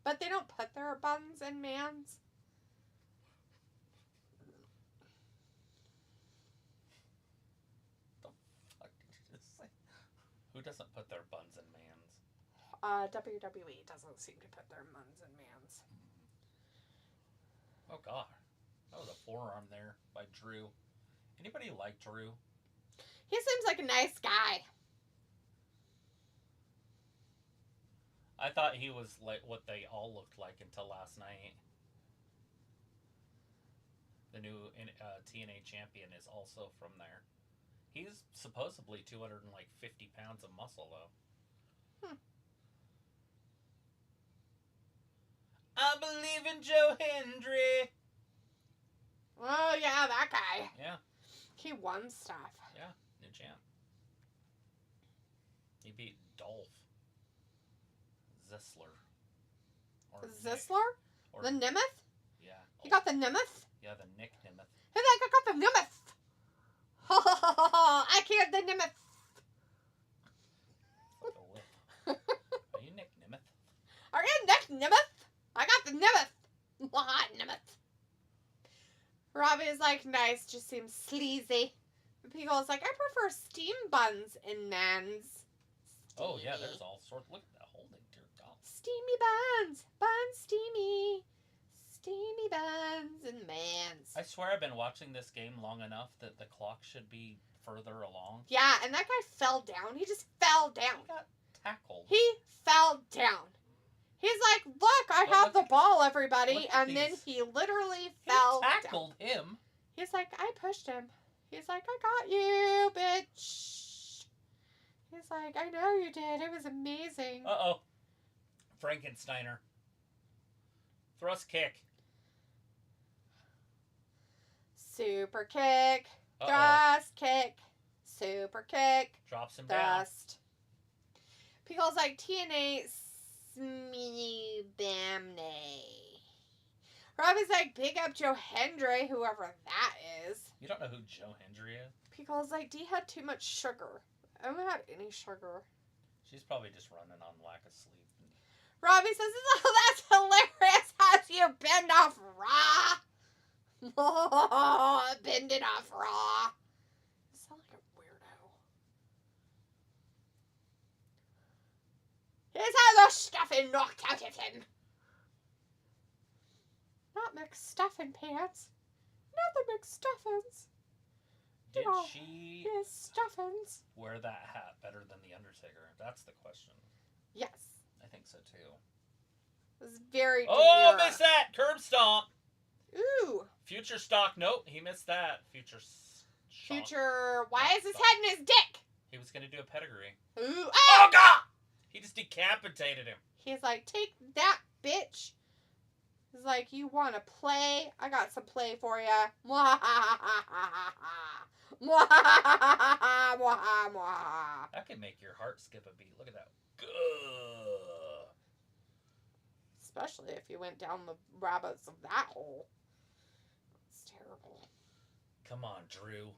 But they don't put their buns in mans. The fuck did you just say? Who doesn't put their buns in mans? WWE doesn't seem to put their buns in mans. Oh, God. That was a forearm there by Drew. Anybody like Drew? He seems like a nice guy. I thought he was like what they all looked like until last night. The new TNA champion is also from there. He's supposedly 250 pounds of muscle, though. I believe in Joe Hendry. Oh, yeah, that guy. Yeah. He won stuff. Yeah, new champ. He beat Dolph Ziggler. Zissler? Or The Nemeth? Yeah. He got the Nemeth? Yeah, the Nick Nemeth. He's like, I got the Nemeth. I can't the Nemeth. Like a lip. Are you Nick Nemeth? Are you Nick Nemeth? I got the Nemeth. Nemeth. Robbie's like, nice, just seems sleazy. Pico's like, I prefer steam buns in men's. Steamy. Oh, yeah, there's all sorts. Look at that holding, dear God. Steamy buns. Buns steamy. Steamy buns and mans. I swear I've been watching this game long enough that the clock should be further along. Yeah, and that guy fell down. He just fell down. He got tackled. He fell down. He's like, look, I have the ball, everybody. And then he literally fell down. He tackled him. He's like, I pushed him. He's like, I got you, bitch. He's like, I know you did. It was amazing. Uh-oh. Frankensteiner. Thrust kick. Super kick. Uh-oh. Thrust kick. Super kick. Drops him down. Thrust. Pico's like, TNA Smee Bamney. Robbie's like, big up Joe Hendry, whoever that is. You don't know who Joe Hendry is? Pico's like, D had too much sugar. I haven't had any sugar. She's probably just running on lack of sleep. Robbie says, oh, that's hilarious. How's you bend off Raw? Oh, bend it off Raw. You sound like a weirdo. He's had the stuffing knocked out of him. Not McStuffin pants. Not the McStuffins. Did Oh, she his stuffins. wear that hat better than The Undertaker? That's the question. Yes. I think so, too. It was very Oh, demure. missed that! Curb stomp! Ooh. Future stock. Nope, he missed that. Future. Why is his head in his dick? He was going to do a pedigree. Ooh. Oh, God! He just decapitated him. He's like, take that, bitch. He's like, you want to play? I got some play for ya. That can make your heart skip a beat. Look at that. Good. Especially if you went down the rabbits of that hole. It's terrible. Come on, Drew.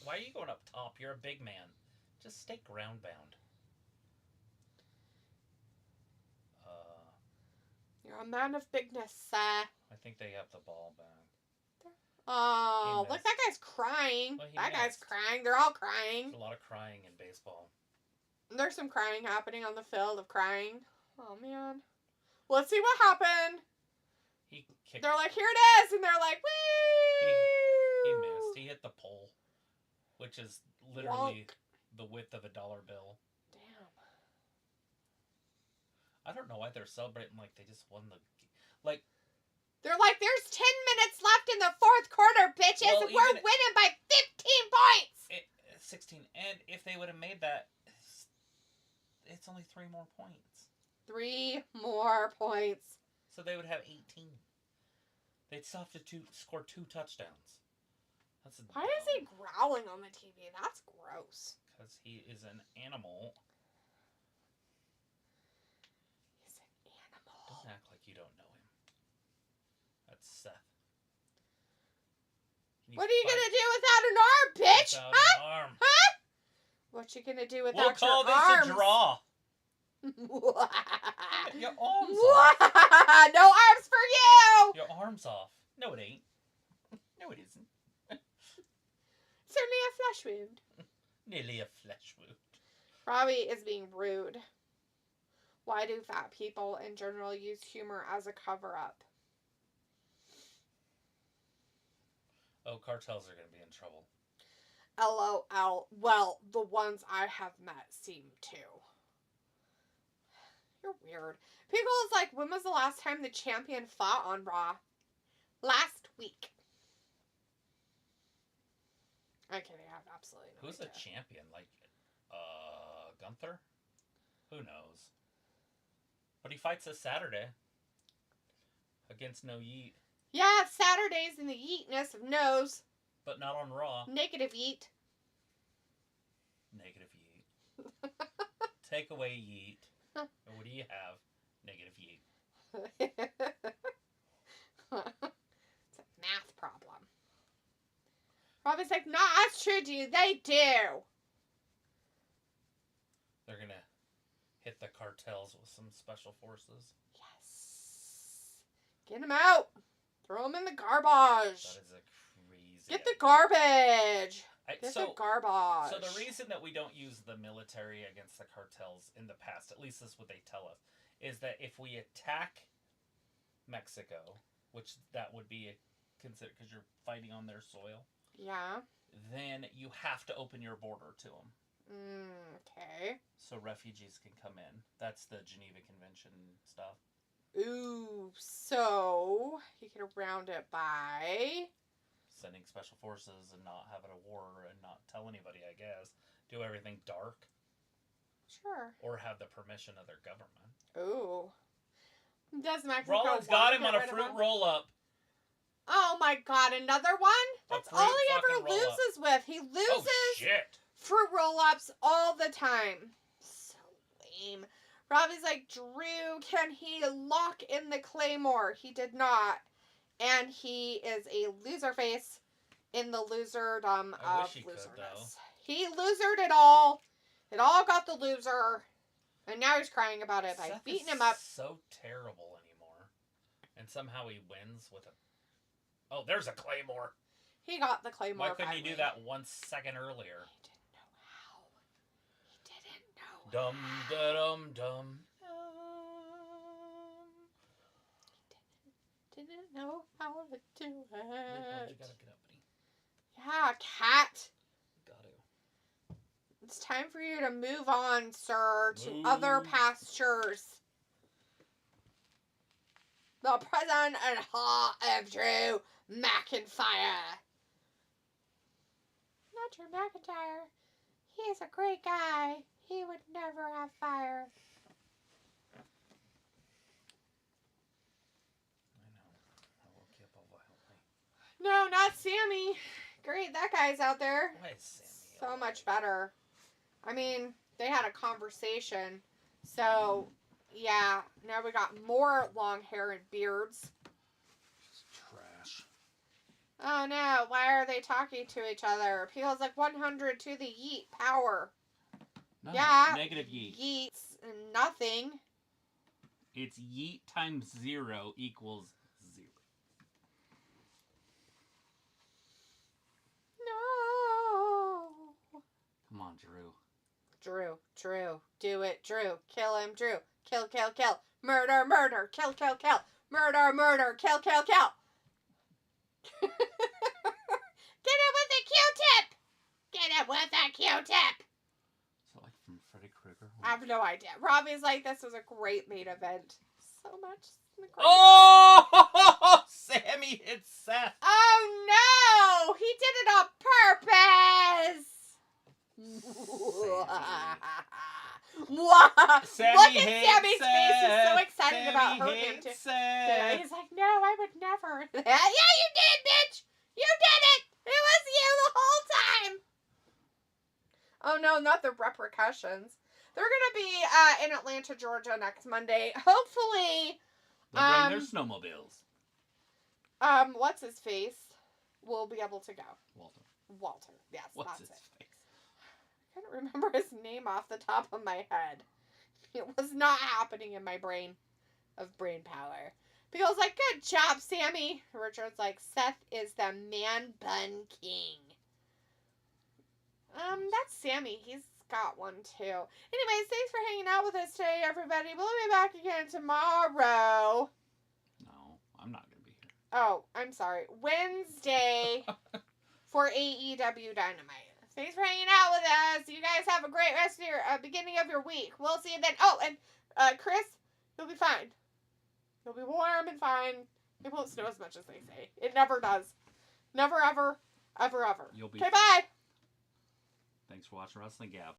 Why are you going up top? You're a big man. Just stay ground bound. You're a man of bigness, sir. I think they have the ball back. Oh, look, that guy's crying. Well, that guy's crying. They're all crying. There's a lot of crying in baseball. There's some crying happening on the field of crying. Oh, man. Let's see what happened. He kicked. They're like, here it is. And they're like, woo! He missed. He hit the pole, which is literally the width of a dollar bill. Damn. I don't know why they're celebrating like they just won the... Like... They're like, there's 10 minutes left in the fourth quarter, bitches, and we're winning by 15 points! 16. And if they would have made that, it's only 3 more points. 3 more points. So they would have 18. They'd still have to score 2 touchdowns. Why is he growling on the TV? That's gross. Because he is an animal. He's an animal. Don't act like you don't know him. That's Seth. What are you going to do without an arm, bitch? Without huh? an arm. Huh? What you going to do without your arms? We'll call this a draw. Your arms off. No arms for you. Your arm's off. No, it ain't. No, it isn't. It's only a flesh wound. Nearly a flesh wound. Robbie is being rude. Why do fat people in general use humor as a cover-up? Oh, cartels are going to be in trouble. LOL. Well, the ones I have met seem to. You're weird. People is like, when was the last time the champion fought on Raw? Last week. I'm kidding. I have absolutely no idea. Who's the champion? Like, Gunther? Who knows? But he fights this Saturday. Against No Yeet. Yeah, Saturdays in the yeetness of no's. But not on Raw. Negative yeet. Negative yeet. Take away yeet. And what do you have? Negative yeet. It's a math problem. Robbie's like, no, that's true, dude. They do. They're going to hit the cartels with some special forces. Yes. Get them out. Throw them in the garbage. That is a crazy Get the garbage. Get the garbage. So the reason that we don't use the military against the cartels in the past, at least this is what they tell us, is that if we attack Mexico, which that would be considered because you're fighting on their soil. Yeah. Then you have to open your border to them. Okay. So refugees can come in. That's the Geneva Convention stuff. Ooh, so he could round it by sending special forces and not having a war and not tell anybody, I guess. Do everything dark. Sure. Or have the permission of their government. Ooh. Does Mexico Rollins got him on a fruit roll-up. Oh my god, another one? That's all he ever loses with. He loses fruit roll-ups all the time. So lame. Robbie's like, Drew, can he lock in the Claymore? He did not. And he is a loser face in the loserdom of loserness. He losered it all. It all got the loser. And now he's crying about it by beating him up. So terrible anymore. And somehow he wins with a... Oh, there's a Claymore. He got the Claymore. Why couldn't he do that 1 second earlier? He didn't know how. Dum da dum dum. Didn't know how to do it. You gotta get up, buddy. Yeah, cat. Got to. It's time for you to move on, sir, to other pastures. The present and heart of Drew McIntyre. Not Drew McIntyre. He's a great guy. He would never have fire. No, not Sammy. Great, that guy's out there. Why is Sammy so much better. I mean, they had a conversation. So, yeah, now we got more long hair and beards. Trash. Oh no, why are they talking to each other? People's like 100 to the yeet power. No, yeah. Negative yeet. Yeets nothing. It's yeet times 0 equals 0. No. Come on, Drew. Drew. Do it, Drew. Kill him, Drew. Kill. Murder. Kill. Murder. Kill. Get him with a Q-tip. So, like, from Freddy Krueger? I have no idea. Robbie's like, this was a great main event. So much. Oh! Sammy hit Seth. Oh, no! He did it on purpose! Sammy Look at hates Sammy's face. He's so Seth. excited Sammy about hurting him, hates too. Seth. Yeah, he's like, no, I would never. Yeah, you did, bitch! You did it! It was you the whole time! Oh, no, not the repercussions. They're going to be in Atlanta, Georgia next Monday. Hopefully... They'll bring their snowmobiles. What's his face? Will be able to go. Walter. Yes, What's that's his it. face? I can't remember his name off the top of my head. It was not happening in my brain of brain power. People's like, good job, Sammy. Richard's like, Seth is the man bun king. That's Sammy. He's got one too. Anyways, thanks for hanging out with us today, everybody. We'll be back again tomorrow. No, I'm not going to be here. Oh, I'm sorry. Wednesday for AEW Dynamite. Thanks for hanging out with us. You guys have a great rest of your beginning of your week. We'll see you then. Oh, and Chris, you'll be fine. You'll be warm and fine. It won't snow as much as they say. It never does. Never, ever, ever, ever. You'll be okay, bye. Thanks for watching Wrestling Gab.